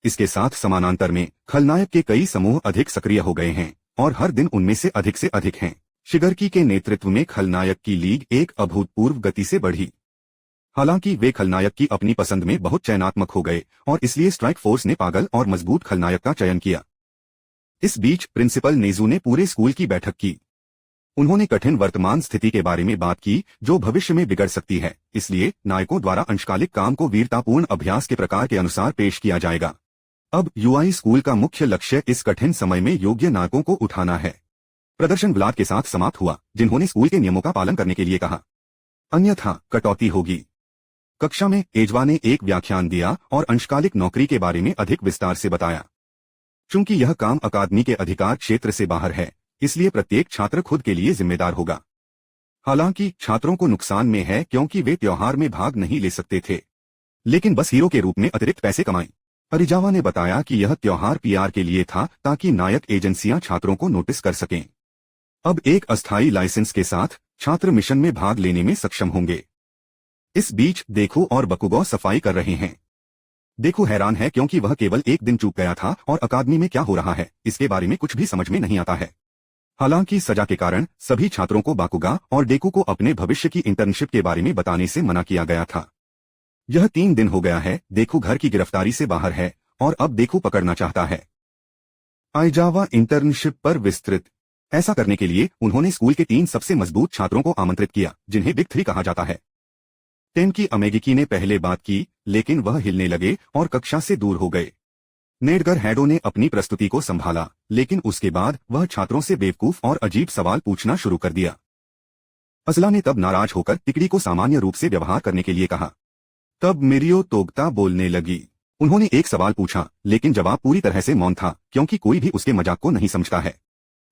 इसके साथ समानांतर में खलनायक के कई समूह अधिक सक्रिय हो गए हैं और हर दिन उनमें से अधिक हैं। शिगरकी के नेतृत्व में खलनायक की लीग एक अभूतपूर्व गति से बढ़ी। हालांकि वे खलनायक की अपनी पसंद में बहुत चयनात्मक हो गए और इसलिए स्ट्राइक फोर्स ने पागल और मजबूत खलनायक का चयन किया। इस बीच प्रिंसिपल नेजू ने पूरे स्कूल की बैठक की। उन्होंने कठिन वर्तमान स्थिति के बारे में बात की जो भविष्य में बिगड़ सकती है, इसलिए नायकों द्वारा अंशकालिक काम को वीरतापूर्ण अभ्यास के प्रकार के अनुसार पेश किया जाएगा। अब यूआई स्कूल का मुख्य लक्ष्य इस कठिन समय में योग्य नायकों को उठाना है। प्रदर्शन व्लाद के साथ समाप्त हुआ, जिन्होंने स्कूल के नियमों का पालन करने के लिए कहा, अन्यथा कटौती होगी। कक्षा में एजवा ने एक व्याख्यान दिया और अंशकालिक नौकरी के बारे में अधिक विस्तार से बताया। चूंकि यह काम अकादमी के अधिकार क्षेत्र से बाहर है, इसलिए प्रत्येक छात्र खुद के लिए जिम्मेदार होगा। हालांकि छात्रों को नुकसान में है क्योंकि वे त्योहार में भाग नहीं ले सकते थे, लेकिन बस हीरो के रूप में अतिरिक्त पैसे कमाएं। अरिजावा ने बताया कि यह त्योहार पीआर के लिए था ताकि नायक एजेंसियां छात्रों को नोटिस कर सकें। अब एक अस्थायी लाइसेंस के साथ छात्र मिशन में भाग लेने में सक्षम होंगे। इस बीच देखू और बकुगो सफाई कर रहे हैं। देखू हैरान है क्योंकि वह केवल एक दिन चूक गया था और अकादमी में क्या हो रहा है इसके बारे में कुछ भी समझ में नहीं आता है। हालांकि सजा के कारण सभी छात्रों को बाकुगा और डेकू को अपने भविष्य की इंटर्नशिप के बारे में बताने से मना किया गया था। यह 3 दिन हो गया है, देखू घर की गिरफ्तारी से बाहर है और अब देखू पकड़ना चाहता है। आइजावा इंटर्नशिप पर विस्तृत। ऐसा करने के लिए उन्होंने स्कूल के 3 सबसे मजबूत छात्रों को आमंत्रित किया, जिन्हें बिग 3 कहा जाता है। टेनकी अमेगिकी ने पहले बात की, लेकिन वह हिलने लगे और कक्षा से दूर हो गए। नेडगर हैडो ने अपनी प्रस्तुति को संभाला, लेकिन उसके बाद वह छात्रों से बेवकूफ और अजीब सवाल पूछना शुरू कर दिया। असला ने तब नाराज होकर तिकड़ी को सामान्य रूप से व्यवहार करने के लिए कहा। तब मिरियो तोगता बोलने लगी। उन्होंने एक सवाल पूछा, लेकिन जवाब पूरी तरह से मौन था क्योंकि कोई भी उसके मजाक को नहीं समझता है।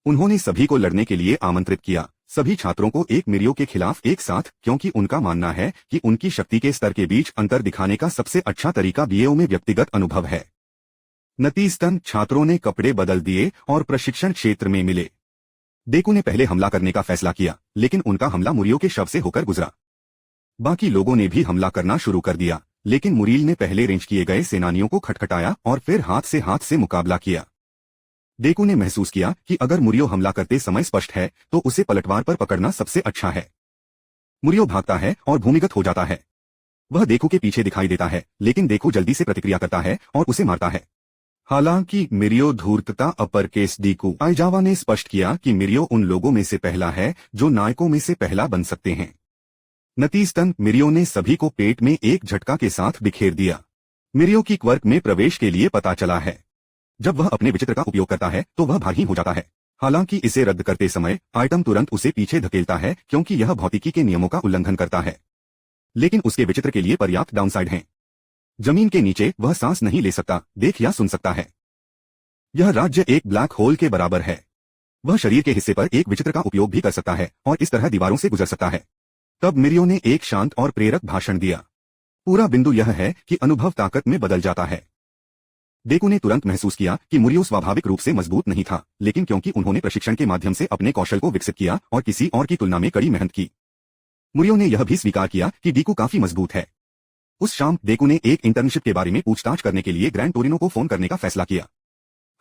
उन्होंने सभी को लड़ने के लिए आमंत्रित किया, सभी छात्रों को एक मिरियो के खिलाफ एक साथ, क्योंकि उनका मानना है कि उनकी शक्ति के स्तर के बीच अंतर दिखाने का सबसे अच्छा तरीका बीएओ में व्यक्तिगत अनुभव है। नतीजतन छात्रों ने कपड़े बदल दिए और प्रशिक्षण क्षेत्र में मिले। देखू ने पहले हमला करने का फैसला किया, लेकिन उनका हमला मुरियो के शव से होकर गुजरा। बाकी लोगों ने भी हमला करना शुरू कर दिया, लेकिन मुरील ने पहले रेंज किए गए सेनानियों को खटखटाया और फिर हाथ से मुकाबला किया। देखू ने महसूस किया कि अगर मुरियो हमला करते समय स्पष्ट है तो उसे पलटवार पर पकड़ना सबसे अच्छा है। मुरियो भागता है और भूमिगत हो जाता है। वह देखू के पीछे दिखाई देता है, लेकिन देखू जल्दी से प्रतिक्रिया करता है और उसे मारता है। हालांकि मिरियो धूर्तता अपर केस डीकू। आइजावा ने स्पष्ट किया कि मिरियो उन लोगों में से पहला है जो नायकों में से पहला बन सकते हैं। नतीजतन मिरियो ने सभी को पेट में एक झटका के साथ बिखेर दिया। मिरियो की क्वर्क में प्रवेश के लिए पता चला है। जब वह अपने विचित्र का उपयोग करता है तो वह भारी हो जाता है। हालांकि इसे रद्द करते समय आइटम तुरंत उसे पीछे धकेलता है क्योंकि यह भौतिकी के नियमों का उल्लंघन करता है, लेकिन उसके विचित्र के लिए पर्याप्त डाउनसाइड हैं। जमीन के नीचे वह सांस नहीं ले सकता, देख या सुन सकता है। यह राज्य एक ब्लैक होल के बराबर है। वह शरीर के हिस्से पर एक विचित्र का उपयोग भी कर सकता है और इस तरह दीवारों से गुजर सकता है। तब मिरियो ने एक शांत और प्रेरक भाषण दिया। पूरा बिंदु यह है कि अनुभव ताकत में बदल जाता है। देखू ने तुरंत महसूस किया कि मुरियो स्वाभाविक रूप से मजबूत नहीं था, लेकिन क्योंकि उन्होंने प्रशिक्षण के माध्यम से अपने कौशल को विकसित किया और किसी और की तुलना में कड़ी मेहनत की, मुरियो ने यह भी स्वीकार किया कि डीकू काफी मजबूत है। उस शाम देखू ने एक इंटर्नशिप के बारे में पूछताछ करने के लिए ग्रैंड टोरिनो को फोन करने का फैसला किया।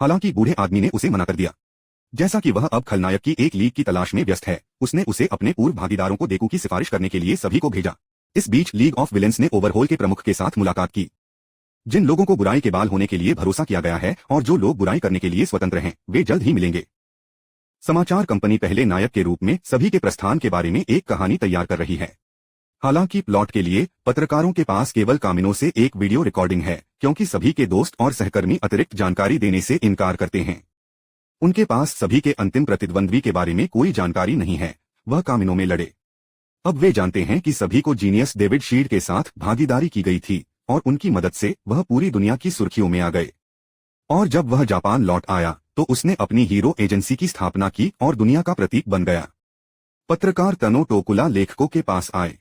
हालांकि बूढ़े आदमी ने उसे मना कर दिया। जैसा कि वह अब खलनायक की एक लीग की तलाश में व्यस्त है, उसने उसे अपने पूर्व भागीदारों को देखू की सिफारिश करने के लिए सभी को भेजा। इस बीच लीग ऑफ विलेंस ने ओवरहोल के प्रमुख के साथ मुलाकात की। जिन लोगों को बुराई के बाल होने के लिए भरोसा किया गया है और जो लोग बुराई करने के लिए स्वतंत्र हैं, वे जल्द ही मिलेंगे। समाचार कंपनी पहले नायक के रूप में सभी के प्रस्थान के बारे में एक कहानी तैयार कर रही है। हालांकि प्लॉट के लिए पत्रकारों के पास केवल कामिनो से एक वीडियो रिकॉर्डिंग है, क्योंकि सभी के दोस्त और सहकर्मी अतिरिक्त जानकारी देने से इनकार करते हैं। उनके पास सभी के अंतिम प्रतिद्वंद्वी के बारे में कोई जानकारी नहीं है, वह कामिनो में लड़े। अब वे जानते हैं कि सभी को जीनियस डेविड शील्ड के साथ भागीदारी की गई थी और उनकी मदद से वह पूरी दुनिया की सुर्खियों में आ गए। और जब वह जापान लौट आया तो उसने अपनी हीरो एजेंसी की स्थापना की और दुनिया का प्रतीक बन गया। पत्रकार तनो टोकुला लेखकों के पास आए।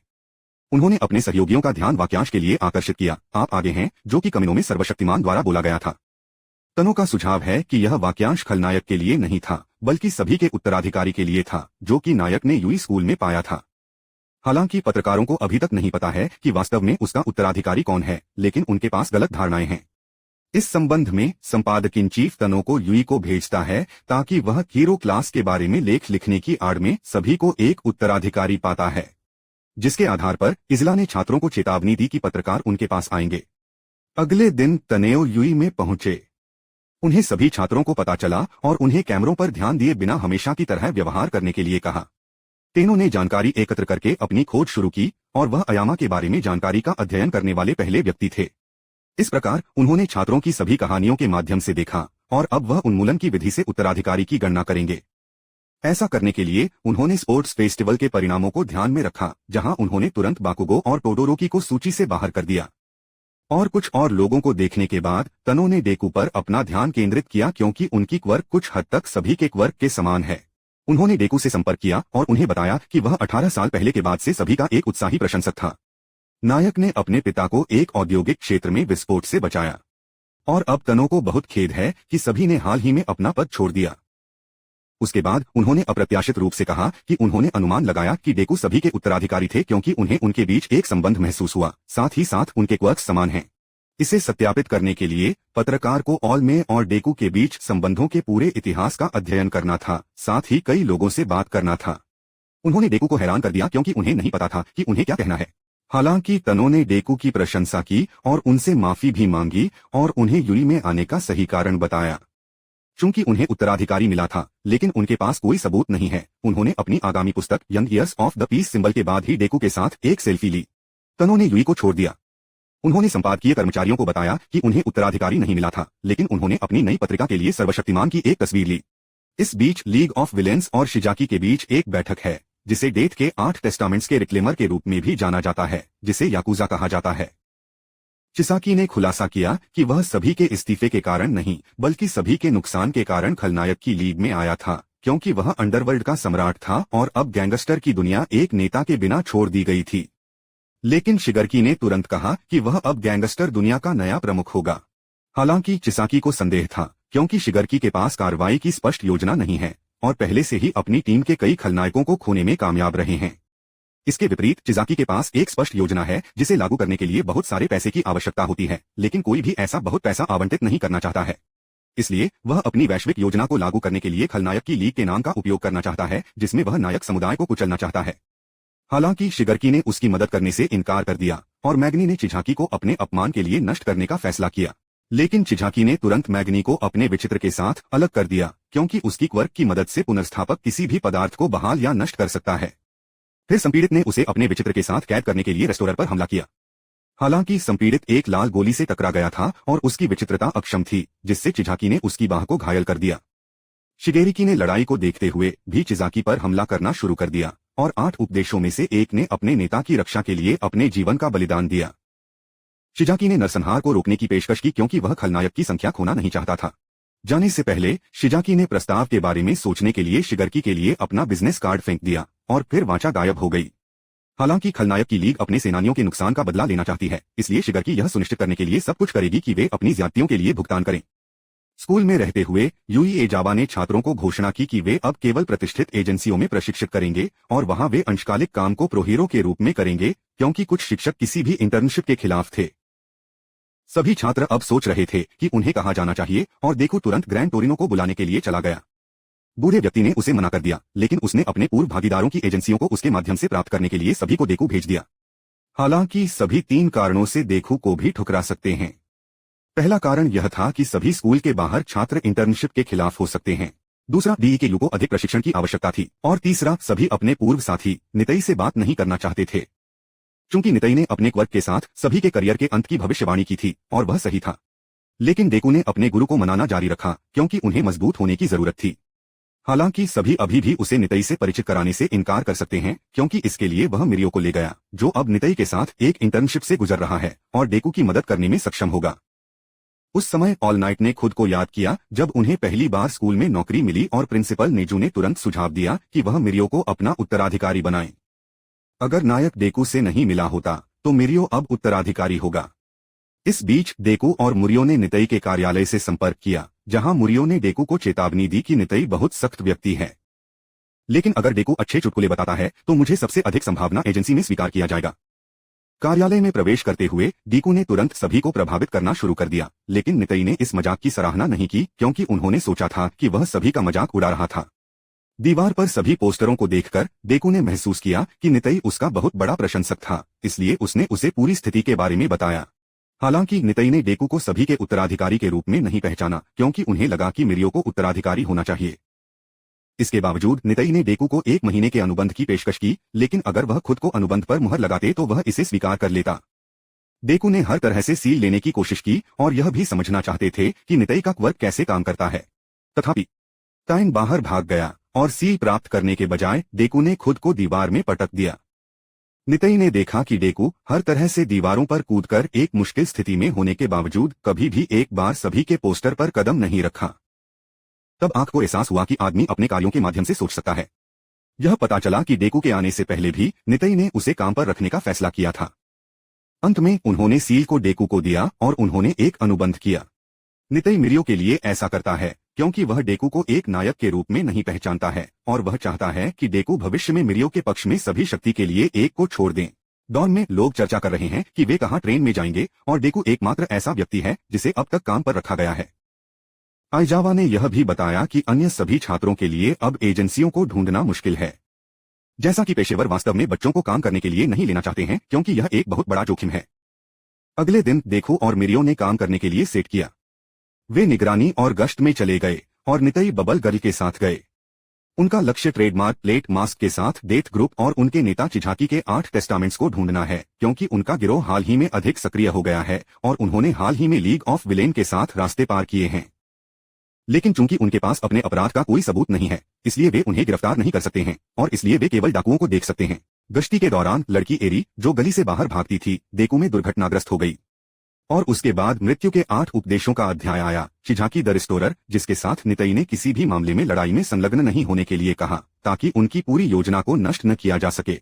उन्होंने अपने सहयोगियों का ध्यान वाक्यांश के लिए आकर्षित किया, आप आगे हैं, जो कि कामिनो में सर्वशक्तिमान द्वारा बोला गया था। तनो का सुझाव है कि यह वाक्यांश खलनायक के लिए नहीं था, बल्कि सभी के उत्तराधिकारी के लिए था, जो कि नायक ने यूई स्कूल में पाया था। हालांकि पत्रकारों को अभी तक नहीं पता है कि वास्तव में उसका उत्तराधिकारी कौन है, लेकिन उनके पास गलत धारणाएं हैं। इस संबंध में संपादक इन चीफ तनो को यूई को भेजता है ताकि वह हीरो क्लास के बारे में लेख लिखने की आड़ में सभी को एक उत्तराधिकारी पाता है, जिसके आधार पर इजला ने छात्रों को चेतावनी दी कि पत्रकार उनके पास आएंगे। अगले दिन तनेओ यूई में पहुंचे। उन्हें सभी छात्रों को पता चला और उन्हें कैमरों पर ध्यान दिए बिना हमेशा की तरह व्यवहार करने के लिए कहा। टेनो ने जानकारी एकत्र करके अपनी खोज शुरू की और वह अयामा के बारे में जानकारी का अध्ययन करने वाले पहले व्यक्ति थे। इस प्रकार उन्होंने छात्रों की सभी कहानियों के माध्यम से देखा और अब वह उन्मूलन की विधि से उत्तराधिकारी की गणना करेंगे। ऐसा करने के लिए उन्होंने स्पोर्ट्स फेस्टिवल के परिणामों को ध्यान में रखा, जहां उन्होंने तुरंत बाकुगो और टोडोरोकी को सूची से बाहर कर दिया। और कुछ और लोगों को देखने के बाद तनो ने डेकू पर अपना ध्यान केंद्रित किया, क्योंकि उनकी क्वर्क कुछ हद तक सभी के क्वर्क के समान है। उन्होंने डेकू से संपर्क किया और उन्हें बताया कि वह 18 साल पहले के बाद से सभी का एक उत्साही प्रशंसक था। नायक ने अपने पिता को एक औद्योगिक क्षेत्र में विस्फोट से बचाया और अब तनो को बहुत खेद है कि सभी ने हाल ही में अपना पद छोड़ दिया। उसके बाद उन्होंने अप्रत्याशित रूप से कहा कि उन्होंने अनुमान लगाया कि डेकू सभी के उत्तराधिकारी थे, क्योंकि उन्हें उनके बीच एक संबंध महसूस हुआ, साथ ही साथ उनके क्वर्क्स समान हैं। इसे सत्यापित करने के लिए पत्रकार को ऑलमे और डेकू के बीच संबंधों के पूरे इतिहास का अध्ययन करना था, साथ ही कई लोगों से बात करना था। उन्होंने डेकू को हैरान कर दिया, क्योंकि उन्हें नहीं पता था कि उन्हें क्या कहना है। हालांकि तनो ने डेकू की प्रशंसा की और उनसे माफी भी मांगी और उन्हें यूरी में आने का सही कारण बताया। चूंकि उन्हें उत्तराधिकारी मिला था लेकिन उनके पास कोई सबूत नहीं है, उन्होंने अपनी आगामी पुस्तक young years of the peace symbol के बाद ही डेकू के साथ एक सेल्फी ली। तनो ने यूई को छोड़ दिया। उन्होंने संपादकीय कर्मचारियों को बताया कि उन्हें उत्तराधिकारी नहीं मिला था, लेकिन उन्होंने अपनी नई पत्रिका के लिए सर्वशक्तिमान की एक तस्वीर ली। इस बीच लीग ऑफ विलेंस और शिजाकी के बीच एक बैठक है, जिसे डेथ के 8 टेस्टामेंट्स के रिक्लेमर के रूप में भी जाना जाता है, जिसे याकुजा कहा जाता है। चिसाकी ने खुलासा किया कि वह सभी के इस्तीफे के कारण नहीं, बल्कि सभी के नुकसान के कारण खलनायक की लीग में आया था, क्योंकि वह अंडरवर्ल्ड का सम्राट था और अब गैंगस्टर की दुनिया एक नेता के बिना छोड़ दी गई थी। लेकिन शिगरकी ने तुरंत कहा कि वह अब गैंगस्टर दुनिया का नया प्रमुख होगा। हालांकि चिसाकी को संदेह था, क्योंकि शिगरकी के पास कार्रवाई की स्पष्ट योजना नहीं है और पहले से ही अपनी टीम के कई खलनायकों को खोने में कामयाब रहे हैं। इसके विपरीत चिजाकी के पास एक स्पष्ट योजना है, जिसे लागू करने के लिए बहुत सारे पैसे की आवश्यकता होती है, लेकिन कोई भी ऐसा बहुत पैसा आवंटित नहीं करना चाहता है। इसलिए वह अपनी वैश्विक योजना को लागू करने के लिए खलनायक की लीग के नाम का उपयोग करना चाहता है, जिसमें वह नायक समुदाय को कुचलना चाहता है। हालांकि शिगरकी ने उसकी मदद करने से इनकार कर दिया और मैग्नी ने चिजाकी को अपने अपमान के लिए नष्ट करने का फैसला किया। लेकिन चिजाकी ने तुरंत मैग्नी को अपने विचित्र के साथ अलग कर दिया, क्योंकि उसकी क्वर्क की मदद से पुनर्स्थापक किसी भी पदार्थ को बहाल या नष्ट कर सकता है। फिर संपीड़ित ने उसे अपने विचित्र के साथ कैद करने के लिए रेस्टोरर पर हमला किया। हालांकि संपीड़ित एक लाल गोली से टकरा गया था और उसकी विचित्रता अक्षम थी, जिससे चिजाकी ने उसकी बाह को घायल कर दिया। शिगेरिकी ने लड़ाई को देखते हुए भी चिजाकी पर हमला करना शुरू कर दिया और 8 उपदेशों में से एक ने अपने नेता की रक्षा के लिए अपने जीवन का बलिदान दिया। शिजाकी ने नरसंहार को रोकने की पेशकश की, क्योंकि वह खलनायक की संख्या खोना नहीं चाहता था। जाने से पहले शिजाकी ने प्रस्ताव के बारे में सोचने के लिए शिगरकी के लिए अपना बिजनेस कार्ड फेंक दिया और फिर वाचा गायब हो गई। हालांकि खलनायक की लीग अपने सेनानियों के नुकसान का बदला लेना चाहती है, इसलिए शिगरकी यह सुनिश्चित करने के लिए सब कुछ करेगी कि वे अपनी ज्यादतियों के लिए भुगतान करें। स्कूल में रहते हुए यूई एजावा ने छात्रों को घोषणा की कि वे अब केवल प्रतिष्ठित एजेंसियों में प्रशिक्षित करेंगे और वहां वे अंशकालिक काम को प्रोहीरो के रूप में करेंगे, क्योंकि कुछ शिक्षक किसी भी इंटर्नशिप के खिलाफ थे। सभी छात्र अब सोच रहे थे कि उन्हें कहा जाना चाहिए और देखो तुरंत ग्रैंड टोरिनो को बुलाने के लिए चला गया। बूढ़े व्यक्ति ने उसे मना कर दिया, लेकिन उसने अपने पूर्व भागीदारों की एजेंसियों को उसके माध्यम से प्राप्त करने के लिए सभी को देखू भेज दिया। हालांकि सभी 3 कारणों से देखू को भी ठुकरा सकते हैं। पहला कारण यह था कि सभी स्कूल के बाहर छात्र इंटर्नशिप के खिलाफ हो सकते हैं। दूसरा, डीईकेयू को अधिक प्रशिक्षण की आवश्यकता थी और तीसरा, सभी अपने पूर्व साथी नितई से बात नहीं करना चाहते थे। चूंकि नितई ने अपने क्वर्क के साथ सभी के करियर के अंत की भविष्यवाणी की थी और वह सही था, लेकिन डेकू ने अपने गुरु को मनाना जारी रखा, क्योंकि उन्हें मजबूत होने की जरूरत थी। हालांकि सभी अभी भी उसे नितई से परिचित कराने से इनकार कर सकते हैं, क्योंकि इसके लिए वह मिरियो को ले गया, जो अब नितई के साथ एक इंटर्नशिप से गुजर रहा है और डेकू की मदद करने में सक्षम होगा। उस समय ऑल नाइट ने खुद को याद किया जब उन्हें पहली बार स्कूल में नौकरी मिली और प्रिंसिपल नेजू ने तुरंत सुझाव दिया कि वह मिरियो को अपना उत्तराधिकारी बनाए। अगर नायक डेकू से नहीं मिला होता तो मिरियो अब उत्तराधिकारी होगा। इस बीच डेकू और मुरियो ने नितई के कार्यालय से संपर्क किया, जहां मुरियो ने डेकू को चेतावनी दी कि नितई बहुत सख्त व्यक्ति है, लेकिन अगर डेकू अच्छे चुटकुले बताता है तो मुझे सबसे अधिक संभावना एजेंसी में स्वीकार किया जाएगा। कार्यालय में प्रवेश करते हुए डेकू ने तुरंत सभी को प्रभावित करना शुरू कर दिया, लेकिन नितई ने इस मजाक की सराहना नहीं की, क्योंकि उन्होंने सोचा था कि वह सभी का मजाक उड़ा रहा था। दीवार पर सभी पोस्टरों को देखकर डेकू ने महसूस किया कि नितई उसका बहुत बड़ा प्रशंसक था, इसलिए उसने उसे पूरी स्थिति के बारे में बताया। हालांकि नितई ने डेकू को सभी के उत्तराधिकारी के रूप में नहीं पहचाना, क्योंकि उन्हें लगा कि मिरियो को उत्तराधिकारी होना चाहिए। इसके बावजूद नितई ने डेकू को 1 महीने के अनुबंध की पेशकश की, लेकिन अगर वह खुद को अनुबंध पर मुहर लगाते तो वह इसे स्वीकार कर लेता। डेकू ने हर तरह से सील लेने की कोशिश की और यह भी समझना चाहते थे कि नितई का क्वर्क कैसे काम करता है। तथापि टाइन बाहर भाग गया और सील प्राप्त करने के बजाय डेकू ने खुद को दीवार में पटक दिया। नितई ने देखा कि डेकू हर तरह से दीवारों पर कूदकर एक मुश्किल स्थिति में होने के बावजूद कभी भी एक बार सभी के पोस्टर पर कदम नहीं रखा। तब आंख को एहसास हुआ कि आदमी अपने कार्यों के माध्यम से सोच सकता है। यह पता चला कि डेकू के आने से पहले भी नितई ने उसे काम पर रखने का फैसला किया था। अंत में उन्होंने सील को डेकू को दिया और उन्होंने एक अनुबंध किया। नितई मिरियो के लिए ऐसा करता है क्योंकि वह डेकू को एक नायक के रूप में नहीं पहचानता है और वह चाहता है कि डेकू भविष्य में मिरियो के पक्ष में सभी शक्ति के लिए एक को छोड़ दें। डॉन में लोग चर्चा कर रहे हैं कि वे कहां ट्रेन में जाएंगे और डेकू एकमात्र ऐसा व्यक्ति है जिसे अब तक काम पर रखा गया है। आइजावा ने यह भी बताया कि अन्य सभी छात्रों के लिए अब एजेंसियों को ढूंढना मुश्किल है, जैसा कि पेशेवर वास्तव में बच्चों को काम करने के लिए नहीं लेना चाहते हैं क्योंकि यह एक बहुत बड़ा जोखिम है। अगले दिन डेकू और मिरियो ने काम करने के लिए सेट किया। वे निगरानी और गश्त में चले गए और नितई बबल गर्ल के साथ गए। उनका लक्ष्य ट्रेडमार्क प्लेट मास्क के साथ डेथ ग्रुप और उनके नेता चिझाकी के 8 टेस्टामेंट्स को ढूंढना है, क्योंकि उनका गिरोह हाल ही में अधिक सक्रिय हो गया है और उन्होंने हाल ही में लीग ऑफ विलेन के साथ रास्ते पार किए हैं। लेकिन चूंकि उनके पास अपने अपराध का कोई सबूत नहीं है, इसलिए वे उन्हें गिरफ्तार नहीं कर सकते हैं और इसलिए वे केवल डाकुओं को देख सकते हैं। गश्ती के दौरान लड़की एरी, जो गली से बाहर भागती थी, डेकू में दुर्घटनाग्रस्त हो गई और उसके बाद मृत्यु के 8 उपदेशों का अध्याय आया, चिझाकी द रिस्टोरर, जिसके साथ नितई ने किसी भी मामले में लड़ाई में संलग्न नहीं होने के लिए कहा ताकि उनकी पूरी योजना को नष्ट न किया जा सके।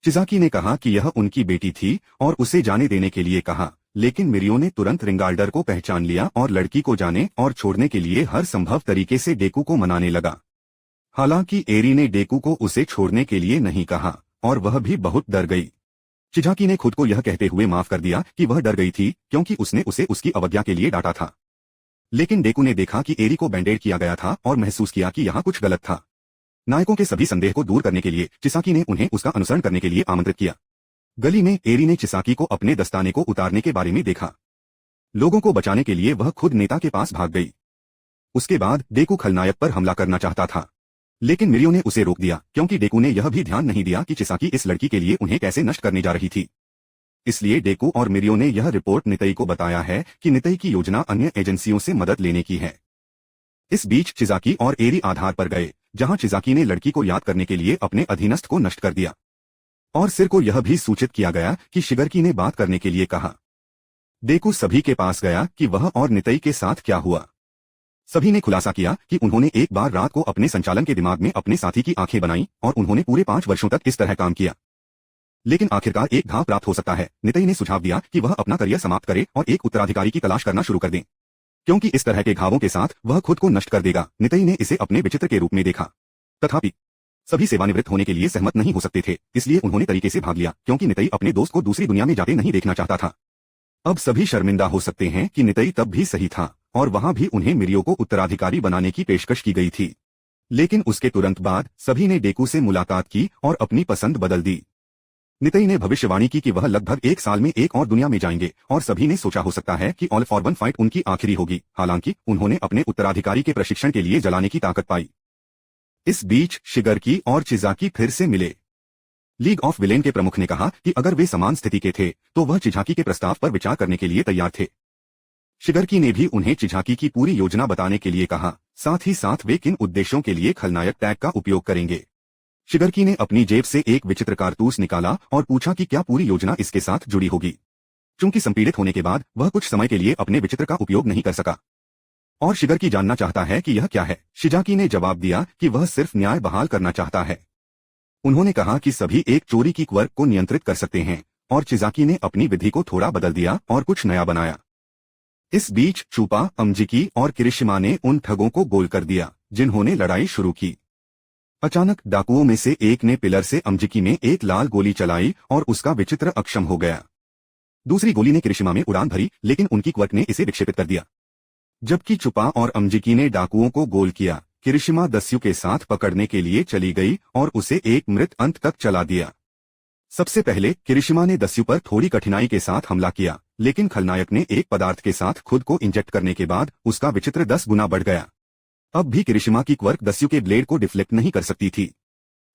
चिझाकी ने कहा कि यह उनकी बेटी थी और उसे जाने देने के लिए कहा, लेकिन मिरियो ने तुरंत रिंगाल्डर को पहचान लिया और लड़की को जाने और छोड़ने के लिए हर संभव तरीके से डेकू को मनाने लगा। हालांकि एरी ने डेकू को उसे छोड़ने के लिए नहीं कहा और वह भी बहुत डर गई। चिझाकी ने खुद को यह कहते हुए माफ कर दिया कि वह डर गई थी क्योंकि उसने उसे उसकी अवज्ञा के लिए डांटा था। लेकिन डेकू ने देखा कि एरी को बैंडेड किया गया था और महसूस किया कि यहाँ कुछ गलत था। नायकों के सभी संदेह को दूर करने के लिए चिसाकी ने उन्हें उसका अनुसरण करने के लिए आमंत्रित किया। गली में एरी ने चिसाकी को अपने दस्ताने को उतारने के बारे में देखा। लोगों को बचाने के लिए वह खुद नेता के पास भाग गई। उसके बाद डेकू खलनायक पर हमला करना चाहता था, लेकिन मिरियो ने उसे रोक दिया क्योंकि डेकू ने यह भी ध्यान नहीं दिया कि चिसाकी इस लड़की के लिए उन्हें कैसे नष्ट करने जा रही थी। इसलिए डेकू और मिरियो ने यह रिपोर्ट नितई को बताया है कि नितई की योजना अन्य एजेंसियों से मदद लेने की है। इस बीच चिजाकी और एरी आधार पर गए, जहां चिजाकी ने लड़की को याद करने के लिए अपने अधीनस्थ को नष्ट कर दिया और सिर को यह भी सूचित किया गया कि शिगरकी ने बात करने के लिए कहा। डेकू सभी के पास गया कि वह और नितई के साथ क्या हुआ। सभी ने खुलासा किया कि उन्होंने एक बार रात को अपने संचालन के दिमाग में अपने साथी की आंखें बनाई और उन्होंने पूरे 5 वर्षों तक इस तरह काम किया। लेकिन आखिरकार एक घाव प्राप्त हो सकता है। नितई ने सुझाव दिया कि वह अपना करियर समाप्त करे और एक उत्तराधिकारी की तलाश करना शुरू कर दें, क्योंकि इस तरह के घावों के साथ वह खुद को नष्ट कर देगा। नितई ने इसे अपने विचित्र के रूप में देखा। तथापि सभी सेवानिवृत्त होने के लिए सहमत नहीं हो सकते थे, इसलिए उन्होंने तरीके से भाग लिया, क्योंकि नितई अपने दोस्त को दूसरी दुनिया में जाते नहीं देखना चाहता था। अब सभी शर्मिंदा हो सकते हैं कि नितई तब भी सही था और वहां भी उन्हें मिरियो को उत्तराधिकारी बनाने की पेशकश की गई थी। लेकिन उसके तुरंत बाद सभी ने डेकू से मुलाकात की और अपनी पसंद बदल दी। नितई ने भविष्यवाणी की कि वह लगभग 1 साल में एक और दुनिया में जाएंगे और सभी ने सोचा हो सकता है कि ऑल फॉर वन फाइट उनकी आखिरी होगी। हालांकि उन्होंने अपने उत्तराधिकारी के प्रशिक्षण के लिए जलाने की ताकत पाई। इस बीच शिगरकी और चिजाकी फिर से मिले। लीग ऑफ विलेन के प्रमुख ने कहा कि अगर वे समान स्थिति के थे तो वह चिझाकी के प्रस्ताव पर विचार करने के लिए तैयार थे। शिगरकी ने भी उन्हें चिझाकी की पूरी योजना बताने के लिए कहा, साथ ही साथ वे किन उद्देश्यों के लिए खलनायक टैग का उपयोग करेंगे। शिगरकी ने अपनी जेब से एक विचित्र कारतूस निकाला और पूछा कि क्या पूरी योजना इसके साथ जुड़ी होगी। चूंकि संपीड़ित होने के बाद वह कुछ समय के लिए अपने विचित्र का उपयोग नहीं कर सका और शिगरकी जानना चाहता है कि यह क्या है। शिजाकी ने जवाब दिया कि वह सिर्फ न्याय बहाल करना चाहता है। उन्होंने कहा कि सभी एक चोरी की क्वर्क को नियंत्रित कर सकते हैं और चिजाकी ने अपनी विधि को थोड़ा बदल दिया और कुछ नया बनाया। इस बीच चूपा, अमजिकी और किरिशिमा ने उन ठगों को गोल कर दिया जिन्होंने लड़ाई शुरू की। अचानक डाकुओं में से एक ने पिलर से अमजिकी में एक लाल गोली चलाई और उसका विचित्र अक्षम हो गया। दूसरी गोली ने किरिशिमा में उड़ान भरी, लेकिन उनकी क्वर्क ने इसे विक्षेपित कर दिया। जबकि चुपा और अमजिकी ने डाकुओं को गोल किया, किरिशिमा दस्यु के साथ पकड़ने के लिए चली गई और उसे एक मृत अंत तक चला दिया। सबसे पहले किरिशिमा ने दस्यु पर थोड़ी कठिनाई के साथ हमला किया, लेकिन खलनायक ने एक पदार्थ के साथ खुद को इंजेक्ट करने के बाद उसका विचित्र 10 गुना बढ़ गया। अब भी किरिशिमा की क्वर्क दस्यु के ब्लेड को डिफ्लेक्ट नहीं कर सकती थी।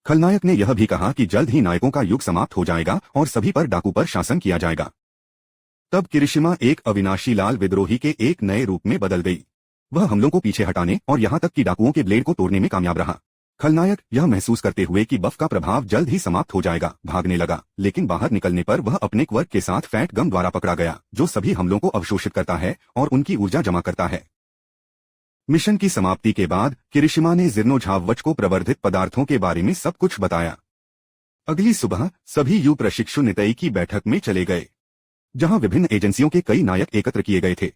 खलनायक ने यह भी कहा कि जल्द ही नायकों का युग समाप्त हो जाएगा और सभी पर डाकू पर शासन किया जाएगा। तब किरिशिमा एक अविनाशी लाल विद्रोही के एक नए रूप में बदल गई। वह हमलों को पीछे हटाने और यहां तक कि डाकुओं के ब्लेड को तोड़ने में कामयाब रहा। खलनायक यह महसूस करते हुए कि बफ का प्रभाव जल्द ही समाप्त हो जाएगा, भागने लगा, लेकिन बाहर निकलने पर वह अपने क्वर्क के साथ फैट गम द्वारा पकड़ा गया, जो सभी हमलों को अवशोषित करता है और उनकी ऊर्जा जमा करता है। मिशन की समाप्ति के बाद किरिशिमा ने जीर्णोझावच को प्रवर्धित पदार्थों के बारे में सब कुछ बताया। अगली सुबह सभी यू प्रशिक्षु नितई की बैठक में चले गए, जहां विभिन्न एजेंसियों के कई नायक एकत्र किए गए थे।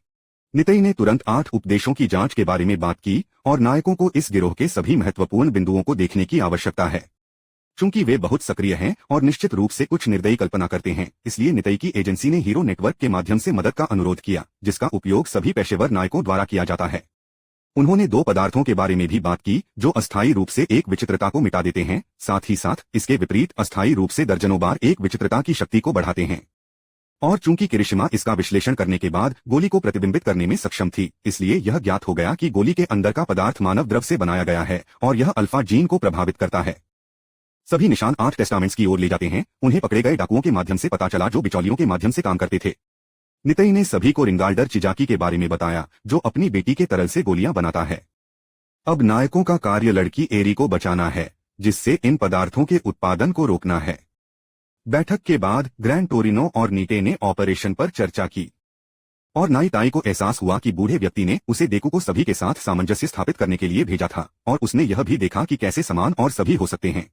नितई ने तुरंत 8 उपदेशों की जांच के बारे में बात की और नायकों को इस गिरोह के सभी महत्वपूर्ण बिंदुओं को देखने की आवश्यकता है। चूंकि वे बहुत सक्रिय हैं और निश्चित रूप से कुछ निर्दयी कल्पना करते हैं, इसलिए नितई की एजेंसी ने हीरो नेटवर्क के माध्यम से मदद का अनुरोध किया, जिसका उपयोग सभी पेशेवर नायकों द्वारा किया जाता है। उन्होंने 2 पदार्थों के बारे में भी बात की जो अस्थायी रूप से एक विचित्रता को मिटा देते हैं, साथ ही साथ इसके विपरीत अस्थायी रूप से दर्जनों बार एक विचित्रता की शक्ति को बढ़ाते हैं। और चूंकि किरिशिमा इसका विश्लेषण करने के बाद गोली को प्रतिबिंबित करने में सक्षम थी, इसलिए यह ज्ञात हो गया कि गोली के अंदर का पदार्थ मानव द्रव से बनाया गया है और यह अल्फा जीन को प्रभावित करता है। सभी निशान 8 टेस्टामेंट्स की ओर ले जाते हैं। उन्हें पकड़े गए डाकुओं के माध्यम से पता चला जो बिचौलियों के माध्यम से काम करते थे। नितई ने सभी को रिंगाल्डर चिजाकी के बारे में बताया, जो अपनी बेटी के तरल से गोलियां बनाता है। अब नायकों का कार्य लड़की एरी को बचाना है, जिससे इन पदार्थों के उत्पादन को रोकना है। बैठक के बाद ग्रैंड टोरिनो और नीटे ने ऑपरेशन पर चर्चा की और नाई ताई को एहसास हुआ कि बूढ़े व्यक्ति ने उसे डेकू को सभी के साथ सामंजस्य स्थापित करने के लिए भेजा था और उसने यह भी देखा कि कैसे समान और सभी हो सकते हैं।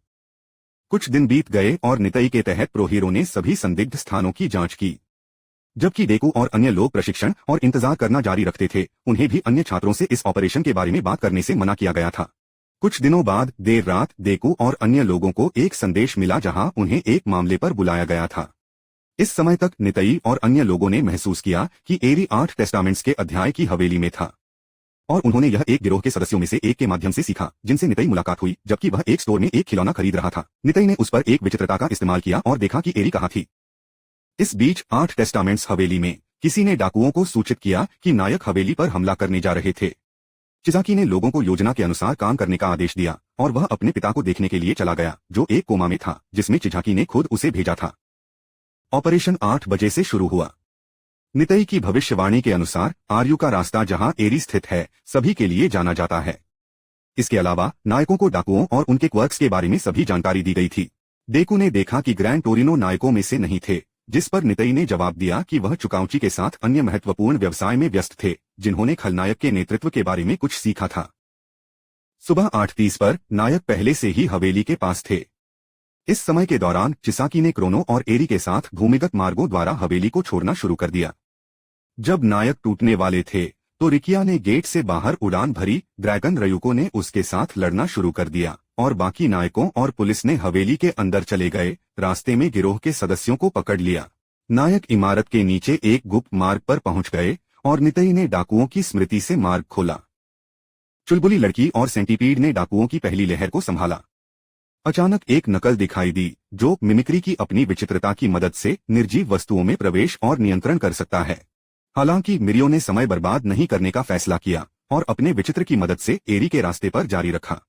कुछ दिन बीत गए और नितई के तहत प्रोहीरो ने सभी संदिग्ध स्थानों की जांच की, जबकि डेकू और अन्य लोग प्रशिक्षण और इंतजार करना जारी रखते थे। उन्हें भी अन्य छात्रों से इस ऑपरेशन के बारे में बात करने से मना किया गया था। कुछ दिनों बाद देर रात डेकू और अन्य लोगों को एक संदेश मिला जहां उन्हें एक मामले पर बुलाया गया था। इस समय तक नितई और अन्य लोगों ने महसूस किया कि एरी 8 टेस्टामेंट्स के अध्याय की हवेली में था और उन्होंने यह एक गिरोह के सदस्यों में से एक के माध्यम से सीखा, जिनसे नितई मुलाकात हुई जबकि वह एक स्टोर में एक खिलौना खरीद रहा था। नितई ने उस पर एक विचित्रता का इस्तेमाल किया और देखा कि एरी कहाँ थी। इस बीच 8 टेस्टामेंट्स हवेली में किसी ने डाकुओं को सूचित किया कि नायक हवेली पर हमला करने जा रहे थे। चिजाकी ने लोगों को योजना के अनुसार काम करने का आदेश दिया और वह अपने पिता को देखने के लिए चला गया, जो एक कोमा में था, जिसमें चिजाकी ने खुद उसे भेजा था। ऑपरेशन 8 बजे से शुरू हुआ। नितई की भविष्यवाणी के अनुसार आर्यू का रास्ता जहां एरी स्थित है, सभी के लिए जाना जाता है। इसके अलावा नायकों को डाकुओं और उनके क्वर्क्स के बारे में सभी जानकारी दी गई थी। डेकू ने देखा कि ग्रैंड टोरिनो नायकों में से नहीं थे, जिस पर नितई ने जवाब दिया कि वह चुकाउची के साथ अन्य महत्वपूर्ण व्यवसाय में व्यस्त थे, जिन्होंने खलनायक के नेतृत्व के बारे में कुछ सीखा था। सुबह 8:30 पर नायक पहले से ही हवेली के पास थे। इस समय के दौरान चिसाकी ने क्रोनो और एरी के साथ भूमिगत मार्गों द्वारा हवेली को छोड़ना शुरू कर दिया। जब नायक टूटने वाले थे तो रिकिया ने गेट से बाहर उड़ान भरी। ड्रैगन रयुको ने उसके साथ लड़ना शुरू कर दिया और बाकी नायकों और पुलिस ने हवेली के अंदर चले गए। रास्ते में गिरोह के सदस्यों को पकड़ लिया। नायक इमारत के नीचे एक गुप्त मार्ग पर पहुंच गए और नितई ने डाकुओं की स्मृति से मार्ग खोला। चुलबुली लड़की और सेंटीपीड ने डाकुओं की पहली लहर को संभाला। अचानक एक नकल दिखाई दी जो मिमिक्री की अपनी विचित्रता की मदद से निर्जीव वस्तुओं में प्रवेश और नियंत्रण कर सकता है। हालांकि मिरियो ने समय बर्बाद नहीं करने का फैसला किया और अपने विचित्र की मदद से एरी के रास्ते पर जारी रखा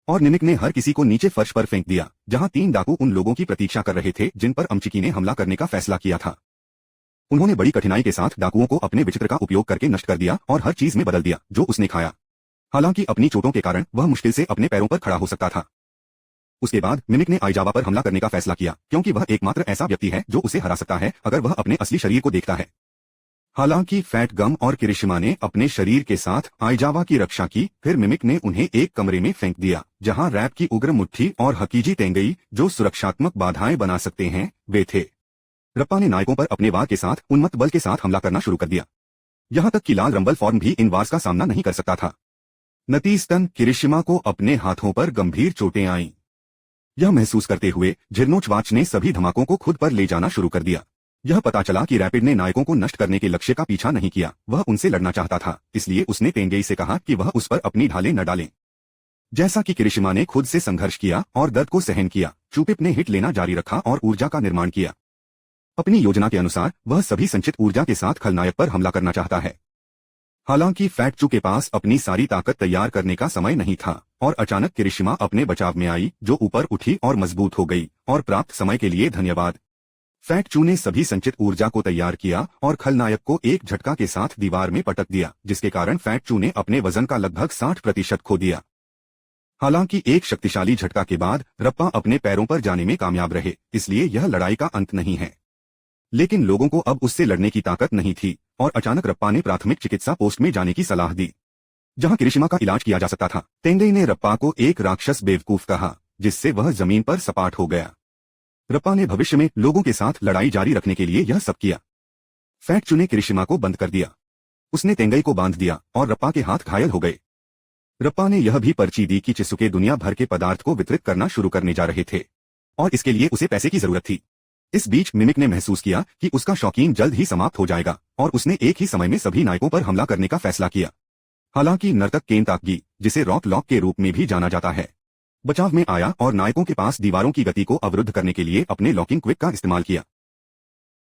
और निमिक ने हर किसी को नीचे फर्श पर फेंक दिया, जहां 3 डाकू उन लोगों की प्रतीक्षा कर रहे थे जिन पर अमचिकी ने हमला करने का फैसला किया था। उन्होंने बड़ी कठिनाई के साथ डाकुओं को अपने विचित्र का उपयोग करके नष्ट कर दिया और हर चीज में बदल दिया जो उसने खाया। हालांकि अपनी चोटों के कारण वह मुश्किल से अपने पैरों पर खड़ा हो सकता था। उसके बाद मिमिक ने आइजावा पर हमला करने का फैसला किया, क्योंकि वह एकमात्र ऐसा व्यक्ति है जो उसे हरा सकता है अगर वह अपने असली शरीर को देखता है। हालांकि फैट गम और किरिशिमा ने अपने शरीर के साथ आइजावा की रक्षा की। फिर मिमिक ने उन्हें एक कमरे में फेंक दिया जहां रैप की उग्र मुट्ठी और हकीजी तेंगई, जो सुरक्षात्मक बाधाएं बना सकते हैं, वे थे। रप्पा ने नायकों पर अपने वार के साथ उन्मत्त बल के साथ हमला करना शुरू कर दिया, यहां तक कि लाल रंबल फॉर्म भी इन वार्स का सामना नहीं कर सकता था। नतीजतन किरिशिमा को अपने हाथों पर गंभीर चोटें आईं। यह महसूस करते हुए जीर्णोच्वाच ने सभी धमाकों को खुद पर ले जाना शुरू कर दिया। यह पता चला कि रैपिड ने नायकों को नष्ट करने के लक्ष्य का पीछा नहीं किया, वह उनसे लड़ना चाहता था। इसलिए उसने तेंगेई से कहा कि वह उस पर अपनी ढालें न डालें। जैसा कि किरिशिमा ने खुद से संघर्ष किया और दर्द को सहन किया, चुपिप ने हिट लेना जारी रखा और ऊर्जा का निर्माण किया। अपनी योजना के अनुसार वह सभी संचित ऊर्जा के साथ खलनायक पर हमला करना चाहता है। हालांकि फैट चू के पास अपनी सारी ताकत तैयार करने का समय नहीं था और अचानक किरिशिमा अपने बचाव में आई, जो ऊपर उठी और मजबूत हो गई। और प्राप्त समय के लिए धन्यवाद। फैट चू ने सभी संचित ऊर्जा को तैयार किया और खलनायक को एक झटका के साथ दीवार में पटक दिया, जिसके कारण फैट चू ने अपने वजन का लगभग 60% खो दिया। हालांकि एक शक्तिशाली झटका के बाद रप्पा अपने पैरों पर जाने में कामयाब रहे, इसलिए यह लड़ाई का अंत नहीं है। लेकिन लोगों को अब उससे लड़ने की ताकत नहीं थी और अचानक रप्पा ने प्राथमिक चिकित्सा पोस्ट में जाने की सलाह दी, जहां किरिशिमा का इलाज किया जा सकता था। तेंगई ने रप्पा को एक राक्षस बेवकूफ कहा, जिससे वह जमीन पर सपाट हो गया। रप्पा ने भविष्य में लोगों के साथ लड़ाई जारी रखने के लिए यह सब किया। फैट चू ने किरिशिमा को बंद कर दिया। उसने तेंगई को बांध दिया और रप्पा के हाथ घायल हो गए। रप्पा ने यह भी पर्ची दी कि चिसुके दुनिया भर के पदार्थ को वितरित करना शुरू करने जा रहे थे और इसके लिए उसे पैसे की जरूरत थी। इस बीच मिमिक ने महसूस किया कि उसका शौकीन जल्द ही समाप्त हो जाएगा और उसने एक ही समय में सभी नायकों पर हमला करने का फैसला किया। हालांकि नर्तक केन ताकगी, जिसे रॉक लॉक के रूप में भी जाना जाता है, बचाव में आया और नायकों के पास दीवारों की गति को अवरुद्ध करने के लिए अपने लॉकिंग क्विक का इस्तेमाल किया।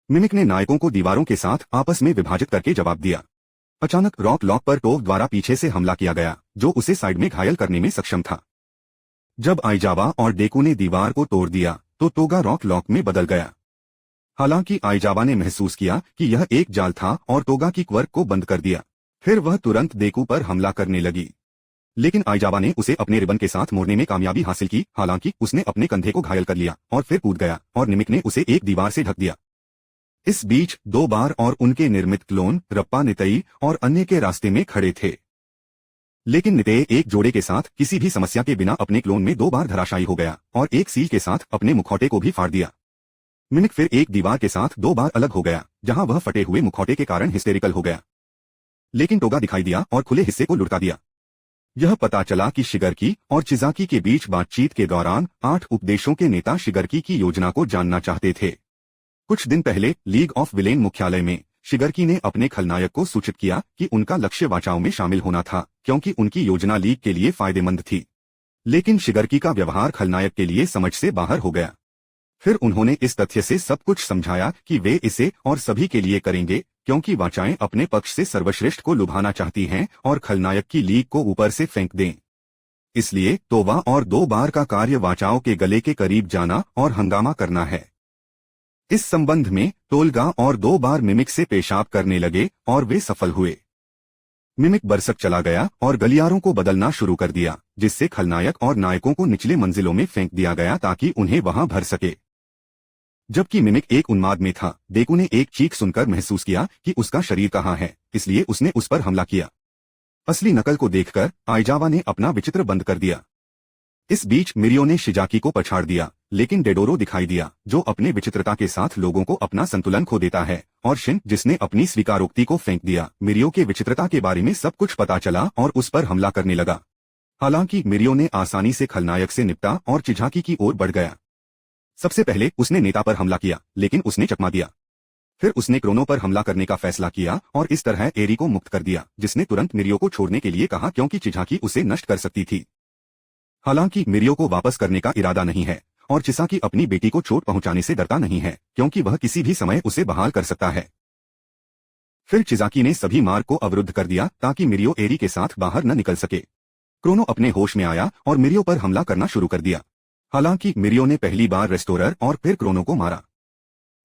मिमिक ने नायकों को दीवारों के साथ आपस में विभाजित करके जवाब दिया। अचानक रॉक लॉक पर टोव द्वारा पीछे से हमला किया गया, जो उसे साइड में घायल करने में सक्षम था। जब आइजावा और डेकू ने दीवार को तोड़ दिया तो टोगा रॉक लॉक में बदल गया। हालांकि आइजावा ने महसूस किया कि यह एक जाल था और टोगा की क्वर्क को बंद कर दिया। फिर वह तुरंत डेकू पर हमला करने लगी, लेकिन आइजावा ने उसे अपने रिबन के साथ मोड़ने में कामयाबी हासिल की। हालांकि उसने अपने कंधे को घायल कर लिया और फिर कूद गया और निमिक ने उसे एक दीवार से ढक दिया। इस बीच 2 बार और उनके निर्मित क्लोन रप्पा, नितई और अन्य के रास्ते में खड़े थे। लेकिन नितेय एक जोड़े के साथ किसी भी समस्या के बिना अपने क्लोन में 2 बार धराशायी हो गया और एक सील के साथ अपने मुखौटे को भी फाड़ दिया। मिमिक फिर एक दीवार के साथ 2 बार अलग हो गया, जहां वह फटे हुए मुखौटे के कारण हिस्टेरिकल हो गया। लेकिन टोगा दिखाई दिया और खुले हिस्से को लुढ़का दिया। यह पता चला कि शिगरकी और चिजाकी के बीच बातचीत के दौरान 8 उपदेशों के नेता शिगरकी की योजना को जानना चाहते थे। कुछ दिन पहले लीग ऑफ विलेन मुख्यालय में शिगरकी ने अपने खलनायक को सूचित किया कि उनका लक्ष्य वाचाओं में शामिल होना था, क्योंकि उनकी योजना लीग के लिए फायदेमंद थी। लेकिन शिगरकी का व्यवहार खलनायक के लिए समझ से बाहर हो गया। फिर उन्होंने इस तथ्य से सब कुछ समझाया कि वे इसे और सभी के लिए करेंगे, क्योंकि वाचाएं अपने पक्ष से सर्वश्रेष्ठ को लुभाना चाहती हैं और खलनायक की लीग को ऊपर से फेंक दें। इसलिए तोवा और 2 बार का कार्य वाचाओं के गले के करीब जाना और हंगामा करना है। इस संबंध में टोल्गा और 2 बार मिमिक से पेशाब करने लगे और वे सफल हुए। मिमिक बरसक चला गया और गलियारों को बदलना शुरू कर दिया, जिससे खलनायक और नायकों को निचले मंजिलों में फेंक दिया गया ताकि उन्हें वहां भर सके। जबकि मिमिक एक उन्माद में था, डेकू ने एक चीख सुनकर महसूस किया कि उसका शरीर कहाँ है, इसलिए उसने उस पर हमला किया। असली नकल को देखकर आइजावा ने अपना विचित्र बंद कर दिया। इस बीच मिरियो ने शिजाकी को पछाड़ दिया, लेकिन डेडोरो दिखाई दिया, जो अपने विचित्रता के साथ लोगों को अपना संतुलन खो देता है, और शिन, जिसने अपनी स्वीकारोक्ति को फेंक दिया। मिरियो के विचित्रता के बारे में सब कुछ पता चला और उस पर हमला करने लगा। हालांकि मिरियो ने आसानी से खलनायक से निपटा और चिजाकी की ओर बढ़ गया। सबसे पहले उसने नेता पर हमला किया, लेकिन उसने चकमा दिया। फिर उसने क्रोनो पर हमला करने का फैसला किया और इस तरह एरी को मुक्त कर दिया, जिसने तुरंत मिरियो को छोड़ने के लिए कहा क्योंकि चिजाकी उसे नष्ट कर सकती थी। हालांकि मिरियो को वापस करने का इरादा नहीं है और चिजाकी अपनी बेटी को चोट पहुंचाने से डरता नहीं है, क्योंकि वह किसी भी समय उसे बहाल कर सकता है। फिर चिजाकी ने सभी मार्ग को अवरुद्ध कर दिया ताकि मिरियो एरी के साथ बाहर न निकल सके। क्रोनो अपने होश में आया और मिरियो पर हमला करना शुरू कर दिया। हालांकि मिरियो ने पहली बार रेस्टोरर और फिर क्रोनो को मारा।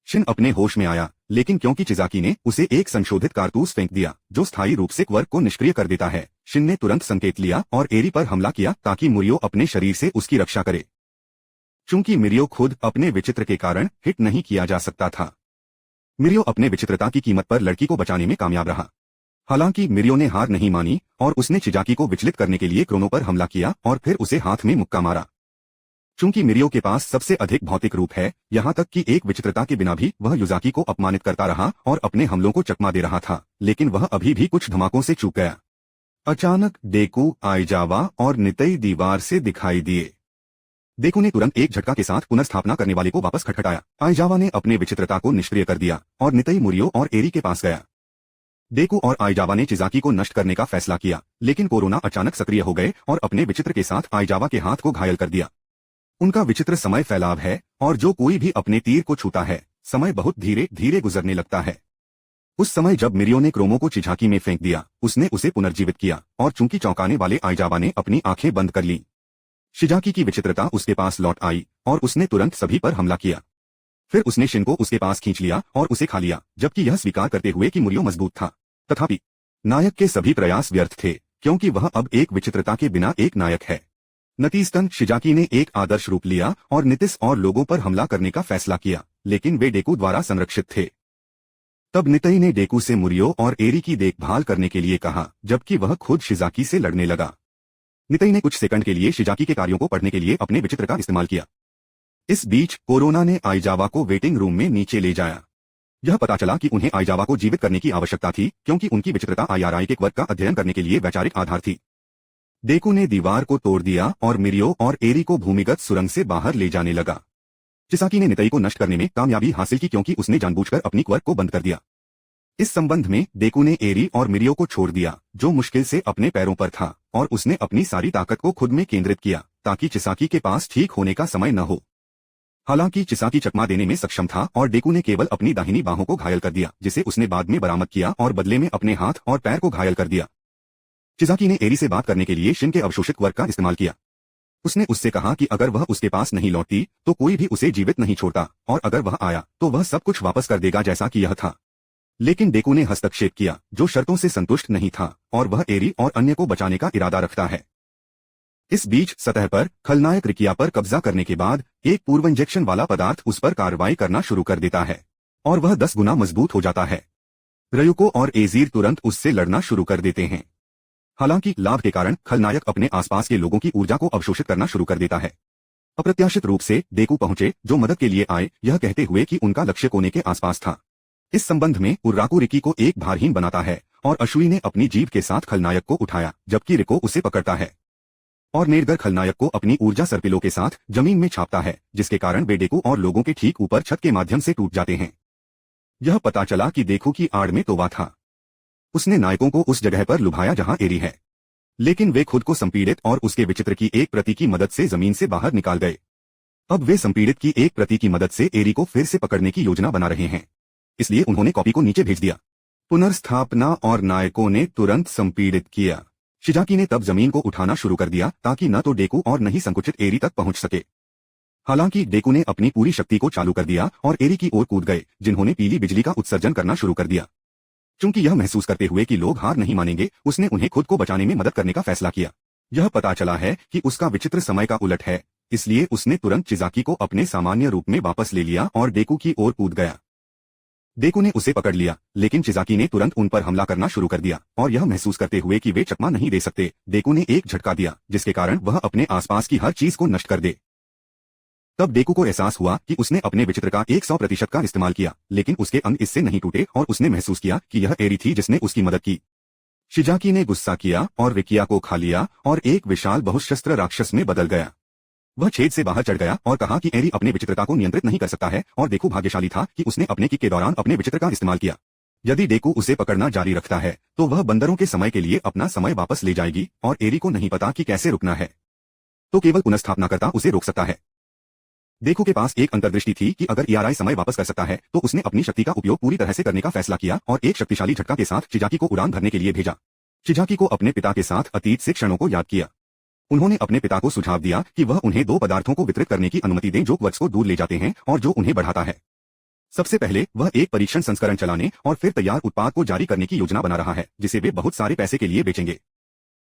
शिन अपने होश में आया, लेकिन क्योंकि चिजाकी ने उसे एक संशोधित कारतूस फेंक दिया जो स्थायी रूप से क्वर्क को निष्क्रिय कर देता है, शिन ने तुरंत संकेत लिया और एरी पर हमला किया ताकि मिरियो अपने शरीर से उसकी रक्षा करे। चूंकि मिरियो खुद अपने विचित्र के कारण हिट नहीं किया जा सकता था, मिरियो अपने विचित्रता की कीमत पर लड़की को बचाने में कामयाब रहा। हालांकि मिरियो ने हार नहीं मानी और उसने चिजाकी को विचलित करने के लिए क्रोनो पर हमला किया और फिर उसे हाथ में मुक्का मारा। चूंकि मिरियो के पास सबसे अधिक भौतिक रूप है, यहाँ तक कि एक विचित्रता के बिना भी वह युजाकी को अपमानित करता रहा और अपने हमलों को चकमा दे रहा था, लेकिन वह अभी भी कुछ धमाकों से चूक गया। अचानक डेकू, आइजावा और नितई दीवार से दिखाई दिए। डेकू ने तुरंत एक झटका के साथ पुनर्स्थापना करने वाले को वापस खटखटाया। आइजावा ने अपने विचित्रता को निष्क्रिय कर दिया और नितई मुरियो और एरी के पास गया। डेकू और आइजावा ने चिजाकी को नष्ट करने का फैसला किया, लेकिन कोरोना अचानक सक्रिय हो गए और अपने विचित्र के साथ आइजावा के हाथ को घायल कर दिया। उनका विचित्र समय फैलाव है और जो कोई भी अपने तीर को छूता है समय बहुत धीरे धीरे गुजरने लगता है। उस समय जब मिरियो ने क्रोमो को चिझाकी में फेंक दिया, उसने उसे पुनर्जीवित किया और चूंकि चौंकाने वाले आइजावा ने अपनी आंखें बंद कर लीं, शिजाकी की विचित्रता उसके पास लौट आई और उसने तुरंत सभी पर हमला किया। फिर उसने शिन को उसके पास खींच लिया और उसे खा लिया, जबकि यह स्वीकार करते हुए कि मुरियो मजबूत था। तथापि नायक के सभी प्रयास व्यर्थ थे, क्योंकि वह अब एक विचित्रता के बिना एक नायक है। नतीजतन शिजाकी ने एक आदर्श रूप लिया और नितिस और लोगों पर हमला करने का फैसला किया, लेकिन वे डेकू द्वारा संरक्षित थे। तब नितई ने डेकू से मुरियो और एरी की देखभाल करने के लिए कहा, जबकि वह खुद शिजाकी से लड़ने लगा। नितई ने कुछ सेकंड के लिए शिजाकी के कार्यों को पढ़ने के लिए अपने विचित्र का इस्तेमाल किया। इस बीच कोरोना ने आइजावा को वेटिंग रूम में नीचे ले जाया। यह पता चला कि उन्हें आइजावा को जीवित करने की आवश्यकता थी, क्योंकि उनकी विचित्रता आईआरआई के क्वर्क का अध्ययन करने के लिए वैचारिक आधार थी। डेकू ने दीवार को तोड़ दिया और मिरियो और एरी को भूमिगत सुरंग से बाहर ले जाने लगा। चिसाकी ने नितई को नष्ट करने में कामयाबी हासिल की, क्योंकि उसने जानबूझकर अपनी क्वर्क को बंद कर दिया। इस संबंध में डेकू ने एरी और मिरियो को छोड़ दिया, जो मुश्किल से अपने पैरों पर था, और उसने अपनी सारी ताकत को खुद में केंद्रित किया ताकि चिसाकी के पास ठीक होने का समय न हो। हालांकि चिसाकी चकमा देने में सक्षम था और डेकू ने केवल अपनी दाहिनी बाहों को घायल कर दिया, जिसे उसने बाद में बरामद किया और बदले में अपने हाथ और पैर को घायल कर दिया। चिसाकी ने एरी से बात करने के लिए शिन के अवशोषित क्वर्क का इस्तेमाल किया। उसने उससे कहा कि अगर वह उसके पास नहीं लौटती तो कोई भी उसे जीवित नहीं छोड़ता, और अगर वह आया तो वह सब कुछ वापस कर देगा जैसा कि यह था। लेकिन डेकू ने हस्तक्षेप किया, जो शर्तों से संतुष्ट नहीं था, और वह एरी और अन्य को बचाने का इरादा रखता है। इस बीच सतह पर खलनायक रिकिया पर कब्जा करने के बाद एक पूर्व इंजेक्शन वाला पदार्थ उस पर कार्रवाई करना शुरू कर देता है और वह 10 गुना मजबूत हो जाता है। रयुको और एजीर तुरंत उससे लड़ना शुरू कर देते हैं। हालांकि लाभ के कारण खलनायक अपने आसपास के लोगों की ऊर्जा को अवशोषित करना शुरू कर देता है। अप्रत्याशित रूप से डेकू पहुंचे, जो मदद के लिए आए, यह कहते हुए कि उनका लक्ष्य कोने के आसपास था। इस संबंध में उर्राकू रिकी को एक भारहीन बनाता है और अशुई ने अपनी जीभ के साथ खलनायक को उठाया, जबकि रिको उसे पकड़ता है और नेड़गर खलनायक को अपनी ऊर्जा सर्पिलों के साथ जमीन में छापता है, जिसके कारण वे डेकू और लोगों के ठीक ऊपर छत के माध्यम से टूट जाते हैं। यह पता चला कि डेकू की आड़ में तोवा था। उसने नायकों को उस जगह पर लुभाया जहां एरी है, लेकिन वे खुद को संपीड़ित और उसके विचित्र की एक प्रति की मदद से जमीन से बाहर निकाल गए। अब वे संपीड़ित की एक प्रति की मदद से एरी को फिर से पकड़ने की योजना बना रहे हैं, इसलिए उन्होंने कॉपी को नीचे भेज दिया। पुनर्स्थापना और नायकों ने तुरंत संपीड़ित किया। शिजाकी ने तब जमीन को उठाना शुरू कर दिया ताकि न तो डेकू और न ही संकुचित एरी तक पहुंच सके। हालांकि डेकू ने अपनी पूरी शक्ति को चालू कर दिया और एरी की ओर कूद गए, जिन्होंने पीली बिजली का उत्सर्जन करना शुरू कर दिया। चूंकि यह महसूस करते हुए कि लोग हार नहीं मानेंगे, उसने उन्हें खुद को बचाने में मदद करने का फैसला किया। यह पता चला है कि उसका विचित्र समय का उलट है, इसलिए उसने तुरंत चिजाकी को अपने सामान्य रूप में वापस ले लिया और डेकू की ओर कूद गया। डेकू ने उसे पकड़ लिया, लेकिन चिजाकी ने तुरंत उन पर हमला करना शुरू कर दिया और यह महसूस करते हुए कि वे चकमा नहीं दे सकते, डेकू ने एक झटका दिया जिसके कारण वह अपने आसपास की हर चीज को नष्ट कर दे। तब डेकू को एहसास हुआ कि उसने अपने विचित्र का 100% का इस्तेमाल किया, लेकिन उसके अंग इससे नहीं टूटे और उसने महसूस किया कि यह एरी थी जिसने उसकी मदद की। शिजाकी ने गुस्सा किया और रिकिया को खा लिया और एक विशाल बहुशस्त्र राक्षस में बदल गया। वह छेद से बाहर चढ़ गया और कहा कि एरी अपने विचित्रता को नियंत्रित नहीं कर सकता है, और डेकू भाग्यशाली था कि उसने अपने किक के दौरान अपने विचित्र का इस्तेमाल किया। यदि डेकू उसे पकड़ना जारी रखता है तो वह बंदरों के समय के लिए अपना समय वापस ले जाएगी और एरी को नहीं पता कि कैसे रुकना है, तो केवल पुनर्स्थापनाकर्ता उसे रोक सकता है। डेकू के पास एक अंतर्दृष्टि थी कि अगर ईआरआई समय वापस कर सकता है तो उसने अपनी शक्ति का उपयोग पूरी तरह से करने का फैसला किया और एक शक्तिशाली झटका के साथ चिजाकी को उड़ान भरने के लिए भेजा। चिजाकी को अपने पिता के साथ अतीत से क्षणों को याद किया। उन्होंने अपने पिता को सुझाव दिया कि वह उन्हें 2 पदार्थों को वितरित करने की अनुमति दें जो क्वर्क्स को दूर ले जाते हैं और जो उन्हें बढ़ाता है। सबसे पहले वह एक परीक्षण संस्करण चलाने और फिर तैयार उत्पाद को जारी करने की योजना बना रहा है, जिसे वे बहुत सारे पैसे के लिए बेचेंगे।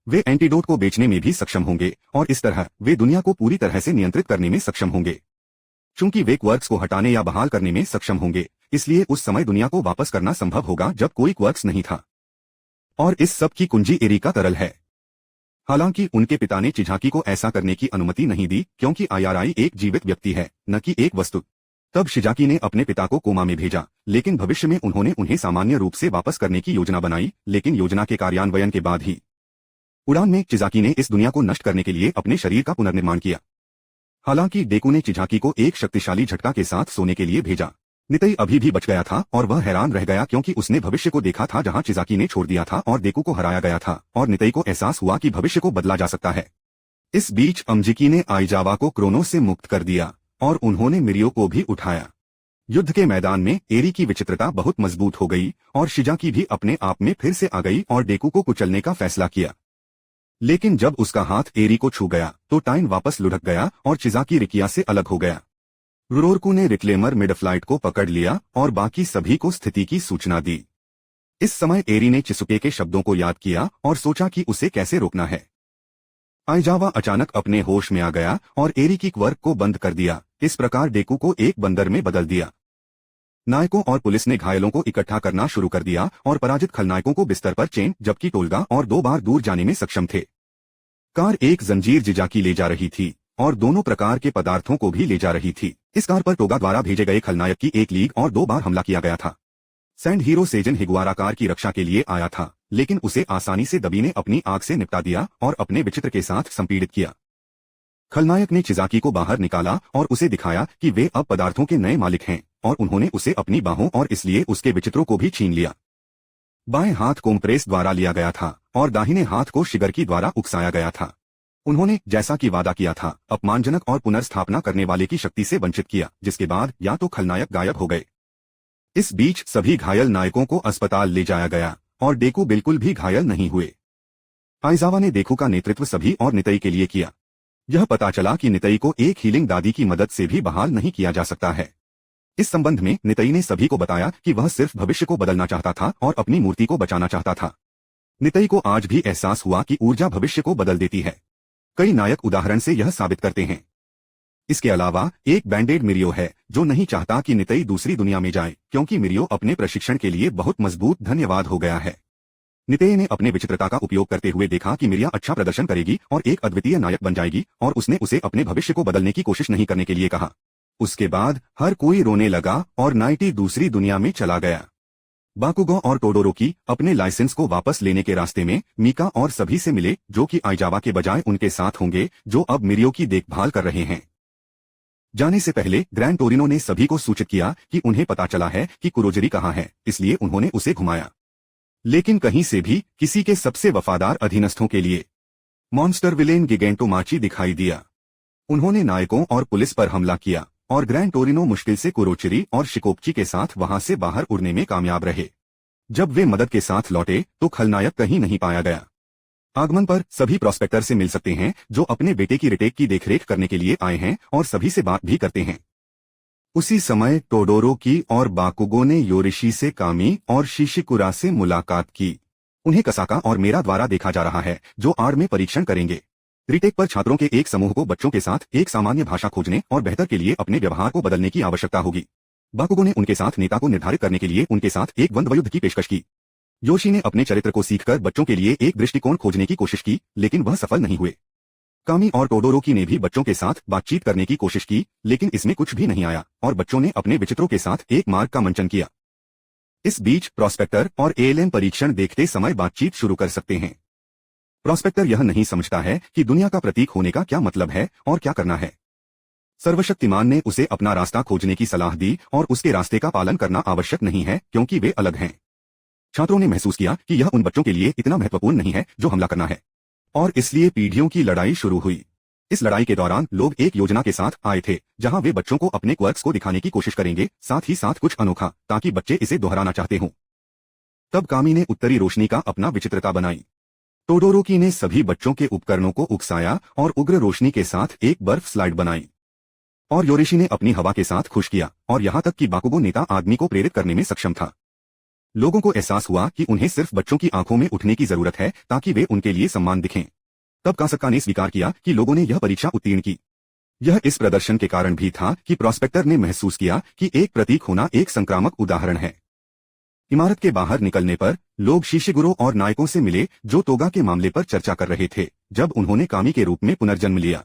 वे एंटीडोट को बेचने में भी सक्षम होंगे और इस तरह वे दुनिया को पूरी तरह से नियंत्रित करने में सक्षम होंगे। चूंकि वे क्वर्क्स को हटाने या बहाल करने में सक्षम होंगे, इसलिए उस समय दुनिया को वापस करना संभव होगा जब कोई क्वर्क्स नहीं था। और इस सब की कुंजी एरी का तरल है। हालांकि उनके पिता ने चिजाकी को ऐसा करने की अनुमति नहीं दी, क्योंकि आईआरआई एक जीवित व्यक्ति है, न कि एक वस्तु। तब शिजाकी ने अपने पिता को कोमा में भेजा, लेकिन भविष्य में उन्होंने उन्हें सामान्य रूप से वापस करने की योजना बनाई, लेकिन योजना के कार्यान्वयन के बाद ही उड़ान में चिजाकी ने इस दुनिया को नष्ट करने के लिए अपने शरीर का पुनर्निर्माण किया। हालांकि डेकू ने चिजाकी को एक शक्तिशाली झटका के साथ सोने के लिए भेजा। नितई अभी भी बच गया था और वह हैरान रह गया, क्योंकि उसने भविष्य को देखा था जहां चिजाकी ने छोड़ दिया था और डेकू को हराया गया था, और नितई को एहसास हुआ कि भविष्य को बदला जा सकता है। इस बीच अमजिकी ने आइजावा को क्रोनो से मुक्त कर दिया और उन्होंने मिरियो को भी उठाया। युद्ध के मैदान में एरी की विचित्रता बहुत मजबूत हो गई और शिजाकी भी अपने आप में फिर से आ गई और डेकू को कुचलने का फैसला किया। लेकिन जब उसका हाथ एरी को छू गया तो टाइन वापस लुढ़क गया और चिजाकी रिकिया से अलग हो गया। रुरोरकू ने रिक्लेमर मिडफ्लाइट को पकड़ लिया और बाकी सभी को स्थिति की सूचना दी। इस समय एरी ने चिसुके के शब्दों को याद किया और सोचा कि उसे कैसे रोकना है। आइजावा अचानक अपने होश में आ गया और एरी की क्वर्क को बंद कर दिया। इस प्रकार डेकू को एक बंदर में बदल दिया। नायकों और पुलिस ने घायलों को इकट्ठा करना शुरू कर दिया और पराजित खलनायकों को बिस्तर पर चेन, जबकि टोल्गा और 2 बार दूर जाने में सक्षम थे। कार एक जंजीर जिजाकी ले जा रही थी और दोनों प्रकार के पदार्थों को भी ले जा रही थी। इस कार पर टोगा द्वारा भेजे गए खलनायक की एक लीग और 2 बार हमला किया गया था। सैंड हीरो सेजन हिगुआरा कार की रक्षा के लिए आया था, लेकिन उसे आसानी से दबी ने अपनी आग से निपटा दिया और अपने विचित्र के साथ संपीड़ित किया। खलनायक ने चिजाकी को बाहर निकाला और उसे दिखाया कि वे अब पदार्थों के नए मालिक हैं और उन्होंने उसे अपनी बाहों और इसलिए उसके विचित्रों को भी छीन लिया। बाएं हाथ कोम्प्रेस द्वारा लिया गया था और दाहिने हाथ को शिगरकी द्वारा उकसाया गया था। उन्होंने, जैसा कि वादा किया था, अपमानजनक और पुनर्स्थापना करने वाले की शक्ति से वंचित किया, जिसके बाद या तो खलनायक गायब हो गए। इस बीच सभी घायल नायकों को अस्पताल ले जाया गया और डेकू बिल्कुल भी घायल नहीं हुए। आइजावा ने डेकू का नेतृत्व सभी और नितई के लिए किया। यह पता चला कि नितई को एक हीलिंग दादी की मदद से भी बहाल नहीं किया जा सकता है। इस संबंध में नितई ने सभी को बताया कि वह सिर्फ भविष्य को बदलना चाहता था और अपनी मूर्ति को बचाना चाहता था। नितई को आज भी एहसास हुआ कि ऊर्जा भविष्य को बदल देती है। कई नायक उदाहरण से यह साबित करते हैं। इसके अलावा एक बैंडेड मिरियो है जो नहीं चाहता कि नितई दूसरी दुनिया में जाए, क्योंकि मिरियो अपने प्रशिक्षण के लिए बहुत मजबूत धन्यवाद हो गया है। नितई ने अपने विचित्रता का उपयोग करते हुए देखा कि मिरिया अच्छा प्रदर्शन करेगी और एक अद्वितीय नायक बन जाएगी, और उसने उसे अपने भविष्य को बदलने की कोशिश नहीं करने के लिए कहा। उसके बाद हर कोई रोने लगा और नाइटी दूसरी दुनिया में चला गया। बाकुगो और टोडोरोकी अपने लाइसेंस को वापस लेने के रास्ते में मीका और सभी से मिले, जो कि आइजावा के बजाय उनके साथ होंगे, जो अब मिरियो की देखभाल कर रहे हैं। जाने से पहले ग्रैंड टोरिनो ने सभी को सूचित किया कि उन्हें पता चला है कि कुरोजरी कहाँ है, इसलिए उन्होंने उसे घुमाया। लेकिन कहीं से भी किसी के सबसे वफादार अधीनस्थों के लिए मॉन्स्टर विलेन गिगेंटोमाची दिखाई दिया। उन्होंने नायकों और पुलिस पर हमला किया और ग्रैंड टोरिनो मुश्किल से कुरोचिरी और शिकोपची के साथ वहां से बाहर उड़ने में कामयाब रहे। जब वे मदद के साथ लौटे तो खलनायक कहीं नहीं पाया गया। आगमन पर सभी प्रोस्पेक्टर से मिल सकते हैं जो अपने बेटे की रिटेक की देखरेख करने के लिए आए हैं और सभी से बात भी करते हैं। उसी समय टोडोरोकी और बाकुगो ने योरिशी से कामी और शिशिकुरा से मुलाकात की। उन्हें कसाका और मेरा द्वारा देखा जा रहा है, जो आड़ में परीक्षण करेंगे। रिटेक पर छात्रों के एक समूह को बच्चों के साथ एक सामान्य भाषा खोजने और बेहतर के लिए अपने व्यवहार को बदलने की आवश्यकता होगी। बाकुगो ने उनके साथ नेता को निर्धारित करने के लिए उनके साथ एक द्वंद्व की पेशकश की। योशी ने अपने चरित्र को सीखकर बच्चों के लिए एक दृष्टिकोण खोजने की कोशिश की, लेकिन वह सफल नहीं हुए। कामी और टोडोरोकी ने भी बच्चों के साथ बातचीत करने की कोशिश की, लेकिन इसमें कुछ भी नहीं आया और बच्चों ने अपने विचित्रों के साथ एक मार्ग का मंचन किया। इस बीच प्रोस्पेक्टर और एएलएम परीक्षण देखते समय बातचीत शुरू कर सकते हैं। प्रोस्पेक्टर यह नहीं समझता है कि दुनिया का प्रतीक होने का क्या मतलब है और क्या करना है। सर्वशक्तिमान ने उसे अपना रास्ता खोजने की सलाह दी और उसके रास्ते का पालन करना आवश्यक नहीं है, क्योंकि वे अलग हैं। छात्रों ने महसूस किया कि यह उन बच्चों के लिए इतना महत्वपूर्ण नहीं है जो हमला करना है, और इसलिए पीढ़ियों की लड़ाई शुरू हुई। इस लड़ाई के दौरान लोग एक योजना के साथ आए थे, जहां वे बच्चों को अपने क्वर्क्स को दिखाने की कोशिश करेंगे, साथ ही साथ कुछ अनोखा, ताकि बच्चे इसे दोहराना चाहते हों। तब कामी ने उत्तरी रोशनी का अपना विचित्रता बनाई। टोडोरोकी ने सभी बच्चों के उपकरणों को उकसाया और उग्र रोशनी के साथ एक बर्फ स्लाइड बनाई, और योरिशी ने अपनी हवा के साथ खुश किया, और यहां तक कि बाकुगो नेता आदमी को प्रेरित करने में सक्षम था। लोगों को एहसास हुआ कि उन्हें सिर्फ बच्चों की आंखों में उठने की जरूरत है ताकि वे उनके लिए सम्मान दिखें। तब कासक्का ने स्वीकार किया कि लोगों ने यह परीक्षा उत्तीर्ण की। यह इस प्रदर्शन के कारण भी था कि प्रोस्पेक्टर ने महसूस किया कि एक प्रतीक होना एक संक्रामक उदाहरण है। इमारत के बाहर निकलने पर लोग शिशिगुरो और नायकों से मिले जो तोगा के मामले पर चर्चा कर रहे थे, जब उन्होंने कामी के रूप में पुनर्जन्म लिया।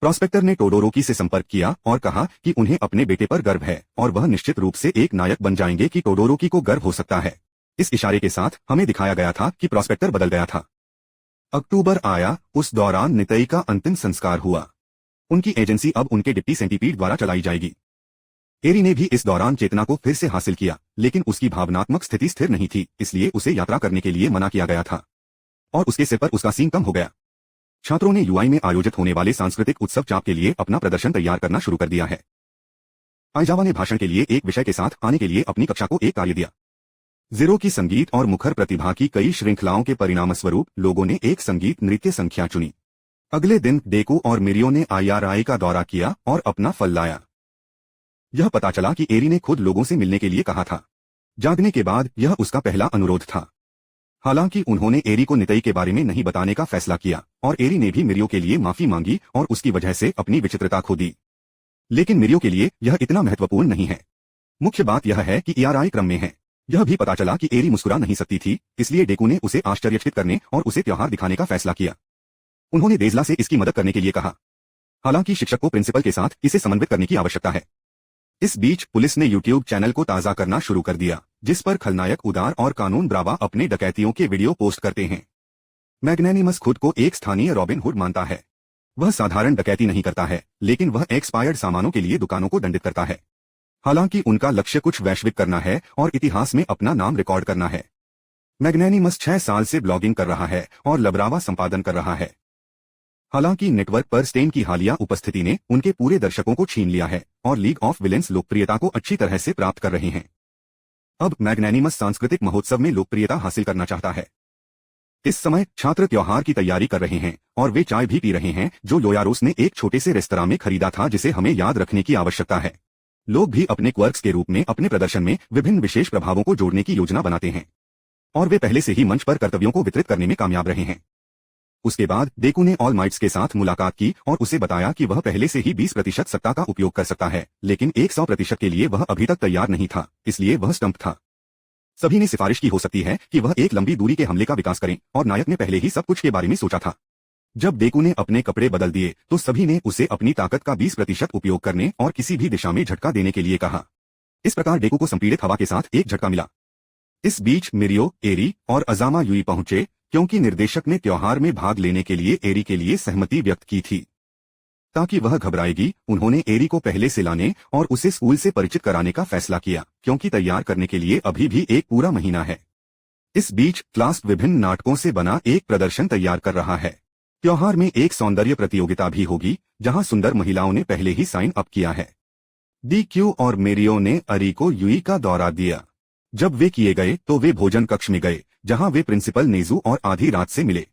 प्रोस्पेक्टर ने टोडोरोकी से संपर्क किया और कहा कि उन्हें अपने बेटे पर गर्व है और वह निश्चित रूप से एक नायक बन जाएंगे कि टोडोरोकी को गर्व हो सकता है। इस इशारे के साथ हमें दिखाया गया था कि प्रोस्पेक्टर बदल गया था। अक्टूबर आया, उस दौरान नितई का अंतिम संस्कार हुआ। उनकी एजेंसी अब उनके डिप्टी सेंटीपीड द्वारा चलाई जाएगी। एरी ने भी इस दौरान चेतना को फिर से हासिल किया, लेकिन उसकी भावनात्मक स्थिति स्थिर नहीं थी, इसलिए उसे यात्रा करने के लिए मना किया गया था और उसके सिर पर उसका सींग कम हो गया। छात्रों ने यूआई में आयोजित होने वाले सांस्कृतिक उत्सव चाप के लिए अपना प्रदर्शन तैयार करना शुरू कर दिया है। आइजावा ने भाषण के लिए एक विषय के साथ आने के लिए अपनी कक्षा को एक कार्य दिया। जीरो की संगीत और मुखर प्रतिभा की कई श्रृंखलाओं के परिणामस्वरूप लोगों ने एक संगीत नृत्य संख्या चुनी। अगले दिन डेकू और मिरियो ने आईआरआई का दौरा किया और अपना फल लाया। यह पता चला कि एरी ने खुद लोगों से मिलने के लिए कहा था। जागने के बाद यह उसका पहला अनुरोध था। हालांकि उन्होंने एरी को नितई के बारे में नहीं बताने का फैसला किया और एरी ने भी मिरियो के लिए माफी मांगी और उसकी वजह से अपनी विचित्रता खो दी। लेकिन मिरियो के लिए यह इतना महत्वपूर्ण नहीं है। मुख्य बात यह है कि एआरआई क्रम में है। यह भी पता चला कि एरी मुस्कुरा नहीं सकती थी, इसलिए डेकू ने उसे आश्चर्यचकित करने और उसे त्योहार दिखाने का फैसला किया। उन्होंने डेजला से इसकी मदद करने के लिए कहा। हालांकि शिक्षक को प्रिंसिपल के साथ इसे समन्वित करने की आवश्यकता है। इस बीच पुलिस ने यूट्यूब चैनल को ताज़ा करना शुरू कर दिया, जिस पर खलनायक उदार और कानून ब्रावा अपने डकैतियों के वीडियो पोस्ट करते हैं। मैग्नेनिमस खुद को एक स्थानीय रॉबिन हुड मानता है। वह साधारण डकैती नहीं करता है, लेकिन वह एक्सपायर्ड सामानों के लिए दुकानों को दंडित करता है। हालांकि उनका लक्ष्य कुछ वैश्विक करना है और इतिहास में अपना नाम रिकॉर्ड करना है। मैग्नेनिमस 6 साल से ब्लॉगिंग कर रहा है और लबरावा संपादन कर रहा है। हालांकि नेटवर्क पर स्टेन की हालिया उपस्थिति ने उनके पूरे दर्शकों को छीन लिया है और लीग ऑफ विलेंस लोकप्रियता को अच्छी तरह से प्राप्त कर रहे हैं। अब मैग्नेनिमस सांस्कृतिक महोत्सव में लोकप्रियता हासिल करना चाहता है। इस समय छात्र त्योहार की तैयारी कर रहे हैं और वे चाय भी पी रहे हैं जो लोयारोस ने एक छोटे से रेस्तरां में खरीदा था, जिसे हमें याद रखने की आवश्यकता है। लोग भी अपने क्वर्क्स के रूप में अपने प्रदर्शन में विभिन्न विशेष प्रभावों को जोड़ने की योजना बनाते हैं और वे पहले से ही मंच पर कर्तव्यों को वितरित करने में कामयाब रहे हैं। उसके बाद डेकू ने ऑल माइट्स के साथ मुलाकात की और उसे बताया कि वह पहले से ही 20% सत्ता का उपयोग कर सकता है, लेकिन 100% के लिए वह अभी तक तैयार नहीं था, इसलिए वह स्टंप था। सभी ने सिफारिश की हो सकती है कि वह एक लंबी दूरी के हमले का विकास करें और नायक ने पहले ही सब कुछ के बारे में सोचा था। जब डेकू ने अपने कपड़े बदल दिए तो सभी ने उसे अपनी ताकत का 20% उपयोग करने और किसी भी दिशा में झटका देने के लिए कहा। इस प्रकार डेकू को संपीड़ित हवा के साथ एक झटका मिला। इस बीच मिरियो, एरी और अजामा यूई पहुंचे, क्योंकि निर्देशक ने त्योहार में भाग लेने के लिए एरी के लिए सहमति व्यक्त की थी। ताकि वह घबराएगी, उन्होंने एरी को पहले से लाने और उसे स्कूल से परिचित कराने का फैसला किया, क्योंकि तैयार करने के लिए अभी भी एक पूरा महीना है। इस बीच क्लास विभिन्न नाटकों से बना एक प्रदर्शन तैयार कर रहा है। त्योहार में एक सौंदर्य प्रतियोगिता भी होगी, जहां सुंदर महिलाओं ने पहले ही साइन अप किया है। डीक्यू और मेरियो ने अरी को यूई का दौरा दिया। जब वे किए गए तो वे भोजन कक्ष में गए, जहां वे प्रिंसिपल नेजू और आधी रात से मिले।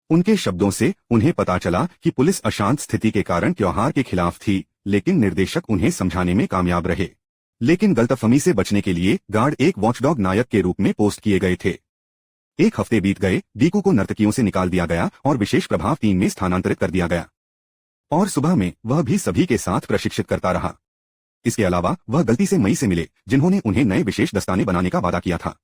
उनके शब्दों से उन्हें पता चला कि पुलिस अशांत स्थिति के कारण त्योहार के खिलाफ थी, लेकिन निर्देशक उन्हें समझाने में कामयाब रहे। लेकिन गलतफहमी से बचने के लिए गार्ड एक वॉचडॉग नायक के रूप में पोस्ट किए गए थे। एक हफ्ते बीत गए, डीकू को नर्तकियों से निकाल दिया गया और विशेष प्रभाव टीम में स्थानांतरित कर दिया गया। और सुबह में वह भी सभी के साथ प्रशिक्षित करता रहा। इसके अलावा वह गलती से मई से मिले, जिन्होंने उन्हें नए विशेष दस्ताने बनाने का वादा किया था।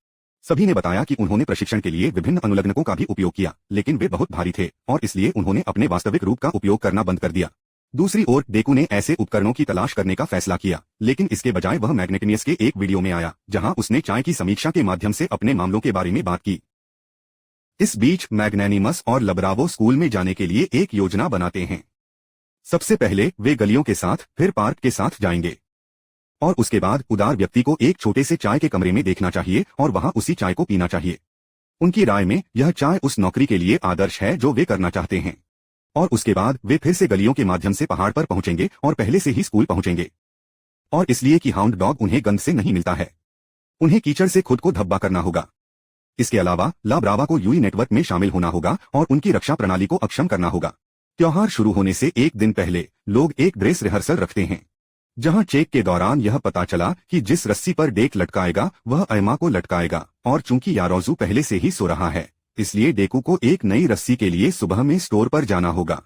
सभी ने बताया कि उन्होंने प्रशिक्षण के लिए विभिन्न अनुलग्नकों का भी उपयोग किया, लेकिन वे बहुत भारी थे और इसलिए उन्होंने अपने वास्तविक रूप का उपयोग करना बंद कर दिया। दूसरी ओर डेकू ने ऐसे उपकरणों की तलाश करने का फैसला किया, लेकिन इसके बजाय वह मैग्नेटिनियस के एक वीडियो में आया, जहां उसने चाय की समीक्षा के माध्यम से अपने मामलों के बारे में बात की। इस बीच मैग्नेनिमस और लबरावो स्कूल में जाने के लिए एक योजना बनाते हैं। सबसे पहले वे गलियों के साथ, फिर पार्क के साथ जाएंगे और उसके बाद उदार व्यक्ति को एक छोटे से चाय के कमरे में देखना चाहिए और वहां उसी चाय को पीना चाहिए। उनकी राय में यह चाय उस नौकरी के लिए आदर्श है जो वे करना चाहते हैं। और उसके बाद वे फिर से गलियों के माध्यम से पहाड़ पर पहुंचेंगे और पहले से ही स्कूल पहुंचेंगे। और इसलिए कि हाउंड डॉग उन्हें गंध से नहीं मिलता है, उन्हें कीचड़ से खुद को धब्बा करना होगा। इसके अलावा ला ब्रावा को यूई नेटवर्क में शामिल होना होगा और उनकी रक्षा प्रणाली को अक्षम करना होगा। त्योहार शुरू होने से एक दिन पहले लोग एक ड्रेस रिहर्सल रखते हैं, जहां चेक के दौरान यह पता चला कि जिस रस्सी पर डेक लटकाएगा वह एमा को लटकाएगा, और चूंकि यारोजू पहले से ही सो रहा है, इसलिए डेकू को एक नई रस्सी के लिए सुबह में स्टोर पर जाना होगा।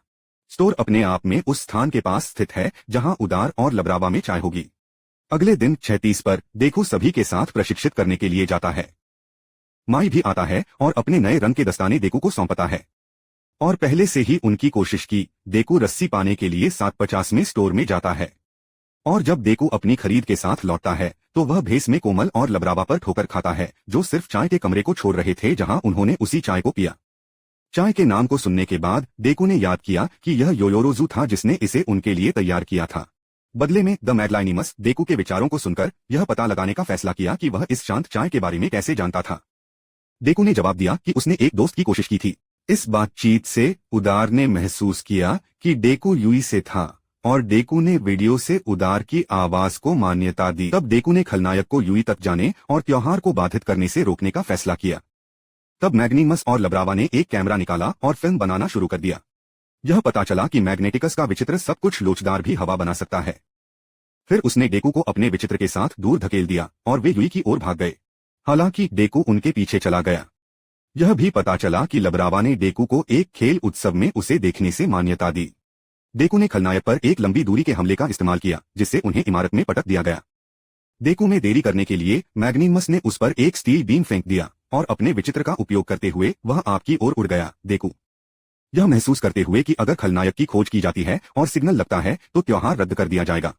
स्टोर अपने आप में उस स्थान के पास स्थित है जहां उदार और लबरावा में चाय होगी। अगले दिन 36 पर डेकू सभी के साथ प्रशिक्षित करने के लिए जाता है। माई भी आता है और अपने नए रंग के दस्ताने डेकू को सौंपता है और पहले से ही उनकी कोशिश की। डेकू रस्सी पाने के लिए 750 में स्टोर में जाता है और जब डेकू अपनी खरीद के साथ लौटता है तो वह भेस में कोमल और लबरावा पर ठोकर खाता है, जो सिर्फ चाय के कमरे को छोड़ रहे थे जहां उन्होंने उसी चाय को पिया। चाय के नाम को सुनने के बाद डेकू ने याद किया कि यह योयोरोजू था जिसने इसे उनके लिए तैयार किया था। बदले में द मैग्लाइनिमस डेकू के विचारों को सुनकर यह पता लगाने का फैसला किया कि वह इस शांत चाय के बारे में कैसे जानता था। डेकू ने जवाब दिया कि उसने एक दोस्त की कोशिश की थी। इस बातचीत से उदार ने महसूस किया कि डेकू यूई से था और डेकू ने वीडियो से उदार की आवाज को मान्यता दी। तब डेकू ने खलनायक को यूई तक जाने और त्योहार को बाधित करने से रोकने का फैसला किया। तब मैग्नीमस और लब्रावा ने एक कैमरा निकाला और फिल्म बनाना शुरू कर दिया। यह पता चला कि मैग्नेटिकस का विचित्र सब कुछ लोचदार भी हवा बना सकता है। फिर उसने डेकू को अपने विचित्र के साथ दूर धकेल दिया और वे यूई की ओर भाग गए। हालांकि डेकू उनके पीछे चला गया। यह भी पता चला कि लब्रावा ने डेकू को एक खेल उत्सव में उसे देखने से मान्यता दी। डेकू ने खलनायक पर एक लंबी दूरी के हमले का इस्तेमाल किया जिससे उन्हें इमारत में पटक दिया गया। डेकू में देरी करने के लिए मैग्नीमस ने उस पर एक स्टील बीम फेंक दिया और अपने विचित्र का उपयोग करते हुए वह आग की ओर उड़ गया। डेकू यह महसूस करते हुए कि अगर खलनायक की खोज की जाती है और सिग्नल लगता है तो त्योहार रद्द कर दिया जाएगा।